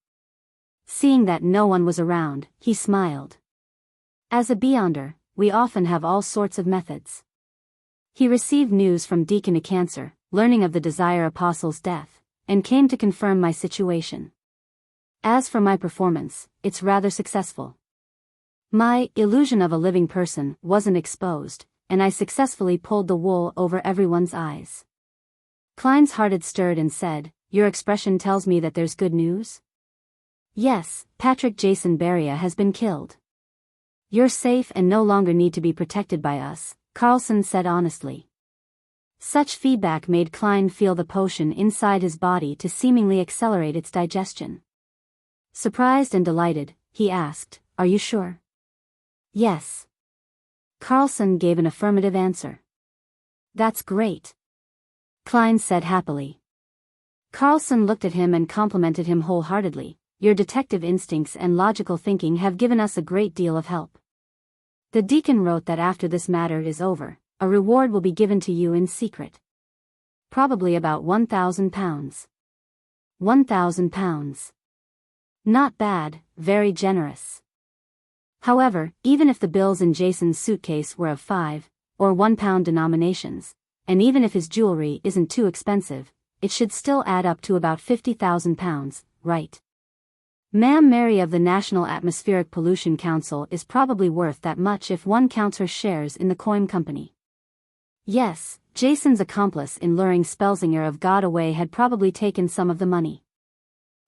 Seeing that no one was around, he smiled. "As a Beyonder, we often have all sorts of methods." He received news from Deacon Cancer, learning of the Desire Apostle's death, and came to confirm my situation. As for my performance, it's rather successful. My illusion of a living person wasn't exposed, and I successfully pulled the wool over everyone's eyes. Klein's heart had stirred and said, "Your expression tells me that there's good news?" "Yes, Patrick Jason Beria has been killed. You're safe and no longer need to be protected by us," Carlson said honestly. Such feedback made Klein feel the potion inside his body to seemingly accelerate its digestion. Surprised and delighted, he asked, "Are you sure?" "Yes." Carlson gave an affirmative answer. "That's great," Klein said happily. Carlson looked at him and complimented him wholeheartedly. "Your detective instincts and logical thinking have given us a great deal of help. The deacon wrote that after this matter is over, a reward will be given to you in secret. Probably about £1,000. £1,000. Not bad, very generous. However, even if the bills in Jason's suitcase were of £5 or £1 denominations, and even if his jewelry isn't too expensive, it should still add up to about £50,000, right? Ma'am Mary of the National Atmospheric Pollution Council is probably worth that much if one counts her shares in the Coim Company. Yes, Jason's accomplice in luring Spelsinger of God away had probably taken some of the money.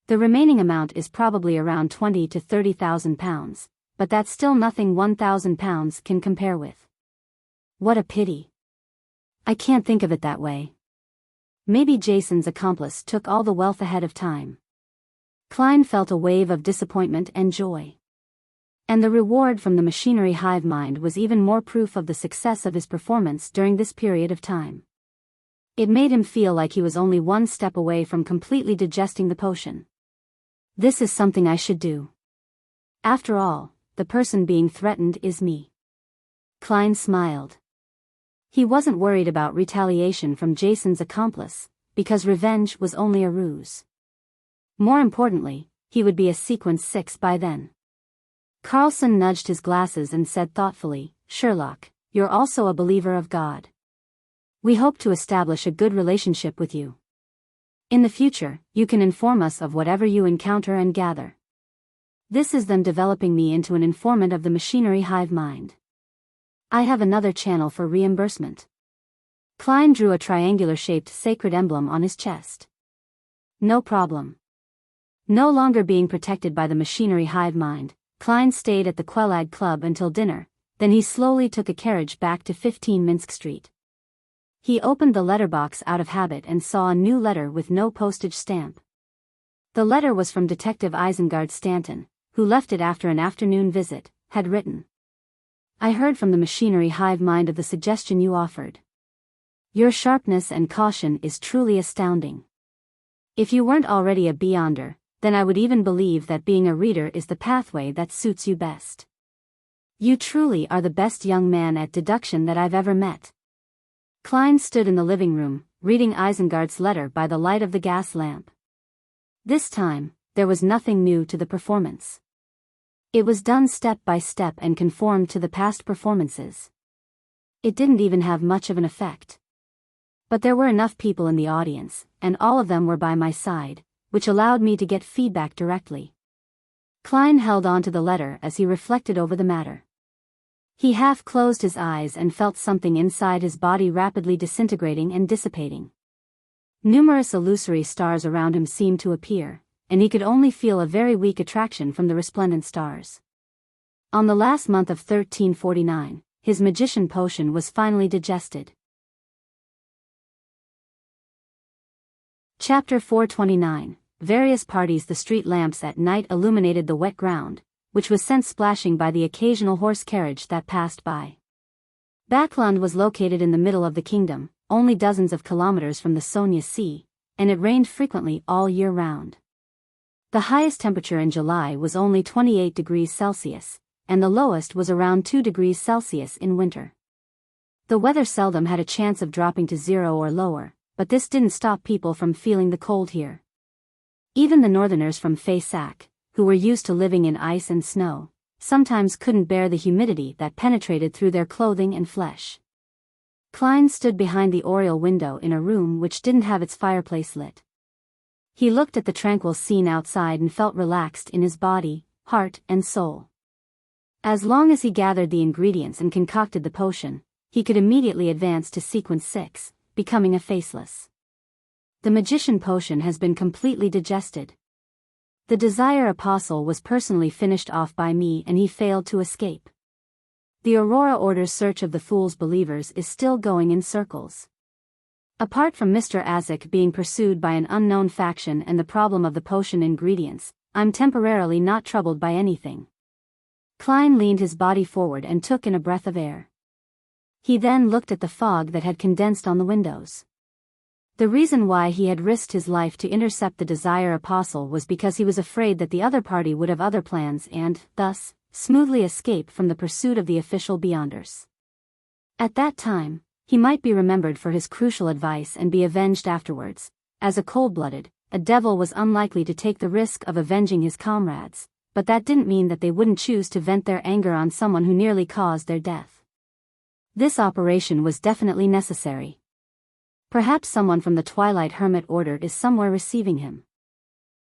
The remaining amount is probably around £20,000 to £30,000, but that's still nothing £1,000 can compare with. What a pity. I can't think of it that way. Maybe Jason's accomplice took all the wealth ahead of time. Klein felt a wave of disappointment and joy. And the reward from the Machinery Hive Mind was even more proof of the success of his performance during this period of time. It made him feel like he was only one step away from completely digesting the potion. This is something I should do. After all, the person being threatened is me. Klein smiled. He wasn't worried about retaliation from Jason's accomplice, because revenge was only a ruse. More importantly, he would be a Sequence 6 by then. Carlson nudged his glasses and said thoughtfully, "Sherlock, you're also a believer of God. We hope to establish a good relationship with you. In the future, you can inform us of whatever you encounter and gather. This is them developing me into an informant of the Machinery Hive Mind. I have another channel for reimbursement." Klein drew a triangular-shaped sacred emblem on his chest. "No problem." No longer being protected by the Machinery Hive Mind, Klein stayed at the Quelag Club until dinner, then he slowly took a carriage back to 15 Minsk Street. He opened the letterbox out of habit and saw a new letter with no postage stamp. The letter was from Detective Isengard Stanton, who left it after an afternoon visit, had written. "I heard from the Machinery Hive Mind of the suggestion you offered. Your sharpness and caution is truly astounding. If you weren't already a Beyonder, then I would even believe that being a reader is the pathway that suits you best. You truly are the best young man at deduction that I've ever met." Klein stood in the living room, reading Isengard's letter by the light of the gas lamp. This time, there was nothing new to the performance. It was done step by step and conformed to the past performances. It didn't even have much of an effect. But there were enough people in the audience, and all of them were by my side, which allowed me to get feedback directly. Klein held on to the letter as he reflected over the matter. He half closed his eyes and felt something inside his body rapidly disintegrating and dissipating. Numerous illusory stars around him seemed to appear, and he could only feel a very weak attraction from the resplendent stars. On the last month of 1349, his magician potion was finally digested. Chapter 429. Various parties. The street lamps at night illuminated the wet ground, which was sent splashing by the occasional horse carriage that passed by. Bakland was located in the middle of the kingdom, only dozens of kilometers from the Sonia Sea, and it rained frequently all year round. The highest temperature in July was only 28 degrees Celsius, and the lowest was around 2 degrees Celsius in winter. The weather seldom had a chance of dropping to 0 or lower, but this didn't stop people from feeling the cold here. Even the northerners from Fay Sac, who were used to living in ice and snow, sometimes couldn't bear the humidity that penetrated through their clothing and flesh. Klein stood behind the oriel window in a room which didn't have its fireplace lit. He looked at the tranquil scene outside and felt relaxed in his body, heart, and soul. As long as he gathered the ingredients and concocted the potion, he could immediately advance to sequence 6, becoming a faceless. The magician potion has been completely digested. The Desire Apostle was personally finished off by me and he failed to escape. The Aurora Order's search of the Fool's believers is still going in circles. Apart from Mr. Azek being pursued by an unknown faction and the problem of the potion ingredients, I'm temporarily not troubled by anything. Klein leaned his body forward and took in a breath of air. He then looked at the fog that had condensed on the windows. The reason why he had risked his life to intercept the Desire Apostle was because he was afraid that the other party would have other plans and, thus, smoothly escape from the pursuit of the official Beyonders. At that time, he might be remembered for his crucial advice and be avenged afterwards. As a cold-blooded, a devil was unlikely to take the risk of avenging his comrades, but that didn't mean that they wouldn't choose to vent their anger on someone who nearly caused their death. This operation was definitely necessary. Perhaps someone from the Twilight Hermit Order is somewhere receiving him.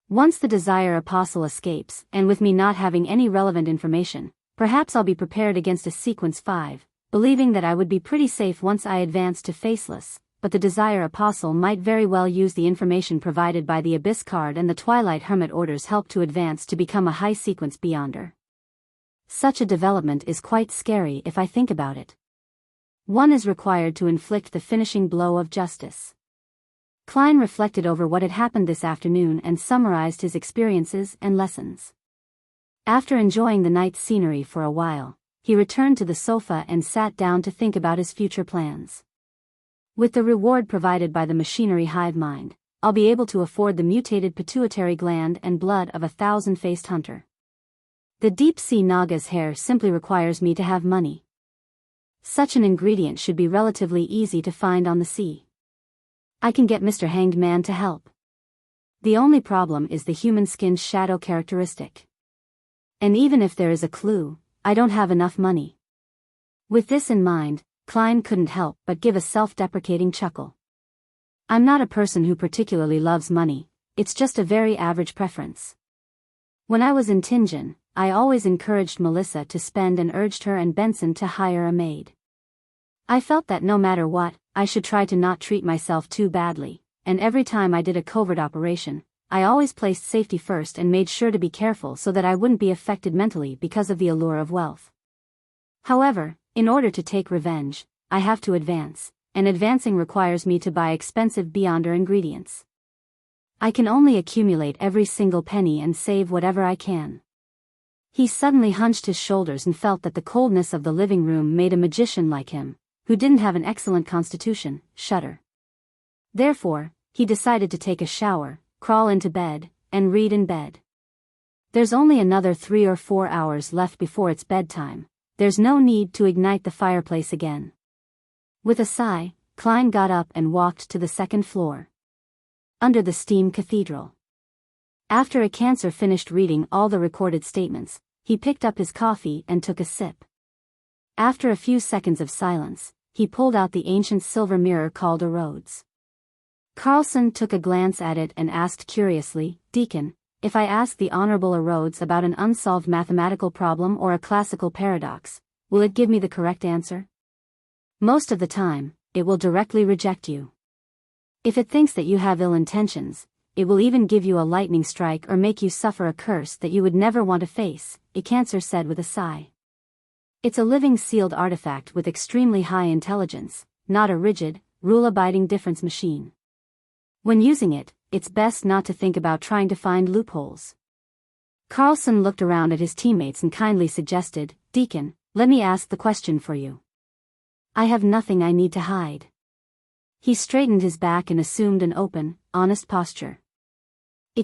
Once the Desire Apostle escapes, and with me not having any relevant information, perhaps I'll be prepared against a sequence 5, believing that I would be pretty safe once I advanced to Faceless, but the Desire Apostle might very well use the information provided by the Abyss card and the Twilight Hermit Order's help to advance to become a high sequence Beyonder. Such a development is quite scary if I think about it. One is required to inflict the finishing blow of justice. Klein reflected over what had happened this afternoon and summarized his experiences and lessons. After enjoying the night's scenery for a while, he returned to the sofa and sat down to think about his future plans. With the reward provided by the machinery hive mind, I'll be able to afford the mutated pituitary gland and blood of a 1,000-faced hunter. The deep-sea Naga's hair simply requires me to have money. Such an ingredient should be relatively easy to find on the sea. I can get Mr. Hanged Man to help. The only problem is the human skin's shadow characteristic. And even if there is a clue, I don't have enough money. With this in mind, Klein couldn't help but give a self-deprecating chuckle. I'm not a person who particularly loves money, it's just a very average preference. When I was in Tingen, I always encouraged Melissa to spend and urged her and Benson to hire a maid. I felt that no matter what, I should try to not treat myself too badly, and every time I did a covert operation, I always placed safety first and made sure to be careful so that I wouldn't be affected mentally because of the allure of wealth. However, in order to take revenge, I have to advance, and advancing requires me to buy expensive Beyonder ingredients. I can only accumulate every single penny and save whatever I can. He suddenly hunched his shoulders and felt that the coldness of the living room made a magician like him, who didn't have an excellent constitution, shudder. Therefore, he decided to take a shower, crawl into bed, and read in bed. There's only another 3 or 4 hours left before it's bedtime. There's no need to ignite the fireplace again. With a sigh, Klein got up and walked to the second floor. Under the steam cathedral. After a cancer finished reading all the recorded statements, he picked up his coffee and took a sip. After a few seconds of silence, he pulled out the ancient silver mirror called a Rhodes. Carlson took a glance at it and asked curiously, "Deacon, if I ask the Honorable Rhodes about an unsolved mathematical problem or a classical paradox, will it give me the correct answer? Most of the time, it will directly reject you. If it thinks that you have ill intentions, it will even give you a lightning strike or make you suffer a curse that you would never want to face, a Cancer said with a sigh. It's a living sealed artifact with extremely high intelligence, not a rigid, rule-abiding difference machine. When using it, it's best not to think about trying to find loopholes. Carlson looked around at his teammates and kindly suggested, Deacon, let me ask the question for you. I have nothing I need to hide. He straightened his back and assumed an open, honest posture.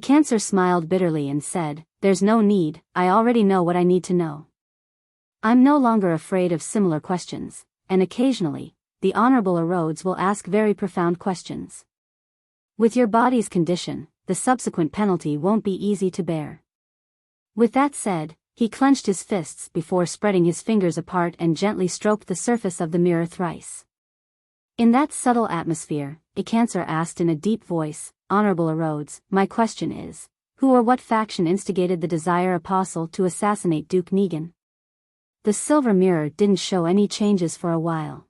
Cancer smiled bitterly and said, There's no need, I already know what I need to know. I'm no longer afraid of similar questions, and occasionally, the Honorable Erodes will ask very profound questions. With your body's condition, the subsequent penalty won't be easy to bear. With that said, he clenched his fists before spreading his fingers apart and gently stroked the surface of the mirror thrice. In that subtle atmosphere, Cancer asked in a deep voice, Honorable Erodes, my question is, who or what faction instigated the Desire Apostle to assassinate Duke Negan? The silver mirror didn't show any changes for a while.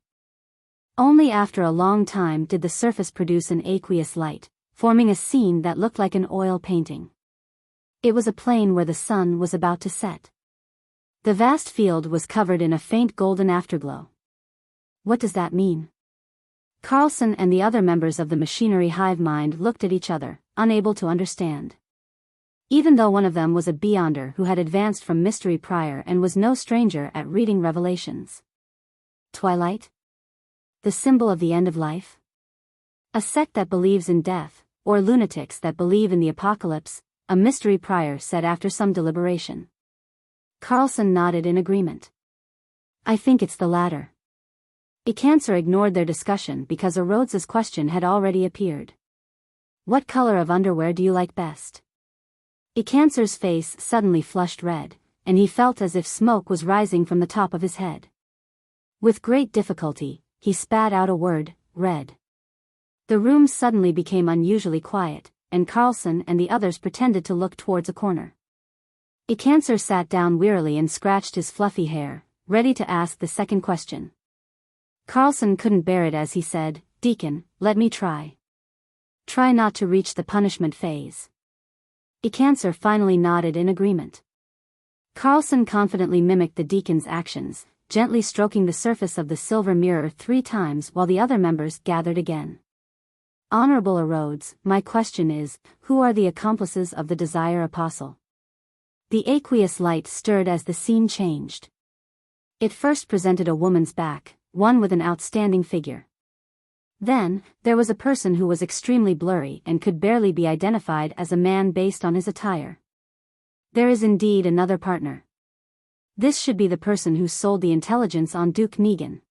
Only after a long time did the surface produce an aqueous light, forming a scene that looked like an oil painting. It was a plain where the sun was about to set. The vast field was covered in a faint golden afterglow. What does that mean? Carlson and the other members of the machinery hive mind looked at each other, unable to understand. Even though one of them was a Beyonder who had advanced from mystery prior and was no stranger at reading revelations. Twilight? The symbol of the end of life? A sect that believes in death, or lunatics that believe in the apocalypse, a mystery prior said after some deliberation. Carlson nodded in agreement. I think it's the latter. Cancer ignored their discussion because Erodes's question had already appeared. What color of underwear do you like best? Cancer's face suddenly flushed red, and he felt as if smoke was rising from the top of his head. With great difficulty, he spat out a word, red. The room suddenly became unusually quiet, and Carlson and the others pretended to look towards a corner. Cancer sat down wearily and scratched his fluffy hair, ready to ask the second question. Carlson couldn't bear it as he said, Deacon, let me try. Try not to reach the punishment phase. Cancer finally nodded in agreement. Carlson confidently mimicked the deacon's actions, gently stroking the surface of the silver mirror 3 times while the other members gathered again. Honorable Erodes, my question is, who are the accomplices of the Desire Apostle? The aqueous light stirred as the scene changed. It first presented a woman's back, one with an outstanding figure. Then, there was a person who was extremely blurry and could barely be identified as a man based on his attire. There is indeed another partner. This should be the person who sold the intelligence on Duke Negan.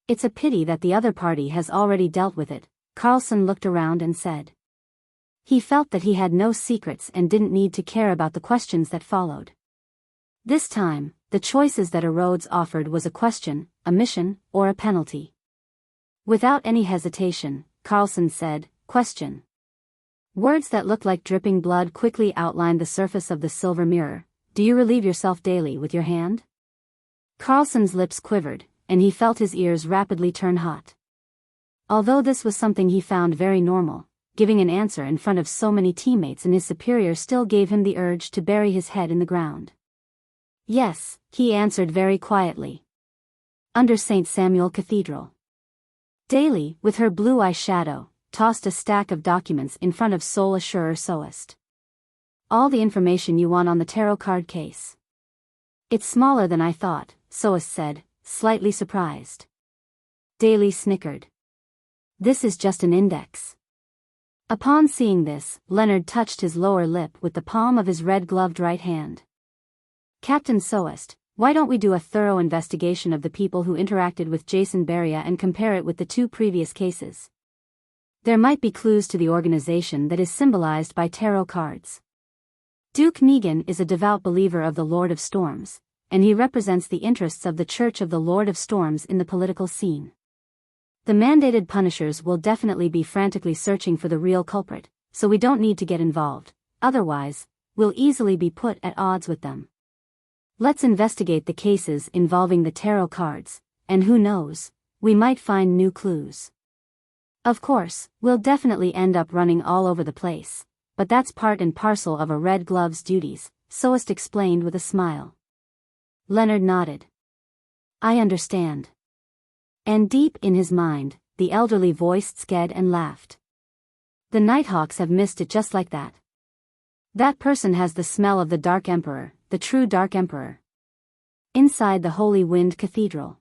It's a pity that the other party has already dealt with it, Carlson looked around and said. He felt that he had no secrets and didn't need to care about the questions that followed. This time, the choices that Erodes offered was a question, a mission, or a penalty. Without any hesitation, Carlson said, question. Words that looked like dripping blood quickly outlined the surface of the silver mirror. Do you relieve yourself daily with your hand? Carlson's lips quivered, and he felt his ears rapidly turn hot. Although this was something he found very normal, giving an answer in front of so many teammates and his superior still gave him the urge to bury his head in the ground. Yes, he answered very quietly. Under St. Samuel Cathedral. Daily, with her blue eye shadow, tossed a stack of documents in front of Soul Assurer Soest. All the information you want on the tarot card case. It's smaller than I thought, Soest said, slightly surprised. Daly snickered. This is just an index. Upon seeing this, Leonard touched his lower lip with the palm of his red-gloved right hand. Captain Soest, why don't we do a thorough investigation of the people who interacted with Jason Beria and compare it with the 2 previous cases? There might be clues to the organization that is symbolized by tarot cards. Duke Negan is a devout believer of the Lord of Storms, and he represents the interests of the Church of the Lord of Storms in the political scene. The mandated punishers will definitely be frantically searching for the real culprit, so we don't need to get involved, otherwise, we'll easily be put at odds with them. Let's investigate the cases involving the tarot cards, and who knows, we might find new clues. Of course, we'll definitely end up running all over the place, but that's part and parcel of a red glove's duties, Soest explained with a smile. Leonard nodded. I understand. And deep in his mind, the elderly voiced Sked and laughed. The Nighthawks have missed it just like that. That person has the smell of the Dark Emperor, the true Dark Emperor. Inside the Holy Wind Cathedral.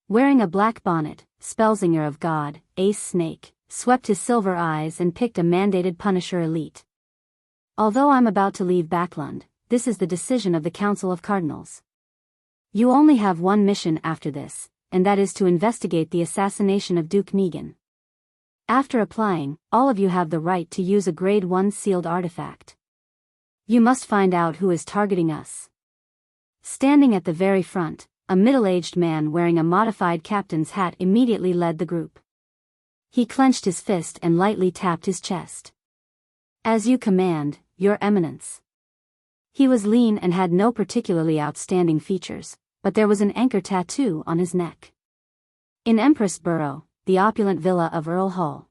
Wearing a black bonnet, Spellsinger of God, Ace Snake, swept his silver eyes and picked a mandated Punisher elite. Although I'm about to leave Backlund, this is the decision of the Council of Cardinals. You only have one mission after this, and that is to investigate the assassination of Duke Negan. After applying, all of you have the right to use a Grade 1 sealed artifact. You must find out who is targeting us. Standing at the very front, a middle-aged man wearing a modified captain's hat immediately led the group. He clenched his fist and lightly tapped his chest. As you command, Your Eminence. He was lean and had no particularly outstanding features, but there was an anchor tattoo on his neck. In Empress Borough, the opulent villa of Earl Hall.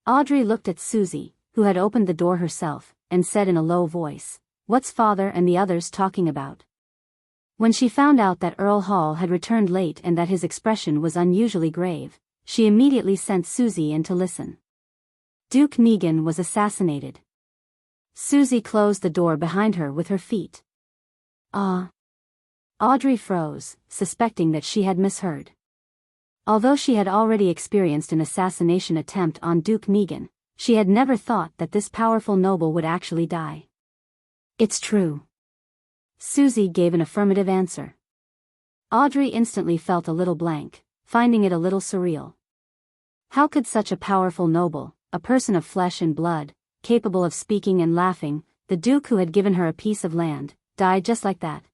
Audrey looked at Susie, who had opened the door herself, and said in a low voice, "What's father and the others talking about?" When she found out that Earl Hall had returned late and that his expression was unusually grave, she immediately sent Susie in to listen. Duke Negan was assassinated. Susie closed the door behind her with her feet. Audrey froze, suspecting that she had misheard. Although she had already experienced an assassination attempt on Duke Negan, she had never thought that this powerful noble would actually die. It's true. Susie gave an affirmative answer. Audrey instantly felt a little blank, finding it a little surreal. How could such a powerful noble, a person of flesh and blood, capable of speaking and laughing, the Duke who had given her a piece of land, die just like that?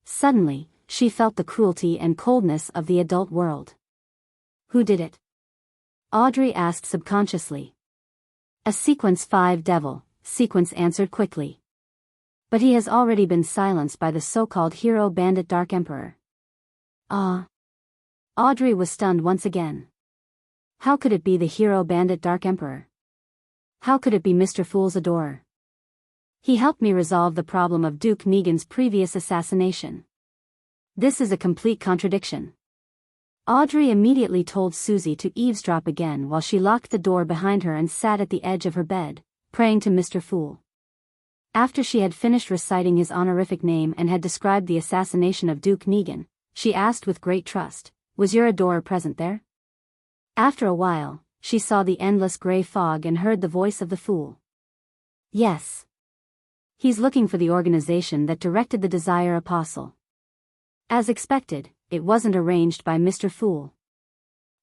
Suddenly, she felt the cruelty and coldness of the adult world. Who did it? Audrey asked subconsciously. A Sequence 5 devil, Sequence answered quickly. But he has already been silenced by the so-called hero bandit Dark Emperor. Audrey was stunned once again. How could it be the hero bandit Dark Emperor? How could it be Mr. Fool's adorer? He helped me resolve the problem of Duke Negan's previous assassination. This is a complete contradiction. Audrey immediately told Susie to eavesdrop again while she locked the door behind her and sat at the edge of her bed, praying to Mr. Fool. After she had finished reciting his honorific name and had described the assassination of Duke Negan, she asked with great trust, "Was your adorer present there?" After a while, she saw the endless gray fog and heard the voice of the Fool. "Yes. He's looking for the organization that directed the Desire Apostle." As expected, it wasn't arranged by Mr. Fool.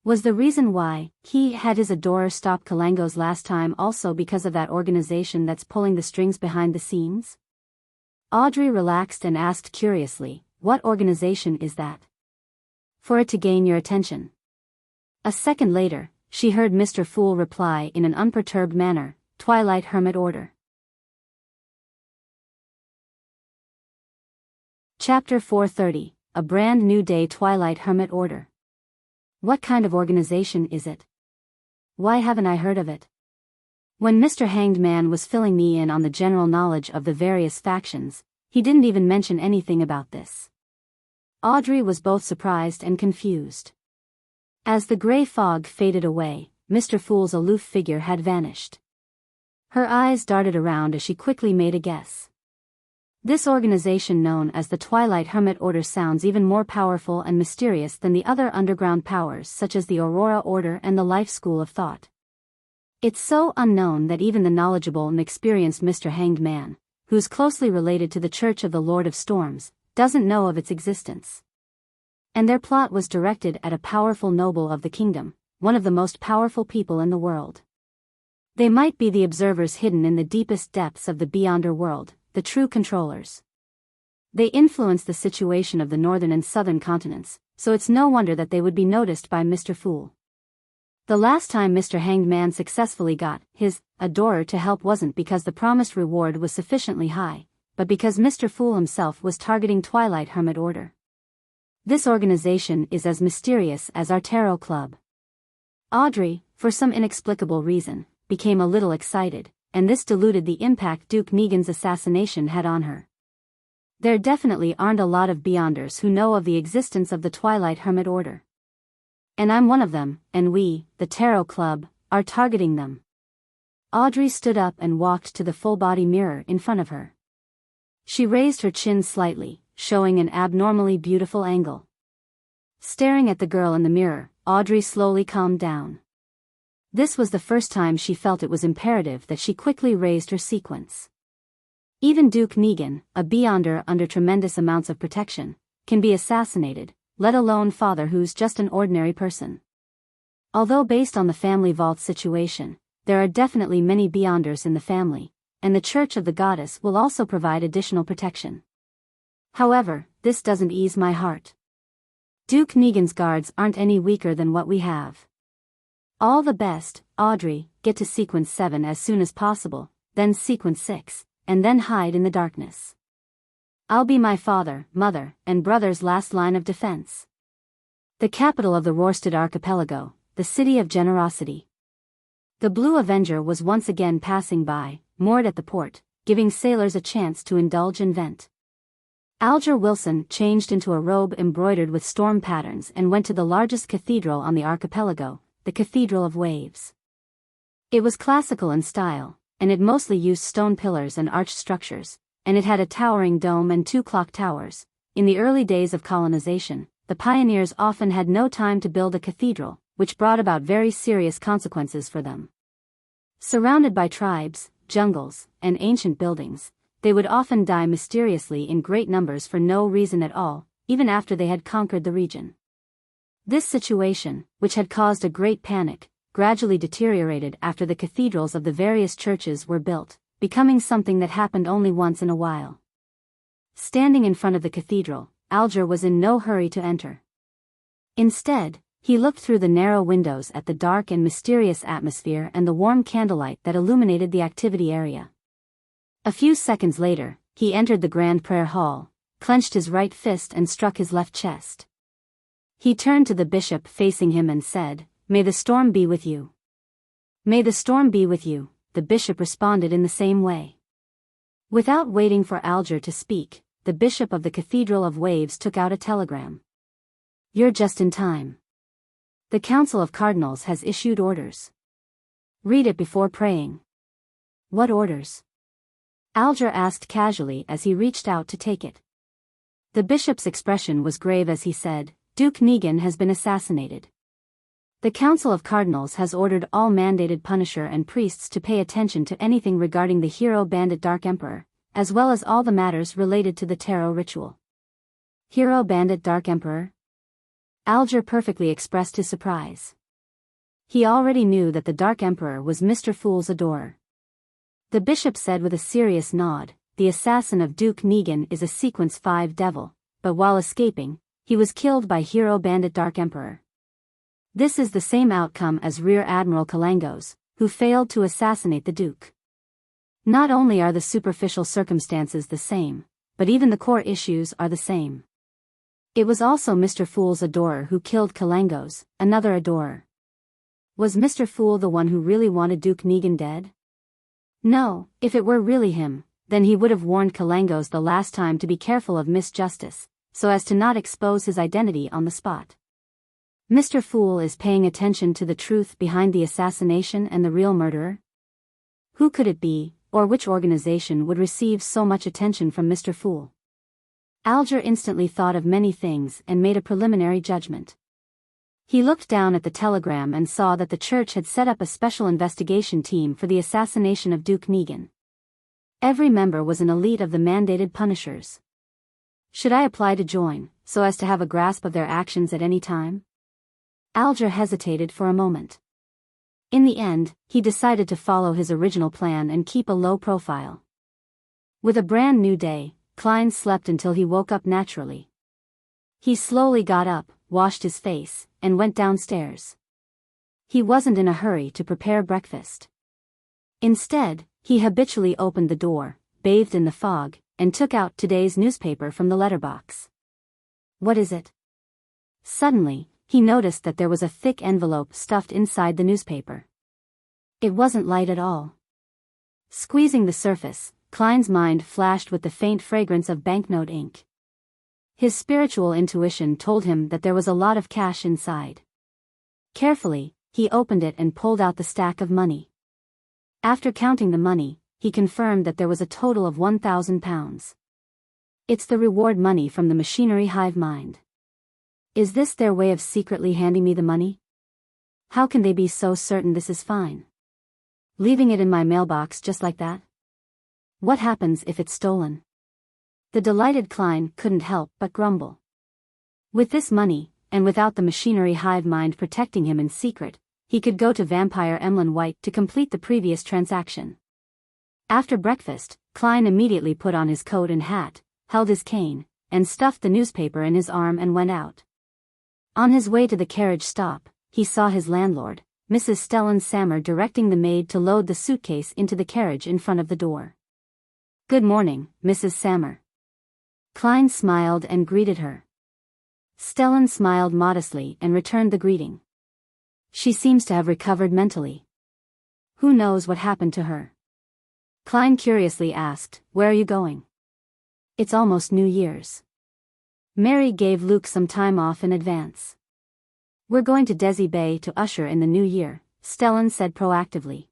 Was the reason why he had his adorer stop Kalangos last time also because of that organization that's pulling the strings behind the scenes? Audrey relaxed and asked curiously, "What organization is that?" "For it to gain your attention." A second later, she heard Mr. Fool reply in an unperturbed manner, "Twilight Hermit Order." Chapter 430, A Brand New Day. Twilight Hermit Order. What kind of organization is it? Why haven't I heard of it? When Mr. Hanged Man was filling me in on the general knowledge of the various factions, he didn't even mention anything about this. Audrey was both surprised and confused. As the gray fog faded away, Mr. Fool's aloof figure had vanished. Her eyes darted around as she quickly made a guess. This organization known as the Twilight Hermit Order sounds even more powerful and mysterious than the other underground powers such as the Aurora Order and the Life School of Thought. It's so unknown that even the knowledgeable and experienced Mr. Hanged Man, who's closely related to the Church of the Lord of Storms, doesn't know of its existence. And their plot was directed at a powerful noble of the kingdom, one of the most powerful people in the world. They might be the observers hidden in the deepest depths of the Beyonder world, the true controllers. They influence the situation of the northern and southern continents, so it's no wonder that they would be noticed by Mr. Fool. The last time Mr. Hanged Man successfully got his adorer to help wasn't because the promised reward was sufficiently high, but because Mr. Fool himself was targeting Twilight Hermit Order. This organization is as mysterious as our tarot club. Audrey, for some inexplicable reason, became a little excited, and this diluted the impact Duke Negan's assassination had on her. There definitely aren't a lot of Beyonders who know of the existence of the Twilight Hermit Order. And I'm one of them, and we, the Tarot Club, are targeting them. Audrey stood up and walked to the full-body mirror in front of her. She raised her chin slightly, showing an abnormally beautiful angle. Staring at the girl in the mirror, Audrey slowly calmed down. This was the first time she felt it was imperative that she quickly raised her sequence. Even Duke Negan, a Beyonder under tremendous amounts of protection, can be assassinated, let alone Father who's just an ordinary person. Although based on the family vault situation, there are definitely many Beyonders in the family, and the Church of the Goddess will also provide additional protection. However, this doesn't ease my heart. Duke Negan's guards aren't any weaker than what we have. All the best, Audrey, get to sequence 7 as soon as possible, then sequence 6, and then hide in the darkness. I'll be my father, mother, and brother's last line of defense. The capital of the Rorstad Archipelago, the city of generosity. The Blue Avenger was once again passing by, moored at the port, giving sailors a chance to indulge and vent. Alger Wilson changed into a robe embroidered with storm patterns and went to the largest cathedral on the archipelago, the Cathedral of Waves. It was classical in style, and it mostly used stone pillars and arched structures, and it had a towering dome and 2 clock towers. In the early days of colonization, the pioneers often had no time to build a cathedral, which brought about very serious consequences for them. Surrounded by tribes, jungles, and ancient buildings, they would often die mysteriously in great numbers for no reason at all, even after they had conquered the region. This situation, which had caused a great panic, gradually deteriorated after the cathedrals of the various churches were built, becoming something that happened only once in a while. Standing in front of the cathedral, Alger was in no hurry to enter. Instead, he looked through the narrow windows at the dark and mysterious atmosphere and the warm candlelight that illuminated the activity area. A few seconds later, he entered the grand prayer hall, clenched his right fist and struck his left chest. He turned to the bishop facing him and said, "May the storm be with you." "May the storm be with you," the bishop responded in the same way. Without waiting for Alger to speak, the bishop of the Cathedral of Waves took out a telegram. "You're just in time. The Council of Cardinals has issued orders. Read it before praying." "What orders?" Alger asked casually as he reached out to take it. The bishop's expression was grave as he said, "Duke Negan has been assassinated. The Council of Cardinals has ordered all mandated Punisher and priests to pay attention to anything regarding the hero bandit Dark Emperor, as well as all the matters related to the tarot ritual." Hero bandit Dark Emperor? Alger perfectly expressed his surprise. He already knew that the Dark Emperor was Mr. Fool's adorer. The bishop said with a serious nod, "The assassin of Duke Negan is a Sequence 5 devil, but while escaping, he was killed by hero bandit Dark Emperor. This is the same outcome as Rear Admiral Kalangos, who failed to assassinate the Duke. Not only are the superficial circumstances the same, but even the core issues are the same. It was also Mr. Fool's adorer who killed Kalangos, another adorer. Was Mr. Fool the one who really wanted Duke Negan dead? No, if it were really him, then he would have warned Kalangos the last time to be careful of Miss Justice, so as to not expose his identity on the spot. Mr. Fool is paying attention to the truth behind the assassination and the real murderer? Who could it be, or which organization would receive so much attention from Mr. Fool? Alger instantly thought of many things and made a preliminary judgment. He looked down at the telegram and saw that the church had set up a special investigation team for the assassination of Duke Negan. Every member was an elite of the mandated Punishers. Should I apply to join, so as to have a grasp of their actions at any time? Alger hesitated for a moment. In the end, he decided to follow his original plan and keep a low profile. With a brand new day, Klein slept until he woke up naturally. He slowly got up, washed his face, and went downstairs. He wasn't in a hurry to prepare breakfast. Instead, he habitually opened the door, bathed in the fog, and took out today's newspaper from the letterbox. What is it? Suddenly, he noticed that there was a thick envelope stuffed inside the newspaper. It wasn't light at all. Squeezing the surface, Klein's mind flashed with the faint fragrance of banknote ink. His spiritual intuition told him that there was a lot of cash inside. Carefully, he opened it and pulled out the stack of money. After counting the money, he confirmed that there was a total of 1,000 pounds. It's the reward money from the machinery hive mind. Is this their way of secretly handing me the money? How can they be so certain this is fine? Leaving it in my mailbox just like that? What happens if it's stolen? The delighted Klein couldn't help but grumble. With this money, and without the machinery hive mind protecting him in secret, he could go to vampire Emlyn White to complete the previous transaction. After breakfast, Klein immediately put on his coat and hat, held his cane, and stuffed the newspaper in his arm and went out. On his way to the carriage stop, he saw his landlord, Mrs. Stellan Sammer, directing the maid to load the suitcase into the carriage in front of the door. "Good morning, Mrs. Sammer." Klein smiled and greeted her. Stellan smiled modestly and returned the greeting. She seems to have recovered mentally. Who knows what happened to her? Klein curiously asked, "Where are you going?" "It's almost New Year's." Mary gave Luke some time off in advance. "We're going to Desi Bay to usher in the new year," Stellan said proactively.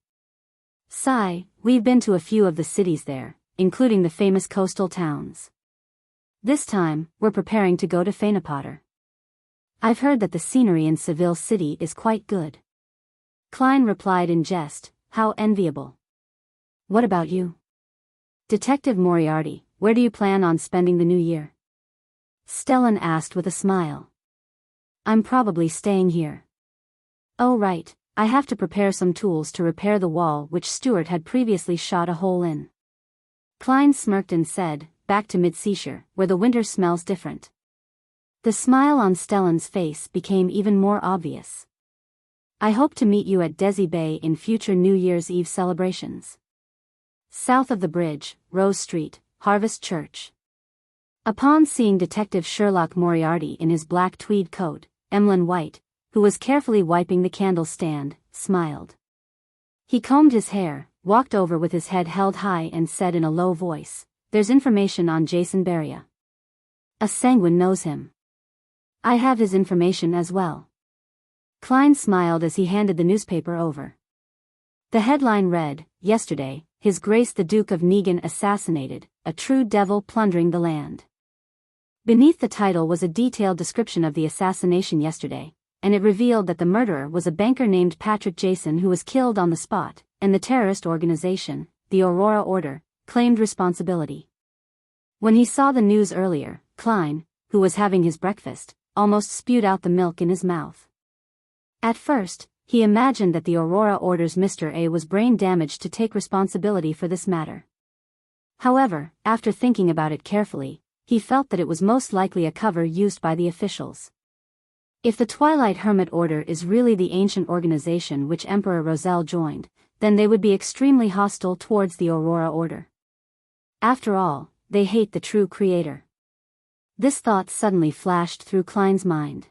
"Sigh, we've been to a few of the cities there, including the famous coastal towns. This time, we're preparing to go to Fainapotter. I've heard that the scenery in Seville City is quite good." Klein replied in jest, "How enviable. What about you? Detective Moriarty, where do you plan on spending the new year?" Stellan asked with a smile. "I'm probably staying here." "Oh right, I have to prepare some tools to repair the wall which Stuart had previously shot a hole in." Klein smirked and said, "Back to mid-seashore, where the winter smells different." The smile on Stellan's face became even more obvious. "I hope to meet you at Desi Bay in future New Year's Eve celebrations." South of the bridge, Rose Street, Harvest Church. Upon seeing Detective Sherlock Moriarty in his black tweed coat, Emlyn White, who was carefully wiping the candle stand, smiled. He combed his hair, walked over with his head held high and said in a low voice, "There's information on Jason Beria. A sanguine knows him. I have his information as well." Klein smiled as he handed the newspaper over. The headline read, "Yesterday, His Grace the Duke of Negan assassinated, a true devil plundering the land." Beneath the title was a detailed description of the assassination yesterday, and it revealed that the murderer was a banker named Patrick Jason who was killed on the spot, and the terrorist organization, the Aurora Order, claimed responsibility. When he saw the news earlier, Klein, who was having his breakfast, almost spewed out the milk in his mouth. At first, he imagined that the Aurora Order's Mr. A was brain damaged to take responsibility for this matter. However, after thinking about it carefully, he felt that it was most likely a cover used by the officials. If the Twilight Hermit Order is really the ancient organization which Emperor Roselle joined, then they would be extremely hostile towards the Aurora Order. After all, they hate the true creator. This thought suddenly flashed through Klein's mind.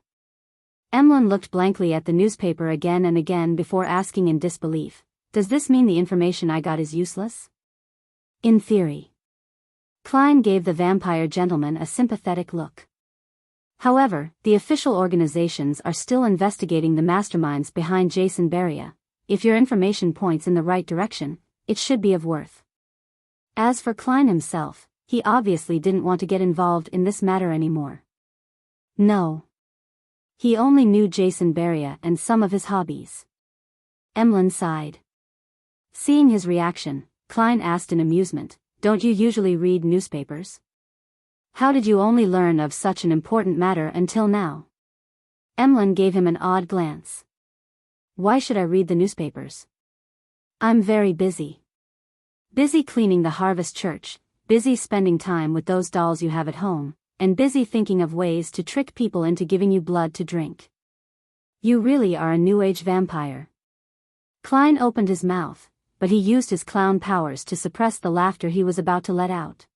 Emlyn looked blankly at the newspaper again and again before asking in disbelief, "Does this mean the information I got is useless?" "In theory." Klein gave the vampire gentleman a sympathetic look. "However, the official organizations are still investigating the masterminds behind Jason Beria. If your information points in the right direction, it should be of worth." As for Klein himself, he obviously didn't want to get involved in this matter anymore. No. He only knew Jason Beria and some of his hobbies. Emlyn sighed. Seeing his reaction, Klein asked in amusement, "Don't you usually read newspapers? How did you only learn of such an important matter until now?" Emlyn gave him an odd glance. "Why should I read the newspapers? I'm very busy. Busy cleaning the Harvest Church, busy spending time with those dolls you have at home, and busy thinking of ways to trick people into giving you blood to drink. You really are a New Age vampire." Klein opened his mouth, but he used his clown powers to suppress the laughter he was about to let out.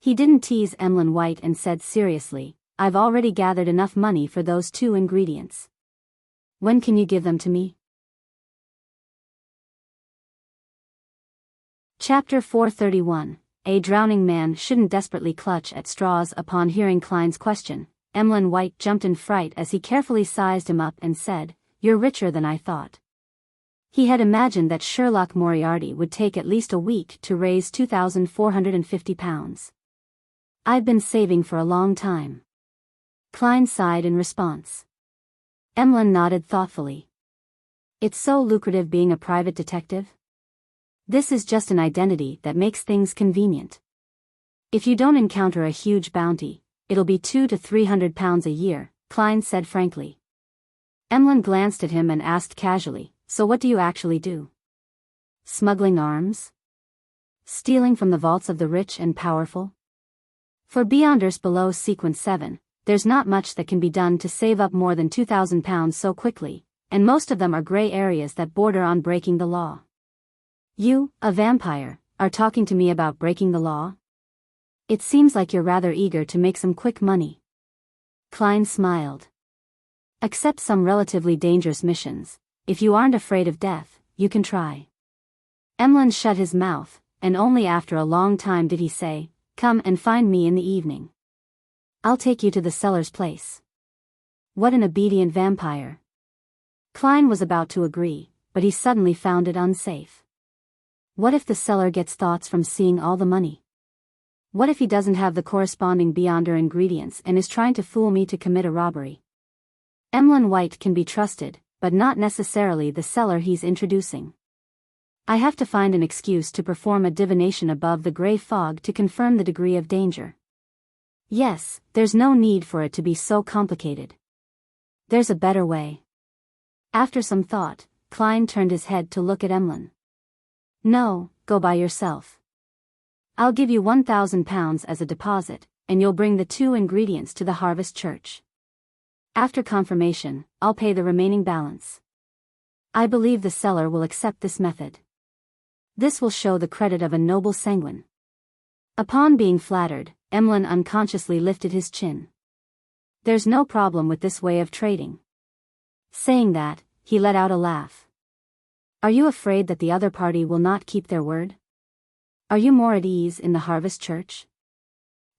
He didn't tease Emlyn White and said seriously, "I've already gathered enough money for those 2 ingredients. When can you give them to me?" Chapter 431. A drowning man shouldn't desperately clutch at straws. Upon hearing Klein's question, Emlyn White jumped in fright as he carefully sized him up and said, "You're richer than I thought." He had imagined that Sherlock Moriarty would take at least a week to raise £2,450. "I've been saving for a long time." Klein sighed in response. Emlyn nodded thoughtfully. "It's so lucrative being a private detective. This is just an identity that makes things convenient. If you don't encounter a huge bounty, it'll be £200 to £300 a year," Klein said frankly. Emlyn glanced at him and asked casually, "So what do you actually do? Smuggling arms? Stealing from the vaults of the rich and powerful?" For Beyonders below Sequence 7, there's not much that can be done to save up more than £2,000 so quickly, and most of them are grey areas that border on breaking the law. "You, a vampire, are talking to me about breaking the law? It seems like you're rather eager to make some quick money." Klein smiled. "Accept some relatively dangerous missions. If you aren't afraid of death, you can try." Emlyn shut his mouth, and only after a long time did he say, "Come and find me in the evening. I'll take you to the seller's place." What an obedient vampire. Klein was about to agree, but he suddenly found it unsafe. What if the seller gets thoughts from seeing all the money? What if he doesn't have the corresponding Beyonder ingredients and is trying to fool me to commit a robbery? Emlyn White can be trusted, but not necessarily the seller he's introducing. I have to find an excuse to perform a divination above the grey fog to confirm the degree of danger. Yes, there's no need for it to be so complicated. There's a better way. After some thought, Klein turned his head to look at Emlyn. "No, go by yourself. I'll give you £1,000 as a deposit, and you'll bring the 2 ingredients to the Harvest Church. After confirmation, I'll pay the remaining balance. I believe the seller will accept this method. This will show the credit of a noble sanguine." Upon being flattered, Emlyn unconsciously lifted his chin. "There's no problem with this way of trading." Saying that, he let out a laugh. "Are you afraid that the other party will not keep their word? Are you more at ease in the Harvest Church?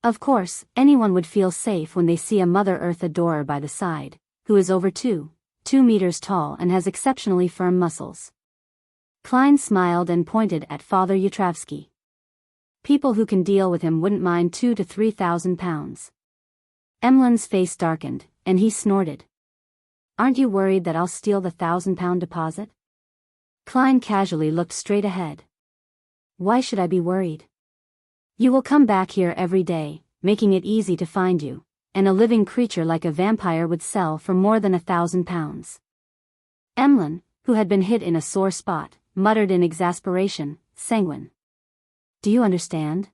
Of course, anyone would feel safe when they see a Mother Earth adorer by the side, who is over 2 meters tall and has exceptionally firm muscles." Klein smiled and pointed at Father Yutravsky. "People who can deal with him wouldn't mind £2,000 to £3,000. Emlyn's face darkened, and he snorted. "Aren't you worried that I'll steal the £1,000 deposit?" Klein casually looked straight ahead. "Why should I be worried? You will come back here every day, making it easy to find you, and a living creature like a vampire would sell for more than £1,000. Emlyn, who had been hit in a sore spot, muttered in exasperation, "Sanguine. Do you understand?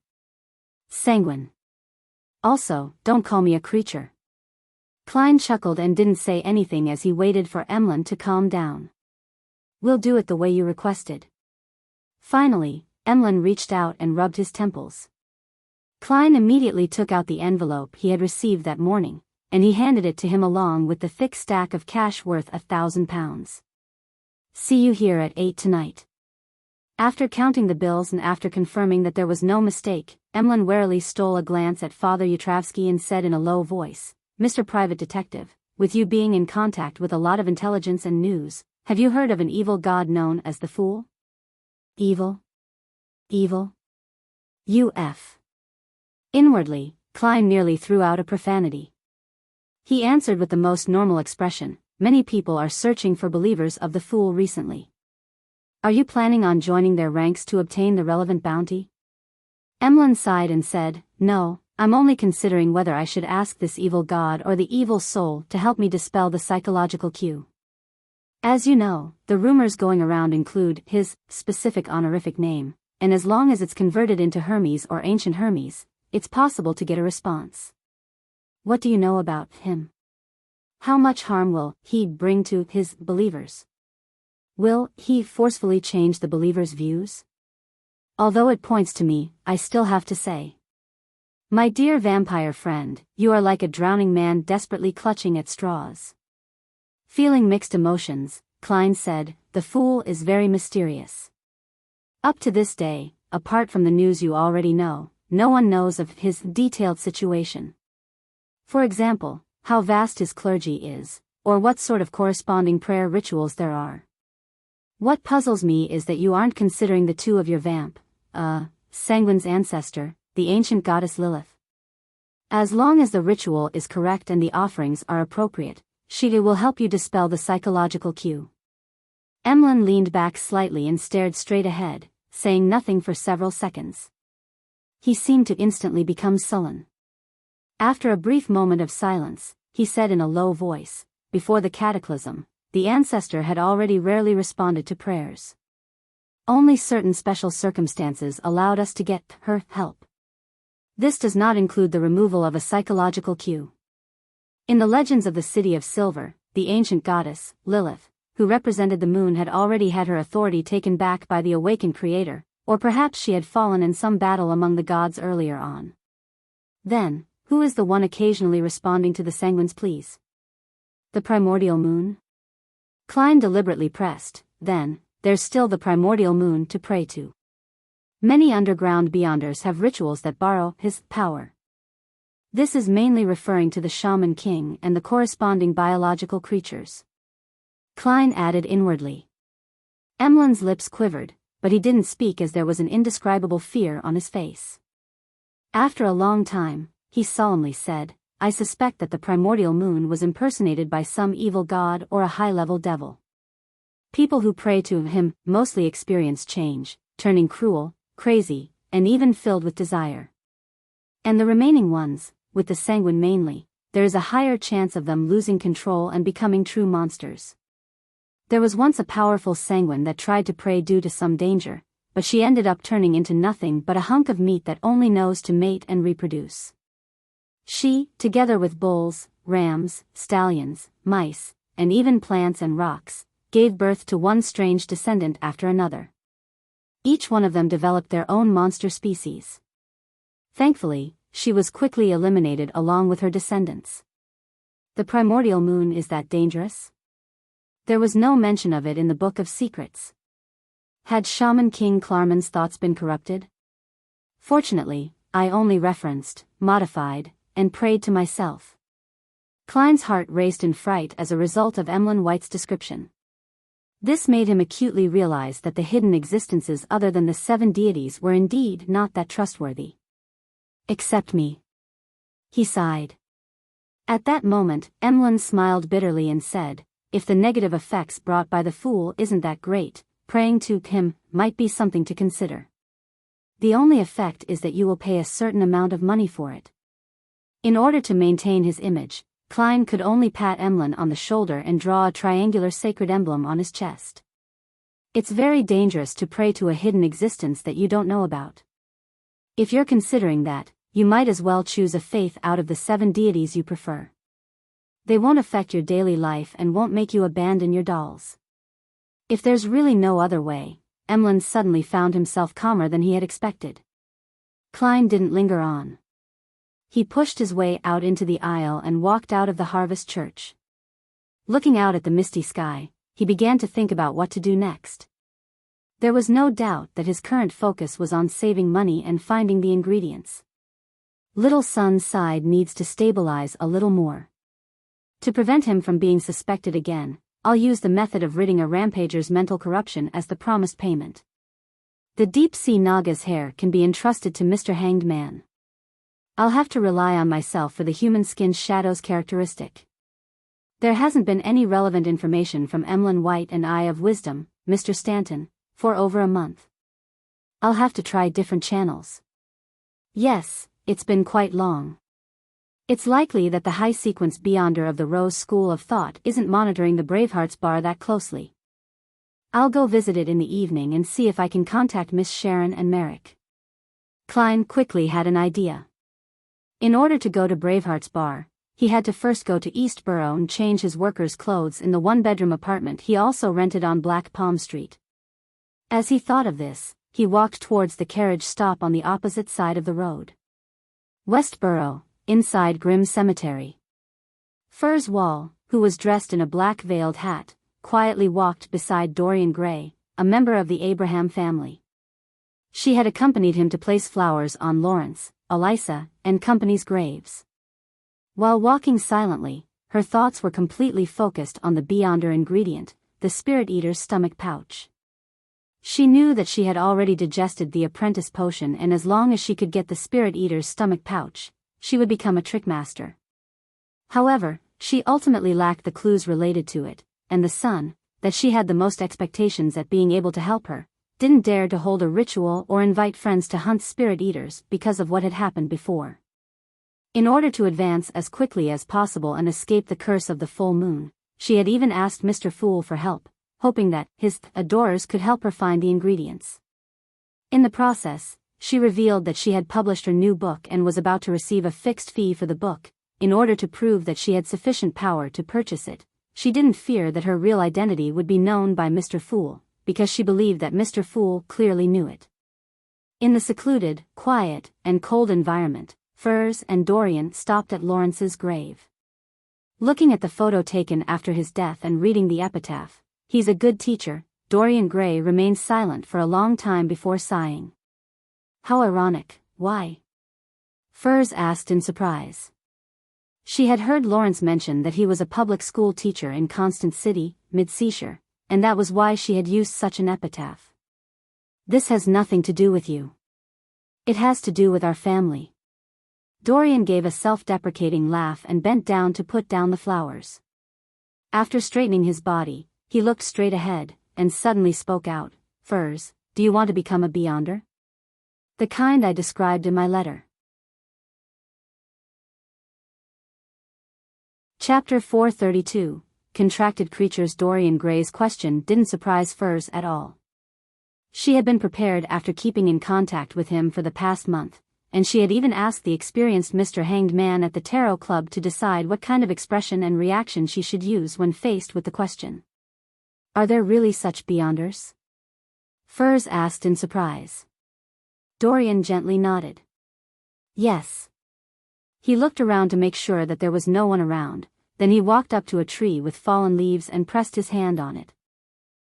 Sanguine. Also, don't call me a creature." Klein chuckled and didn't say anything as he waited for Emlyn to calm down. "We'll do it the way you requested." Finally, Emlyn reached out and rubbed his temples. Klein immediately took out the envelope he had received that morning, and he handed it to him along with the thick stack of cash worth £1,000. "See you here at 8 tonight." After counting the bills and after confirming that there was no mistake, Emlyn warily stole a glance at Father Yutravsky and said in a low voice, "Mr. Private Detective, with you being in contact with a lot of intelligence and news, have you heard of an evil god known as the Fool?" "Evil? Evil? UF." Inwardly, Klein nearly threw out a profanity. He answered with the most normal expression, "Many people are searching for believers of the Fool recently. Are you planning on joining their ranks to obtain the relevant bounty?" Emlyn sighed and said, "No, I'm only considering whether I should ask this evil god or the evil soul to help me dispel the psychological cue. As you know, the rumors going around include his specific honorific name, and as long as it's converted into Hermes or Ancient Hermes, it's possible to get a response. What do you know about him? How much harm will he bring to his believers? Will he forcefully change the believers' views? Although it points to me, I still have to say. My dear vampire friend, you are like a drowning man desperately clutching at straws. Feeling mixed emotions, Klein said, the fool is very mysterious. Up to this day, apart from the news you already know, no one knows of his detailed situation. For example, how vast his clergy is, or what sort of corresponding prayer rituals there are. What puzzles me is that you aren't considering the two of your Sanguine's ancestor, the ancient goddess Lilith. As long as the ritual is correct and the offerings are appropriate, she will help you dispel the psychological cue. Emlyn leaned back slightly and stared straight ahead, saying nothing for several seconds. He seemed to instantly become sullen. After a brief moment of silence, he said in a low voice, before the cataclysm, the ancestor had already rarely responded to prayers. Only certain special circumstances allowed us to get her help. This does not include the removal of a psychological cue. In the legends of the City of Silver, the ancient goddess, Lilith, who represented the moon, had already had her authority taken back by the awakened creator, or perhaps she had fallen in some battle among the gods earlier on. Then, who is the one occasionally responding to the Sanguine's pleas? The primordial moon? Klein deliberately pressed, then, there's still the primordial moon to pray to. Many underground beyonders have rituals that borrow his power. This is mainly referring to the shaman king and the corresponding biological creatures. Klein added inwardly. Emlyn's lips quivered, but he didn't speak as there was an indescribable fear on his face. After a long time, he solemnly said, I suspect that the primordial moon was impersonated by some evil god or a high-level devil. People who pray to him mostly experience change, turning cruel, crazy, and even filled with desire. And the remaining ones, with the Sanguine mainly, there is a higher chance of them losing control and becoming true monsters. There was once a powerful Sanguine that tried to pray due to some danger, but she ended up turning into nothing but a hunk of meat that only knows to mate and reproduce. She, together with bulls, rams, stallions, mice, and even plants and rocks, gave birth to one strange descendant after another. Each one of them developed their own monster species. Thankfully, she was quickly eliminated along with her descendants. The primordial moon is that dangerous? There was no mention of it in the Book of Secrets. Had Shaman King Klarman's thoughts been corrupted? Fortunately, I only referenced, modified, and prayed to myself. Klein's heart raced in fright as a result of Emlyn White's description. This made him acutely realize that the hidden existences other than the 7 deities were indeed not that trustworthy. Except me. He sighed. At that moment, Emlyn smiled bitterly and said, if the negative effects brought by the fool isn't that great, praying to him might be something to consider. The only effect is that you will pay a certain amount of money for it. In order to maintain his image, Klein could only pat Emlyn on the shoulder and draw a triangular sacred emblem on his chest. It's very dangerous to pray to a hidden existence that you don't know about. If you're considering that, you might as well choose a faith out of the 7 deities you prefer. They won't affect your daily life and won't make you abandon your dolls. If there's really no other way, Emlyn suddenly found himself calmer than he had expected. Klein didn't linger on. He pushed his way out into the aisle and walked out of the Harvest Church. Looking out at the misty sky, he began to think about what to do next. There was no doubt that his current focus was on saving money and finding the ingredients. Little Son's side needs to stabilize a little more. To prevent him from being suspected again, I'll use the method of ridding a rampager's mental corruption as the promised payment. The deep-sea Naga's hair can be entrusted to Mr. Hanged Man. I'll have to rely on myself for the human skin shadows characteristic. There hasn't been any relevant information from Emlyn White and Eye of Wisdom, Mr. Stanton, for over a month. I'll have to try different channels. Yes, it's been quite long. It's likely that the high-sequence Beyonder of the Rose School of Thought isn't monitoring the Bravehearts bar that closely. I'll go visit it in the evening and see if I can contact Miss Sharon and Merrick. Klein quickly had an idea. In order to go to Braveheart's bar, he had to first go to Eastborough and change his workers' clothes in the one-bedroom apartment he also rented on Black Palm Street. As he thought of this, he walked towards the carriage stop on the opposite side of the road. Westboro, inside Grim Cemetery. Furs Wall, who was dressed in a black veiled hat, quietly walked beside Dorian Gray, a member of the Abraham family. She had accompanied him to place flowers on Lawrence, Elisa, and company's graves. While walking silently, her thoughts were completely focused on the Beyonder ingredient, the Spirit Eater's stomach pouch. She knew that she had already digested the apprentice potion, and as long as she could get the Spirit Eater's stomach pouch, she would become a trickmaster. However, she ultimately lacked the clues related to it, and the son, that she had the most expectations at being able to help her, didn't dare to hold a ritual or invite friends to hunt Spirit Eaters because of what had happened before. In order to advance as quickly as possible and escape the curse of the full moon, she had even asked Mr. Fool for help, hoping that his adorers could help her find the ingredients. In the process, she revealed that she had published her new book and was about to receive a fixed fee for the book. In order to prove that she had sufficient power to purchase it, she didn't fear that her real identity would be known by Mr. Fool, because she believed that Mr. Fool clearly knew it. In the secluded, quiet, and cold environment, Furs and Dorian stopped at Lawrence's grave. Looking at the photo taken after his death and reading the epitaph, "He's a good teacher," Dorian Gray remained silent for a long time before sighing. "How ironic, why?" Furs asked in surprise. She had heard Lawrence mention that he was a public school teacher in Constant City, Mid-Seashire, and that was why she had used such an epitaph. "This has nothing to do with you. It has to do with our family." Dorian gave a self-deprecating laugh and bent down to put down the flowers. After straightening his body, he looked straight ahead, and suddenly spoke out, "Furs, do you want to become a Beyonder? The kind I described in my letter." Chapter 432, Contracted Creatures. Dorian Gray's question didn't surprise Furs at all. She had been prepared after keeping in contact with him for the past month, and she had even asked the experienced Mr. Hanged Man at the Tarot Club to decide what kind of expression and reaction she should use when faced with the question. "Are there really such Beyonders?" Furs asked in surprise. Dorian gently nodded. "Yes." He looked around to make sure that there was no one around, then he walked up to a tree with fallen leaves and pressed his hand on it.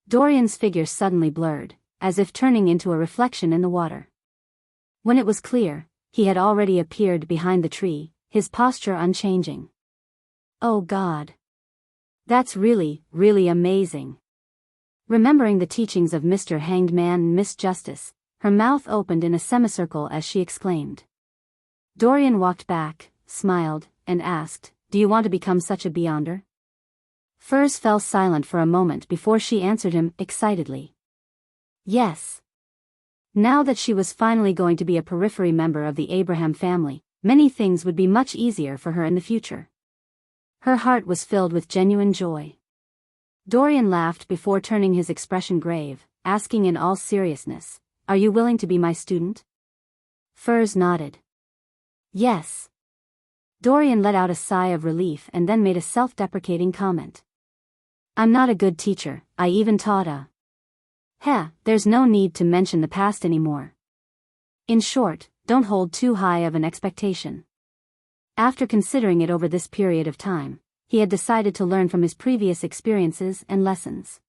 Dorian's figure suddenly blurred, as if turning into a reflection in the water. When it was clear, he had already appeared behind the tree, his posture unchanging. "Oh God. That's really, really amazing." Remembering the teachings of Mr. Hanged Man and Miss Justice, her mouth opened in a semicircle as she exclaimed. Dorian walked back, smiled, and asked, "Do you want to become such a Beyonder?" Furs fell silent for a moment before she answered him excitedly. "Yes." Now that she was finally going to be a periphery member of the Abraham family, many things would be much easier for her in the future. Her heart was filled with genuine joy. Dorian laughed before turning his expression grave, asking in all seriousness, "Are you willing to be my student?" Furs nodded. "Yes." Dorian let out a sigh of relief and then made a self-deprecating comment. "I'm not a good teacher, I even taught a..." There's no need to mention the past anymore. In short, don't hold too high of an expectation. After considering it over this period of time, he had decided to learn from his previous experiences and lessons.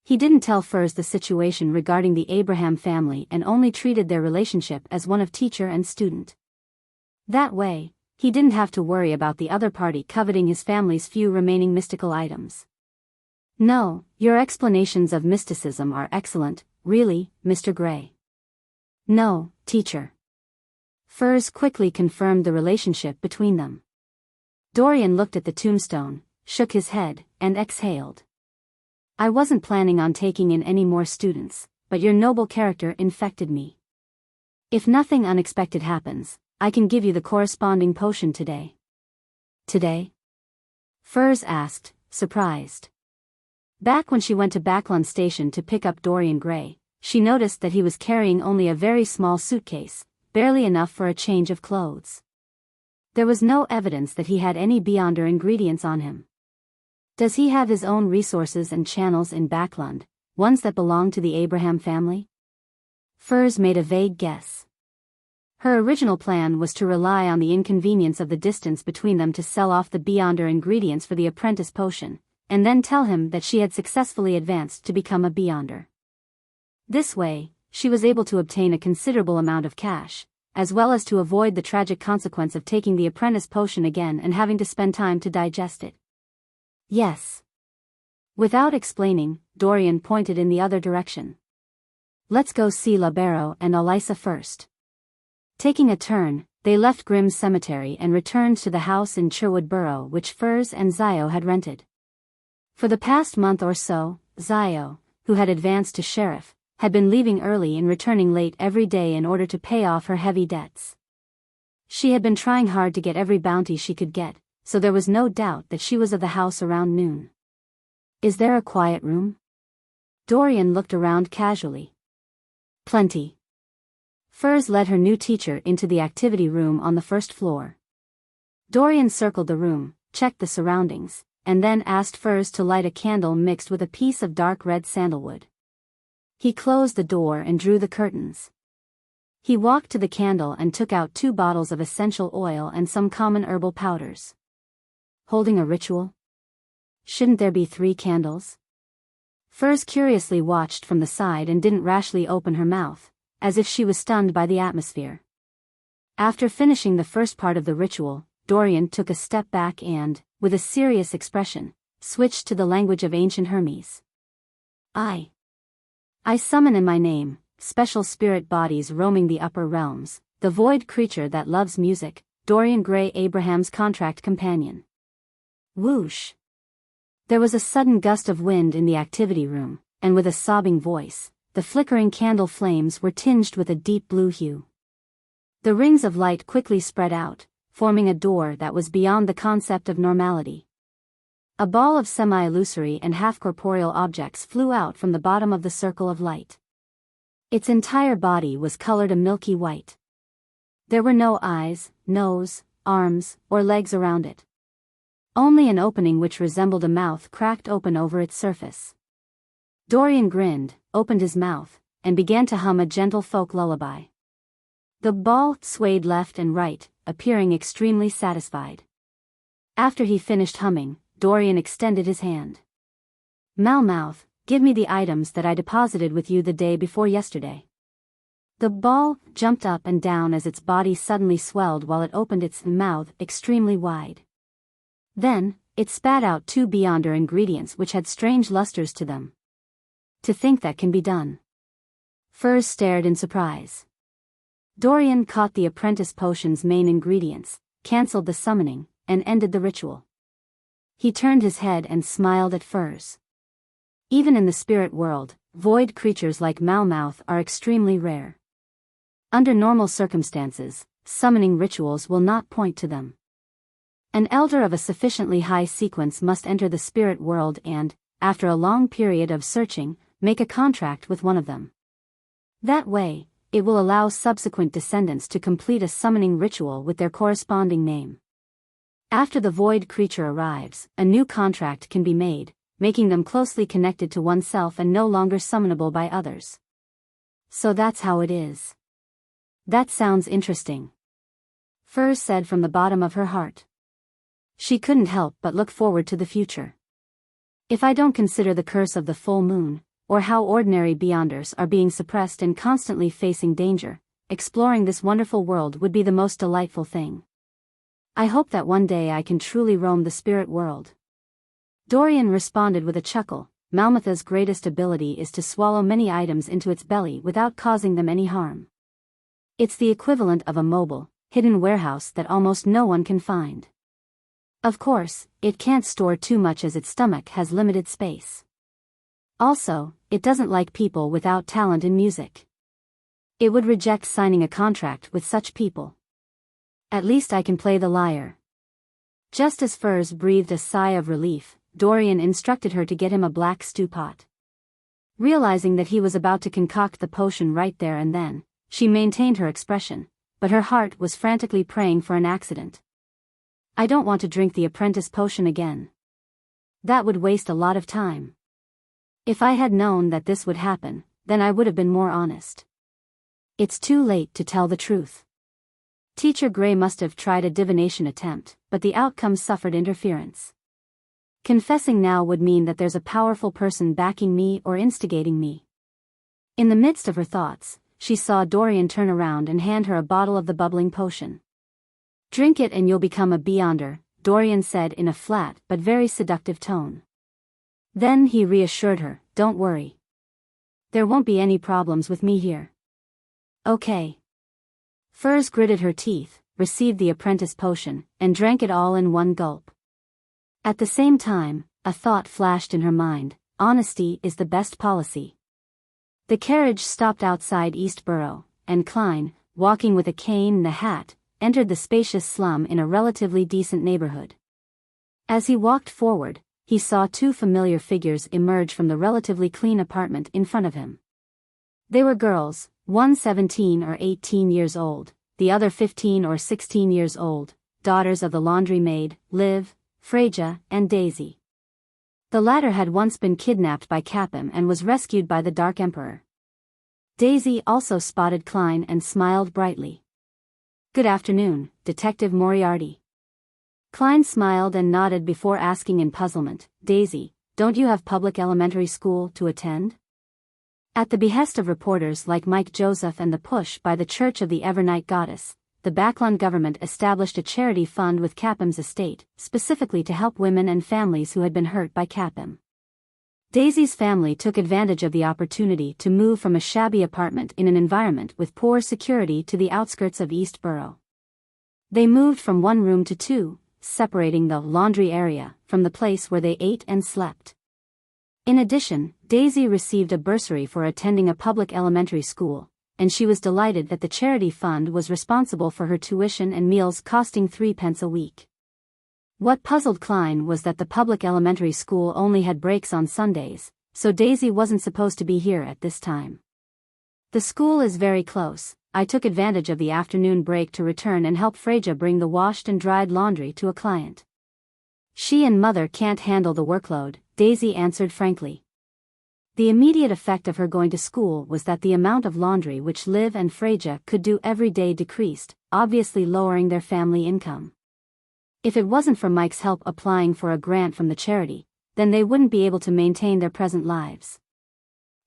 He didn't tell Furs the situation regarding the Abraham family and only treated their relationship as one of teacher and student. That way, he didn't have to worry about the other party coveting his family's few remaining mystical items. "No, your explanations of mysticism are excellent, really, Mr. Gray." "No, teacher." Furs quickly confirmed the relationship between them. Dorian looked at the tombstone, shook his head, and exhaled. "I wasn't planning on taking in any more students, but your noble character infected me. If nothing unexpected happens, I can give you the corresponding potion today." "Today?" Furs asked, surprised. Back when she went to Backlund Station to pick up Dorian Gray, she noticed that he was carrying only a very small suitcase, barely enough for a change of clothes. There was no evidence that he had any Beyonder ingredients on him. Does he have his own resources and channels in Backlund, ones that belong to the Abraham family? Furs made a vague guess. Her original plan was to rely on the inconvenience of the distance between them to sell off the Beyonder ingredients for the apprentice potion, and then tell him that she had successfully advanced to become a Beyonder. This way, she was able to obtain a considerable amount of cash, as well as to avoid the tragic consequence of taking the apprentice potion again and having to spend time to digest it. Yes. Without explaining, Dorian pointed in the other direction. Let's go see Labero and Elisa first. Taking a turn, they left Grimm's cemetery and returned to the house in Sherwood Borough which Furs and Zio had rented. For the past month or so, Zio, who had advanced to sheriff, had been leaving early and returning late every day in order to pay off her heavy debts. She had been trying hard to get every bounty she could get, so there was no doubt that she was of the house around noon. Is there a quiet room? Dorian looked around casually. Plenty. Furs led her new teacher into the activity room on the first floor. Dorian circled the room, checked the surroundings, and then asked Furs to light a candle mixed with a piece of dark red sandalwood. He closed the door and drew the curtains. He walked to the candle and took out 2 bottles of essential oil and some common herbal powders. Holding a ritual? Shouldn't there be 3 candles? Furs curiously watched from the side and didn't rashly open her mouth, as if she was stunned by the atmosphere. After finishing the first part of the ritual, Dorian took a step back and, with a serious expression, switched to the language of ancient Hermes. I summon in my name, special spirit bodies roaming the upper realms, the void creature that loves music, Dorian Gray, Abraham's contract companion. Whoosh! There was a sudden gust of wind in the activity room, and with a sobbing voice, the flickering candle flames were tinged with a deep blue hue. The rings of light quickly spread out, forming a door that was beyond the concept of normality. A ball of semi-illusory and half-corporeal objects flew out from the bottom of the circle of light. Its entire body was colored a milky white. There were no eyes, nose, arms, or legs around it. Only an opening which resembled a mouth cracked open over its surface. Dorian grinned, opened his mouth, and began to hum a gentle folk lullaby. The ball swayed left and right, appearing extremely satisfied. After he finished humming, Dorian extended his hand. Malmouth, give me the items that I deposited with you the day before yesterday. The ball jumped up and down as its body suddenly swelled while it opened its mouth extremely wide. Then, it spat out 2 Beyonder ingredients which had strange lusters to them. To think that can be done. Furs stared in surprise. Dorian caught the apprentice potion's main ingredients, cancelled the summoning, and ended the ritual. He turned his head and smiled at Furs. Even in the spirit world, void creatures like Malmouth are extremely rare. Under normal circumstances, summoning rituals will not point to them. An elder of a sufficiently high sequence must enter the spirit world and, after a long period of searching, make a contract with one of them. That way, it will allow subsequent descendants to complete a summoning ritual with their corresponding name. After the void creature arrives, a new contract can be made, making them closely connected to oneself and no longer summonable by others. So that's how it is. That sounds interesting. Furs said from the bottom of her heart. She couldn't help but look forward to the future. If I don't consider the curse of the full moon, or how ordinary Beyonders are being suppressed and constantly facing danger, exploring this wonderful world would be the most delightful thing. I hope that one day I can truly roam the spirit world. Dorian responded with a chuckle. Malmouth's greatest ability is to swallow many items into its belly without causing them any harm. It's the equivalent of a mobile, hidden warehouse that almost no one can find. Of course, it can't store too much as its stomach has limited space. Also, it doesn't like people without talent in music. It would reject signing a contract with such people. At least I can play the lyre. Just as Furs breathed a sigh of relief, Dorian instructed her to get him a black stew pot. Realizing that he was about to concoct the potion right there and then, she maintained her expression, but her heart was frantically praying for an accident. I don't want to drink the apprentice potion again. That would waste a lot of time. If I had known that this would happen, then I would have been more honest. It's too late to tell the truth. Teacher Gray must have tried a divination attempt, but the outcome suffered interference. Confessing now would mean that there's a powerful person backing me or instigating me. In the midst of her thoughts, she saw Dorian turn around and hand her a bottle of the bubbling potion. "Drink it and you'll become a Beyonder," Dorian said in a flat but very seductive tone. Then he reassured her, "Don't worry. There won't be any problems with me here." "Okay." Furs gritted her teeth, received the apprentice potion, and drank it all in one gulp. At the same time, a thought flashed in her mind: honesty is the best policy. The carriage stopped outside Eastborough, and Klein, walking with a cane and a hat, entered the spacious slum in a relatively decent neighborhood. As he walked forward, he saw two familiar figures emerge from the relatively clean apartment in front of him. They were girls, one 17 or 18 years old, the other 15 or 16 years old, daughters of the laundry maid, Liv, Freja, and Daisy. The latter had once been kidnapped by Capim and was rescued by the Dark Emperor. Daisy also spotted Klein and smiled brightly. "Good afternoon, Detective Moriarty." Klein smiled and nodded before asking in puzzlement, "Daisy, don't you have public elementary school to attend?" At the behest of reporters like Mike Joseph and the push by the Church of the Evernight Goddess, the Backlund government established a charity fund with Capim's estate, specifically to help women and families who had been hurt by Capim. Daisy's family took advantage of the opportunity to move from a shabby apartment in an environment with poor security to the outskirts of Eastborough. They moved from one room to two, separating the laundry area from the place where they ate and slept. In addition, Daisy received a bursary for attending a public elementary school, and she was delighted that the charity fund was responsible for her tuition and meals costing 3 pence a week. What puzzled Klein was that the public elementary school only had breaks on Sundays, so Daisy wasn't supposed to be here at this time. "The school is very close. I took advantage of the afternoon break to return and help Freja bring the washed and dried laundry to a client. She and Mother can't handle the workload," Daisy answered frankly. The immediate effect of her going to school was that the amount of laundry which Liv and Freja could do every day decreased, obviously lowering their family income. If it wasn't for Mike's help applying for a grant from the charity, then they wouldn't be able to maintain their present lives.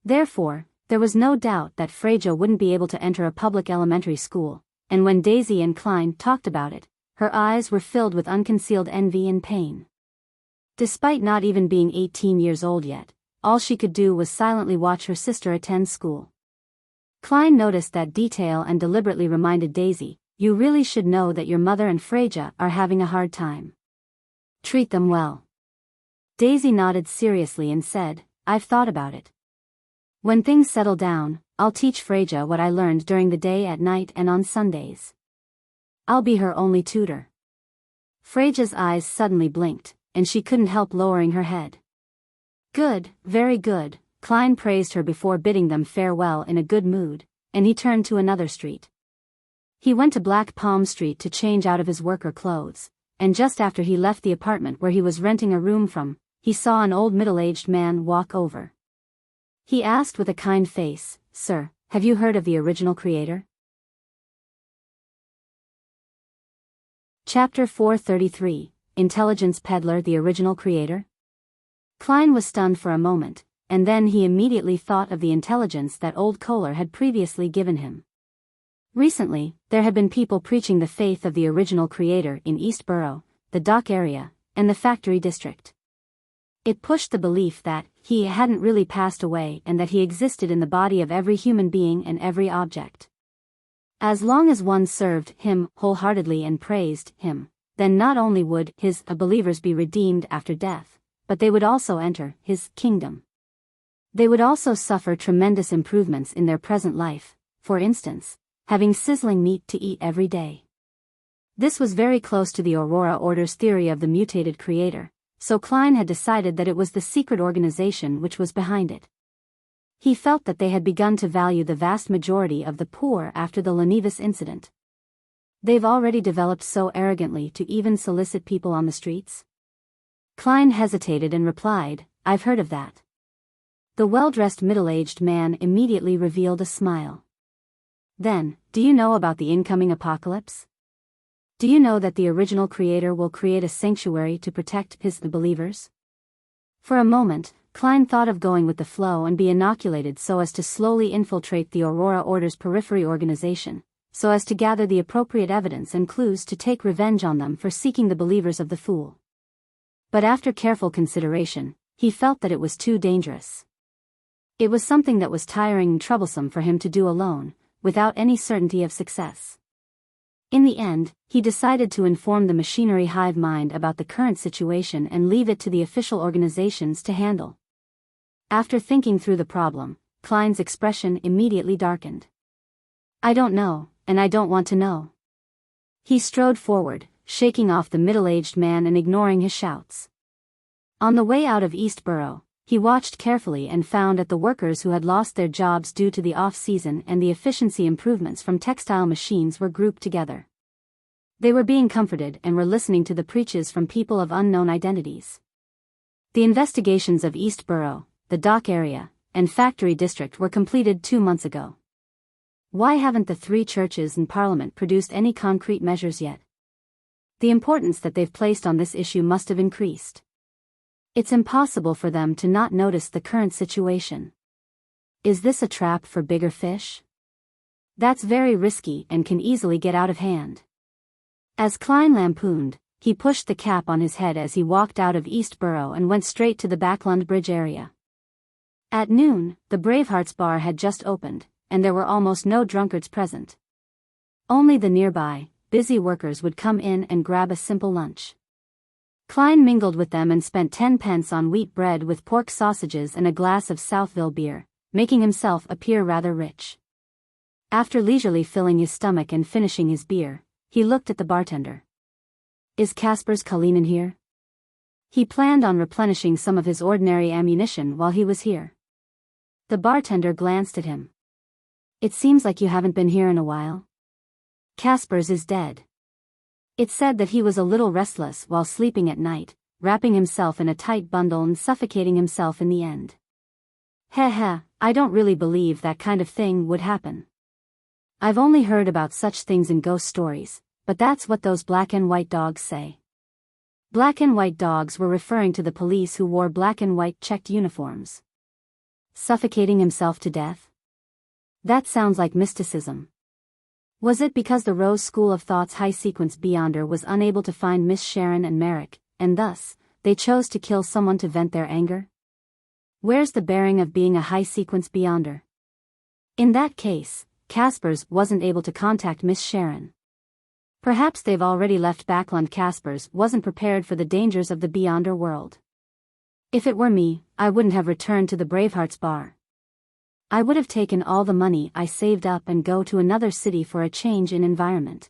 Therefore, there was no doubt that Freja wouldn't be able to enter a public elementary school, and when Daisy and Klein talked about it, her eyes were filled with unconcealed envy and pain. Despite not even being 18 years old yet, all she could do was silently watch her sister attend school. Klein noticed that detail and deliberately reminded Daisy, "You really should know that your mother and Freja are having a hard time. Treat them well." Daisy nodded seriously and said, "I've thought about it. When things settle down, I'll teach Freja what I learned during the day, at night, and on Sundays. I'll be her only tutor." Freja's eyes suddenly blinked, and she couldn't help lowering her head. "Good, very good," Klein praised her before bidding them farewell in a good mood, and he turned to another street. He went to Black Palm Street to change out of his worker clothes, and just after he left the apartment where he was renting a room from, he saw an old middle-aged man walk over. He asked with a kind face, "Sir, have you heard of the original creator?" Chapter 433, Intelligence Peddler, the original creator? Klein was stunned for a moment, and then he immediately thought of the intelligence that old Kohler had previously given him. Recently, there had been people preaching the faith of the original creator in Eastborough, the dock area, and the factory district. It pushed the belief that he hadn't really passed away and that he existed in the body of every human being and every object. As long as one served him wholeheartedly and praised him, then not only would his believers be redeemed after death, but they would also enter his kingdom. They would also suffer tremendous improvements in their present life, for instance, having sizzling meat to eat every day. This was very close to the Aurora Order's theory of the mutated creator, so Klein had decided that it was the secret organization which was behind it. He felt that they had begun to value the vast majority of the poor after the Lenivus incident. "They've already developed so arrogantly to even solicit people on the streets?" Klein hesitated and replied, "I've heard of that." The well-dressed middle-aged man immediately revealed a smile. "Then, do you know about the incoming apocalypse?" Do you know that the original creator will create a sanctuary to protect the believers? For a moment, Klein thought of going with the flow and be inoculated so as to slowly infiltrate the Aurora Order's periphery organization, so as to gather the appropriate evidence and clues to take revenge on them for seeking the believers of the fool. But after careful consideration, he felt that it was too dangerous. It was something that was tiring and troublesome for him to do alone, without any certainty of success. In the end, he decided to inform the machinery hive mind about the current situation and leave it to the official organizations to handle. After thinking through the problem, Klein's expression immediately darkened. I don't know, and I don't want to know. He strode forward, shaking off the middle-aged man and ignoring his shouts. On the way out of Eastborough, he watched carefully and found that the workers who had lost their jobs due to the off-season and the efficiency improvements from textile machines were grouped together. They were being comforted and were listening to the preaches from people of unknown identities. The investigations of Eastborough, the dock area, and factory district were completed 2 months ago. Why haven't the 3 churches and Parliament produced any concrete measures yet? The importance that they've placed on this issue must have increased. It's impossible for them to not notice the current situation. Is this a trap for bigger fish? That's very risky and can easily get out of hand. As Klein lampooned, he pushed the cap on his head as he walked out of Eastborough and went straight to the Backlund Bridge area. At noon, the Bravehearts Bar had just opened, and there were almost no drunkards present. Only the nearby, busy workers would come in and grab a simple lunch. Klein mingled with them and spent 10 pence on wheat bread with pork sausages and a glass of Southville beer, making himself appear rather rich. After leisurely filling his stomach and finishing his beer, he looked at the bartender. Is Casper's Colleen in here? He planned on replenishing some of his ordinary ammunition while he was here. The bartender glanced at him. It seems like you haven't been here in a while. Casper's is dead. It said that he was a little restless while sleeping at night, wrapping himself in a tight bundle and suffocating himself in the end. Heh, I don't really believe that kind of thing would happen. I've only heard about such things in ghost stories, but that's what those black and white dogs say. Black and white dogs were referring to the police who wore black and white checked uniforms. Suffocating himself to death? That sounds like mysticism. Was it because the Rose School of Thought's high-sequence Beyonder was unable to find Miss Sharon and Merrick, and thus, they chose to kill someone to vent their anger? Where's the bearing of being a high-sequence Beyonder? In that case, Casper's wasn't able to contact Miss Sharon. Perhaps they've already left Backlund. Casper's wasn't prepared for the dangers of the Beyonder world. If it were me, I wouldn't have returned to the Bravehearts Bar. I would have taken all the money I saved up and go to another city for a change in environment.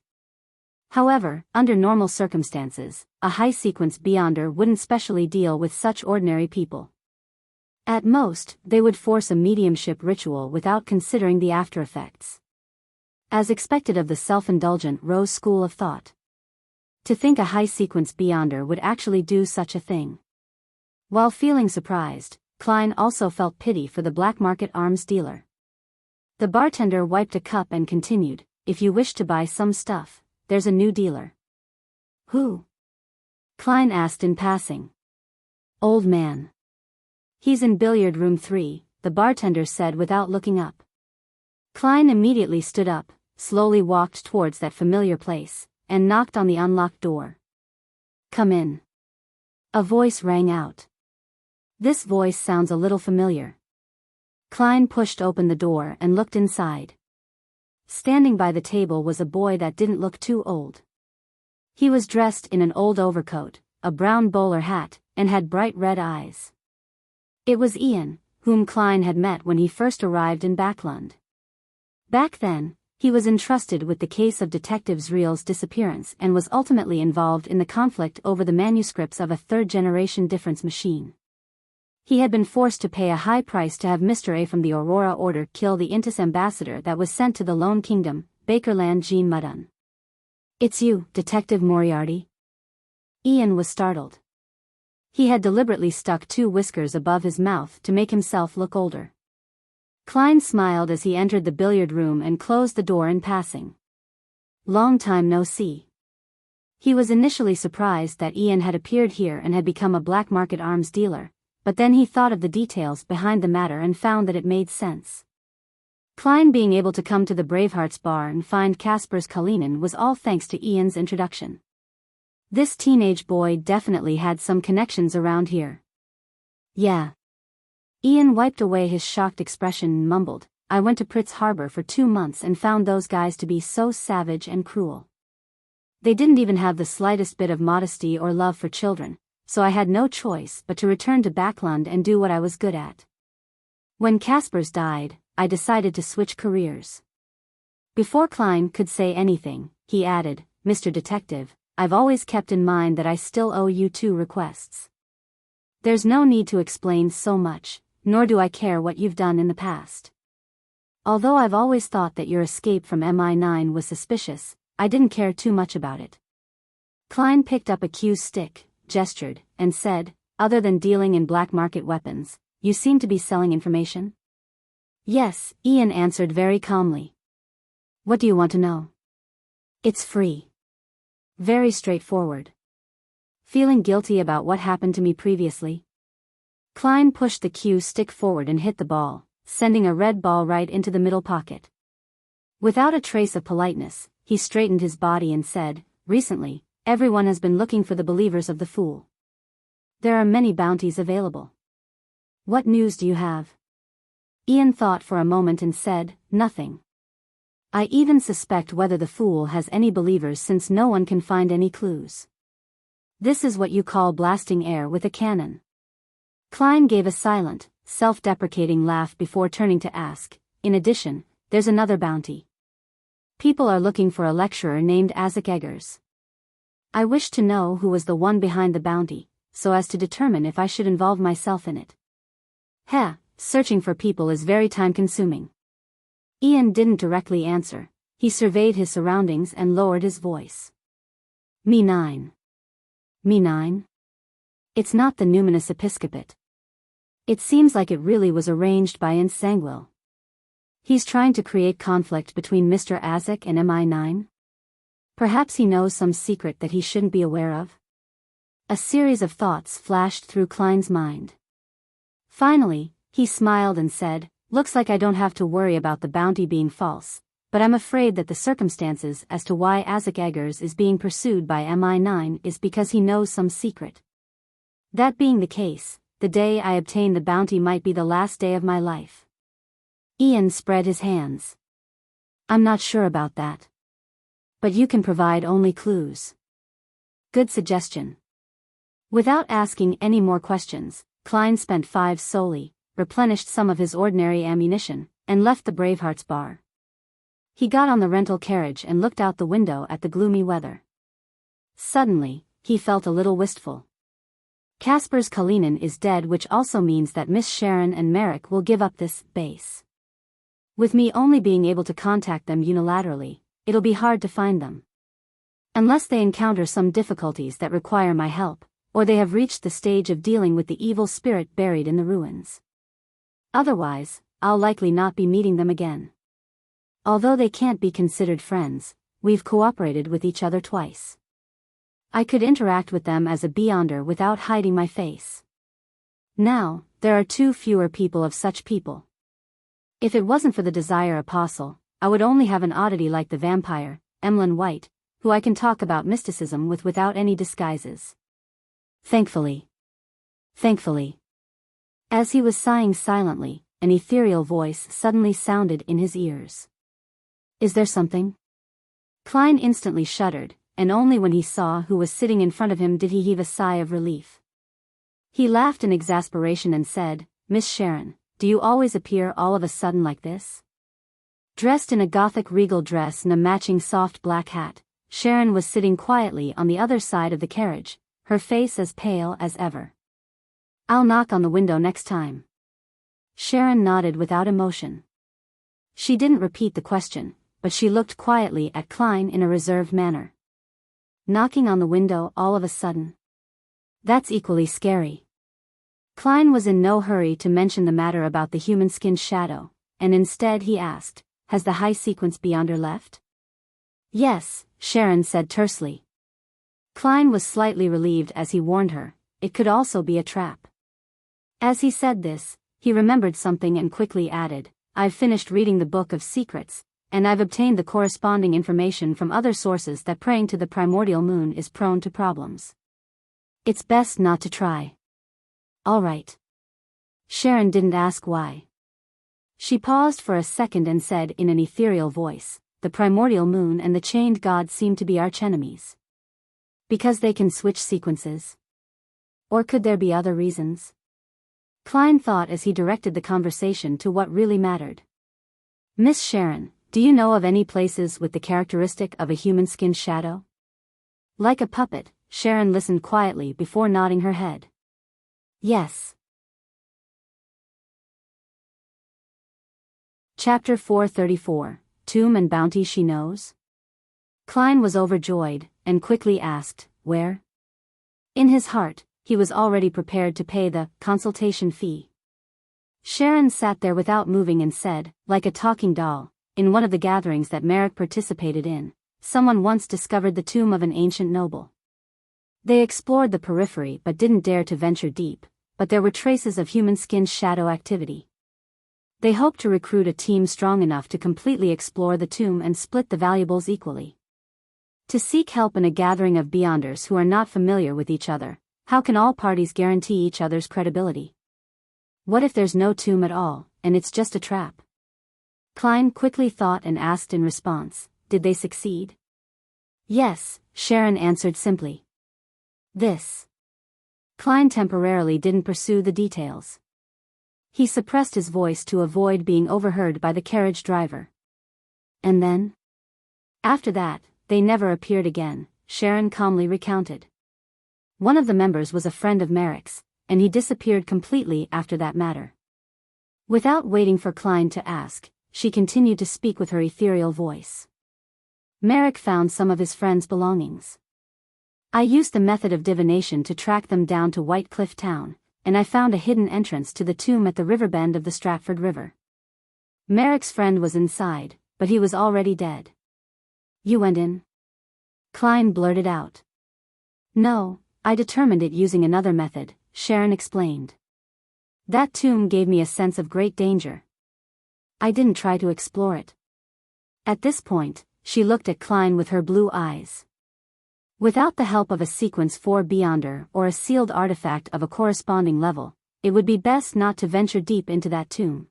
However, under normal circumstances, a high-sequence Beyonder wouldn't specially deal with such ordinary people. At most, they would force a mediumship ritual without considering the after-effects. As expected of the self-indulgent Rose School of Thought. To think a high-sequence Beyonder would actually do such a thing. While feeling surprised, Klein also felt pity for the black market arms dealer. The bartender wiped a cup and continued, if you wish to buy some stuff, there's a new dealer. Who? Klein asked in passing. Old man. He's in billiard room 3, the bartender said without looking up. Klein immediately stood up, slowly walked towards that familiar place, and knocked on the unlocked door. Come in. A voice rang out. This voice sounds a little familiar. Klein pushed open the door and looked inside. Standing by the table was a boy that didn't look too old. He was dressed in an old overcoat, a brown bowler hat, and had bright red eyes. It was Ian, whom Klein had met when he first arrived in Backlund. Back then, he was entrusted with the case of Detective Zreel's disappearance and was ultimately involved in the conflict over the manuscripts of a third-generation difference machine. He had been forced to pay a high price to have Mr. A from the Aurora Order kill the Intis ambassador that was sent to the Lone Kingdom, Bakerland Jean Muddun. It's you, Detective Moriarty? Ian was startled. He had deliberately stuck 2 whiskers above his mouth to make himself look older. Klein smiled as he entered the billiard room and closed the door in passing. Long time no see. He was initially surprised that Ian had appeared here and had become a black market arms dealer, but then he thought of the details behind the matter and found that it made sense. Klein being able to come to the Bravehearts bar and find Kasper's Kalinin was all thanks to Ian's introduction. This teenage boy definitely had some connections around here. Yeah. Ian wiped away his shocked expression and mumbled, I went to Pritz Harbor for 2 months and found those guys to be so savage and cruel. They didn't even have the slightest bit of modesty or love for children, so I had no choice but to return to Backland and do what I was good at. When Kaspers died, I decided to switch careers. Before Klein could say anything, he added, Mr. Detective, I've always kept in mind that I still owe you 2 requests. There's no need to explain so much, nor do I care what you've done in the past. Although I've always thought that your escape from MI9 was suspicious, I didn't care too much about it. Klein picked up a cue stick, gestured, and said, other than dealing in black market weapons, you seem to be selling information? Yes, Ian answered very calmly. What do you want to know? It's free. Very straightforward. Feeling guilty about what happened to me previously? Klein pushed the cue stick forward and hit the ball, sending a red ball right into the middle pocket. Without a trace of politeness, he straightened his body and said, recently, everyone has been looking for the believers of the Fool. There are many bounties available. What news do you have? Ian thought for a moment and said, nothing. I even suspect whether the Fool has any believers since no one can find any clues. This is what you call blasting air with a cannon. Klein gave a silent, self-deprecating laugh before turning to ask, in addition, there's another bounty. People are looking for a lecturer named Isaac Eggers. I wish to know who was the one behind the bounty, so as to determine if I should involve myself in it. Searching for people is very time-consuming. Ian didn't directly answer, he surveyed his surroundings and lowered his voice. Me 9. Me 9? It's not the numinous episcopate. It seems like it really was arranged by Ince Sangwil. He's trying to create conflict between Mr. Isaac and MI9? Perhaps he knows some secret that he shouldn't be aware of? A series of thoughts flashed through Klein's mind. Finally, he smiled and said, looks like I don't have to worry about the bounty being false, but I'm afraid that the circumstances as to why Isaac Eggers is being pursued by MI9 is because he knows some secret. That being the case, the day I obtain the bounty might be the last day of my life. Ian spread his hands. I'm not sure about that. But you can provide only clues. Good suggestion. Without asking any more questions, Klein spent 5 solely, replenished some of his ordinary ammunition, and left the Bravehearts bar. He got on the rental carriage and looked out the window at the gloomy weather. Suddenly, he felt a little wistful. Kasper's Kalinin is dead, which also means that Miss Sharon and Merrick will give up this base. With me only being able to contact them unilaterally, it'll be hard to find them. Unless they encounter some difficulties that require my help, or they have reached the stage of dealing with the evil spirit buried in the ruins. Otherwise, I'll likely not be meeting them again. Although they can't be considered friends, we've cooperated with each other twice. I could interact with them as a Beyonder without hiding my face. Now, there are 2 fewer people of such people. If it wasn't for the Desire Apostle, I would only have an oddity like the vampire, Emlyn White, who I can talk about mysticism with without any disguises. Thankfully. As he was sighing silently, an ethereal voice suddenly sounded in his ears. Is there something? Klein instantly shuddered, and only when he saw who was sitting in front of him did he heave a sigh of relief. He laughed in exasperation and said, Miss Sharon, do you always appear all of a sudden like this? Dressed in a Gothic regal dress and a matching soft black hat, Sharon was sitting quietly on the other side of the carriage, her face as pale as ever. I'll knock on the window next time. Sharon nodded without emotion. She didn't repeat the question, but she looked quietly at Klein in a reserved manner. Knocking on the window all of a sudden? That's equally scary. Klein was in no hurry to mention the matter about the human-skinned shadow, and instead he asked, has the high sequence Beyonder left? Yes, Sharon said tersely. Klein was slightly relieved as he warned her, it could also be a trap. As he said this, he remembered something and quickly added, I've finished reading the Book of Secrets, and I've obtained the corresponding information from other sources that praying to the primordial moon is prone to problems. It's best not to try. All right. Sharon didn't ask why. She paused for a second and said in an ethereal voice, the primordial moon and the chained god seem to be archenemies. Because they can switch sequences? Or could there be other reasons? Klein thought as he directed the conversation to what really mattered. Miss Sharon, do you know of any places with the characteristic of a human-skinned shadow? Like a puppet, Sharon listened quietly before nodding her head. Yes. Chapter 434, Tomb and Bounty She Knows? Klein was overjoyed, and quickly asked, where? In his heart, he was already prepared to pay the consultation fee. Sharon sat there without moving and said, like a talking doll, in one of the gatherings that Merrick participated in, someone once discovered the tomb of an ancient noble. They explored the periphery but didn't dare to venture deep, but there were traces of human-skinned shadow activity. They hoped to recruit a team strong enough to completely explore the tomb and split the valuables equally. To seek help in a gathering of Beyonders who are not familiar with each other, how can all parties guarantee each other's credibility? What if there's no tomb at all, and it's just a trap? Klein quickly thought and asked in response, did they succeed? Yes, Sharon answered simply. This. Klein temporarily didn't pursue the details. He suppressed his voice to avoid being overheard by the carriage driver. And then? After that, they never appeared again, Sharon calmly recounted. One of the members was a friend of Merrick's, and he disappeared completely after that matter. Without waiting for Klein to ask, she continued to speak with her ethereal voice. Merrick found some of his friend's belongings. I used the method of divination to track them down to White Cliff Town, and I found a hidden entrance to the tomb at the riverbend of the Stratford River. Merrick's friend was inside, but he was already dead. You went in? Klein blurted out. No, I determined it using another method, Sharon explained. That tomb gave me a sense of great danger. I didn't try to explore it. At this point, she looked at Klein with her blue eyes. Without the help of a Sequence 4 Beyonder or a sealed artifact of a corresponding level, it would be best not to venture deep into that tomb.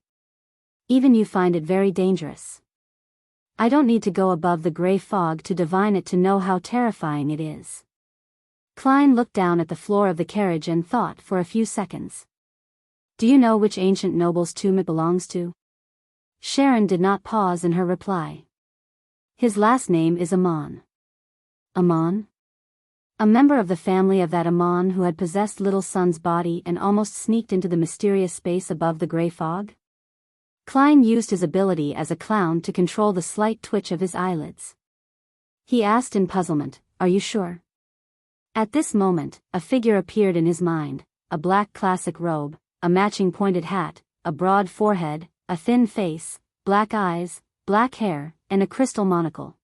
Even you find it very dangerous. I don't need to go above the gray fog to divine it to know how terrifying it is. Klein looked down at the floor of the carriage and thought for a few seconds. Do you know which ancient noble's tomb it belongs to? Sharon did not pause in her reply. His last name is Amon. Amon? A member of the family of that Amon who had possessed Little Sun's body and almost sneaked into the mysterious space above the gray fog? Klein used his ability as a clown to control the slight twitch of his eyelids. He asked in puzzlement, are you sure? At this moment, a figure appeared in his mind, a black classic robe, a matching pointed hat, a broad forehead, a thin face, black eyes, black hair, and a crystal monocle.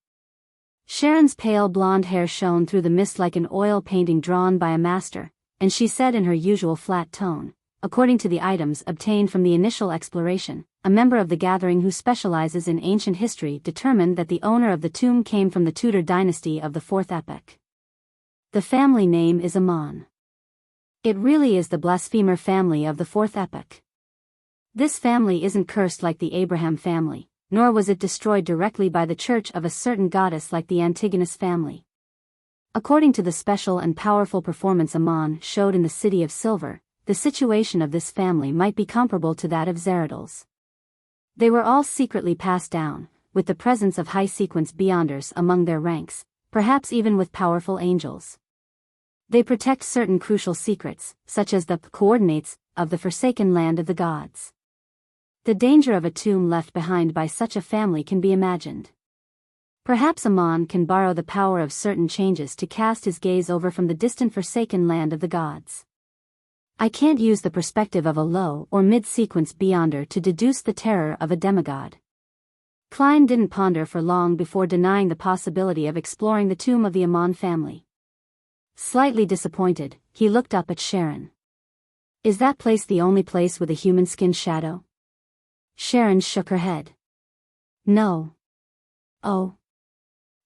Sharon's pale blonde hair shone through the mist like an oil painting drawn by a master, and she said in her usual flat tone, according to the items obtained from the initial exploration, a member of the gathering who specializes in ancient history determined that the owner of the tomb came from the Tudor dynasty of the 4th epoch. The family name is Amon. It really is the blasphemer family of the 4th epoch. This family isn't cursed like the Abraham family, nor was it destroyed directly by the church of a certain goddess like the Antigonus family. According to the special and powerful performance Amon showed in the City of Silver, the situation of this family might be comparable to that of Zeradol's. They were all secretly passed down, with the presence of high sequence Beyonders among their ranks, perhaps even with powerful angels. They protect certain crucial secrets, such as the coordinates of the forsaken land of the gods. The danger of a tomb left behind by such a family can be imagined. Perhaps Amon can borrow the power of certain changes to cast his gaze over from the distant forsaken land of the gods. I can't use the perspective of a low or mid-sequence Beyonder to deduce the terror of a demigod. Klein didn't ponder for long before denying the possibility of exploring the tomb of the Amon family. Slightly disappointed, he looked up at Sharon. Is that place the only place with a human skin shadow? Sharon shook her head. No. Oh.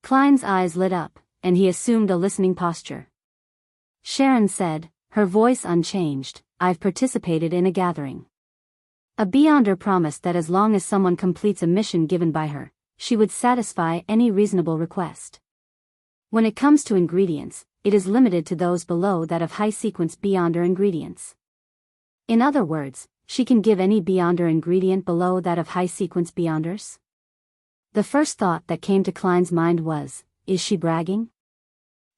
Klein's eyes lit up, and he assumed a listening posture. Sharon said, her voice unchanged, I've participated in a gathering. A Beyonder promised that as long as someone completes a mission given by her, she would satisfy any reasonable request. When it comes to ingredients, it is limited to those below that of high-sequence Beyonder ingredients. In other words, she can give any Beyonder ingredient below that of high-sequence Beyonders. The first thought that came to Klein's mind was, is she bragging?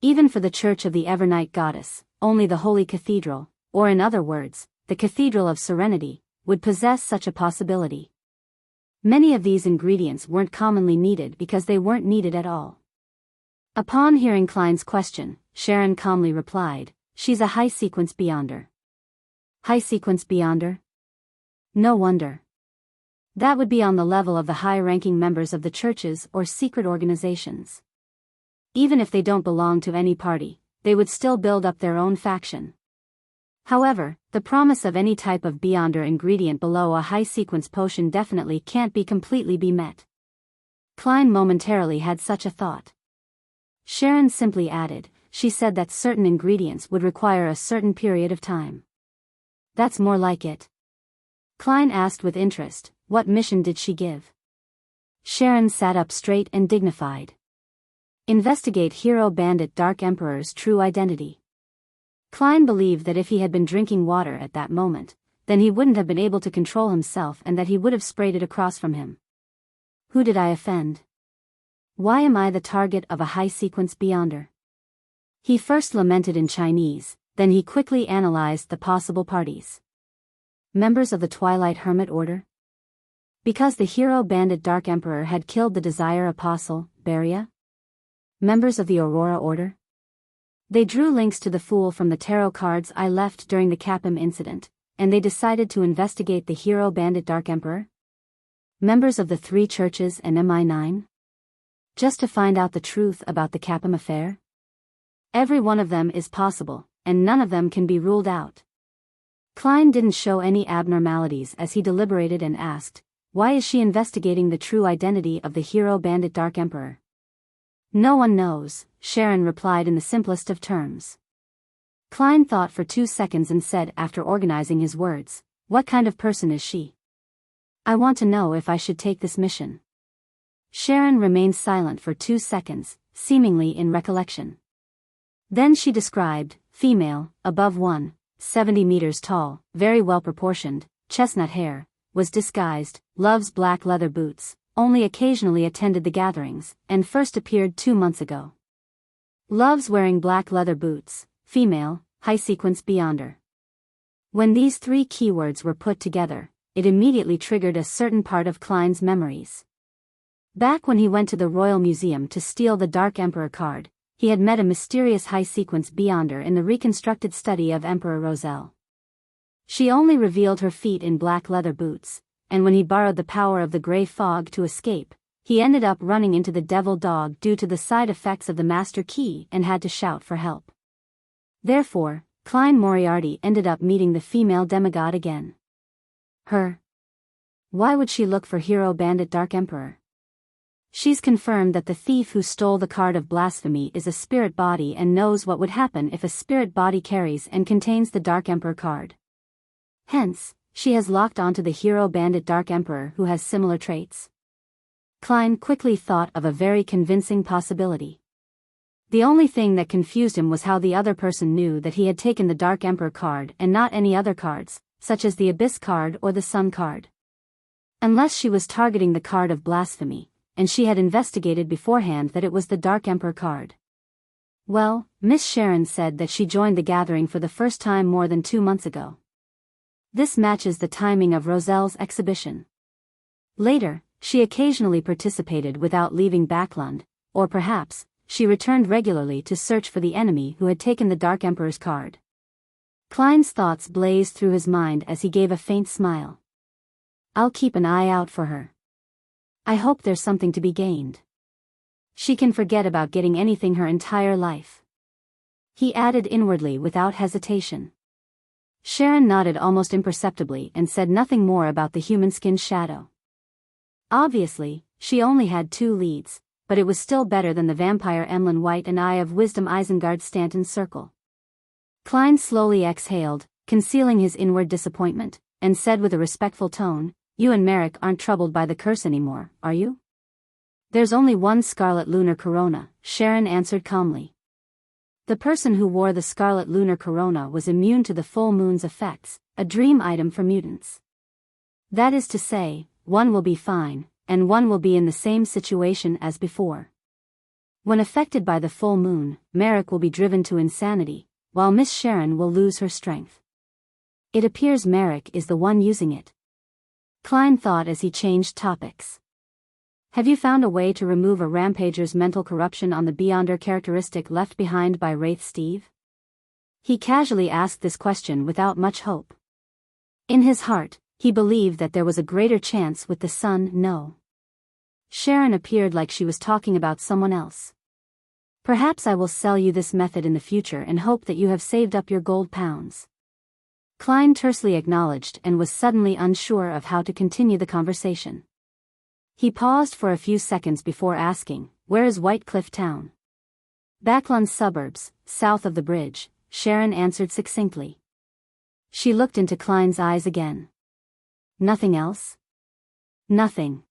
Even for the Church of the Evernight Goddess, only the Holy Cathedral, or in other words, the Cathedral of Serenity, would possess such a possibility. Many of these ingredients weren't commonly needed because they weren't needed at all. Upon hearing Klein's question, Sharon calmly replied, she's a high-sequence Beyonder. High-sequence Beyonder? No wonder. That would be on the level of the high-ranking members of the churches or secret organizations. Even if they don't belong to any party, they would still build up their own faction. However, the promise of any type of Beyonder ingredient below a high-sequence potion definitely can't be completely be met. Klein momentarily had such a thought. Sharon simply added, she said that certain ingredients would require a certain period of time. That's more like it. Klein asked with interest, what mission did she give? Sharon sat up straight and dignified. Investigate Hero Bandit Dark Emperor's true identity. Klein believed that if he had been drinking water at that moment, then he wouldn't have been able to control himself and that he would have sprayed it across from him. Who did I offend? Why am I the target of a high-sequence Beyonder? He first lamented in Chinese, then he quickly analyzed the possible parties. Members of the Twilight Hermit Order? Because the Hero Bandit Dark Emperor had killed the Desire Apostle, Beria? Members of the Aurora Order? They drew links to the Fool from the tarot cards I left during the Capim incident, and they decided to investigate the Hero Bandit Dark Emperor? Members of the Three Churches and MI9? Just to find out the truth about the Capim affair? Every one of them is possible, and none of them can be ruled out. Klein didn't show any abnormalities as he deliberated and asked, why is she investigating the true identity of the Hero Bandit Dark Emperor? No one knows, Sharon replied in the simplest of terms. Klein thought for 2 seconds and said after organizing his words, what kind of person is she? I want to know if I should take this mission. Sharon remained silent for 2 seconds, seemingly in recollection. Then she described, female, above 170 meters tall, very well proportioned, chestnut hair, was disguised, loves black leather boots, only occasionally attended the gatherings, and first appeared 2 months ago. Loves wearing black leather boots, female, high-sequence Beyonder. When these 3 keywords were put together, it immediately triggered a certain part of Klein's memories. Back when he went to the Royal Museum to steal the Dark Emperor card, he had met a mysterious high-sequence Beyonder in the reconstructed study of Emperor Roselle. She only revealed her feet in black leather boots, and when he borrowed the power of the gray fog to escape, he ended up running into the devil dog due to the side effects of the master key and had to shout for help. Therefore, Klein Moriarty ended up meeting the female demigod again. Her. Why would she look for Hero Bandit Dark Emperor? She's confirmed that the thief who stole the card of blasphemy is a spirit body and knows what would happen if a spirit body carries and contains the Dark Emperor card. Hence, she has locked onto the Hero Bandit Dark Emperor who has similar traits. Klein quickly thought of a very convincing possibility. The only thing that confused him was how the other person knew that he had taken the Dark Emperor card and not any other cards, such as the Abyss card or the Sun card. Unless she was targeting the card of blasphemy, and she had investigated beforehand that it was the Dark Emperor card. Well, Miss Sharon said that she joined the gathering for the first time more than 2 months ago. This matches the timing of Roselle's exhibition. Later, she occasionally participated without leaving Backlund, or perhaps, she returned regularly to search for the enemy who had taken the Dark Emperor's card. Klein's thoughts blazed through his mind as he gave a faint smile. I'll keep an eye out for her. I hope there's something to be gained. She can forget about getting anything her entire life. he added inwardly without hesitation. Sharon nodded almost imperceptibly and said nothing more about the human-skinned shadow. Obviously, she only had 2 leads, but it was still better than the vampire Emlyn White and Eye of Wisdom Isengard Stanton's circle. Klein slowly exhaled, concealing his inward disappointment, and said with a respectful tone, "You and Merrick aren't troubled by the curse anymore, are you?" "There's only one scarlet lunar corona," Sharon answered calmly. The person who wore the scarlet lunar corona was immune to the full moon's effects, a dream item for mutants. That is to say, one will be fine, and one will be in the same situation as before. When affected by the full moon, Merrick will be driven to insanity, while Miss Sharon will lose her strength. It appears Merrick is the one using it. Klein thought as he changed topics. "Have you found a way to remove a rampager's mental corruption on the Beyonder characteristic left behind by Wraith Steve?" He casually asked this question without much hope. In his heart, he believed that there was a greater chance with the son. No. Sharon appeared like she was talking about someone else. "Perhaps I will sell you this method in the future and hope that you have saved up your gold pounds." Klein tersely acknowledged and was suddenly unsure of how to continue the conversation. He paused for a few seconds before asking, "Where is White Cliff Town?" "Backlund's suburbs, south of the bridge," Sharon answered succinctly. She looked into Klein's eyes again. "Nothing else?" "Nothing."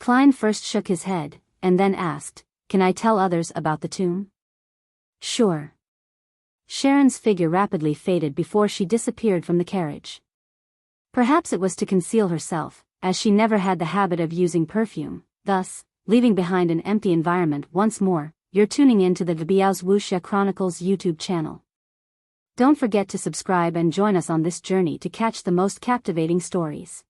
Klein first shook his head, and then asked, "Can I tell others about the tomb?" "Sure." Sharon's figure rapidly faded before she disappeared from the carriage. Perhaps it was to conceal herself, as she never had the habit of using perfume, thus, leaving behind an empty environment once more. You're tuning in to the Biyao's Wuxia Chronicles YouTube channel. Don't forget to subscribe and join us on this journey to catch the most captivating stories.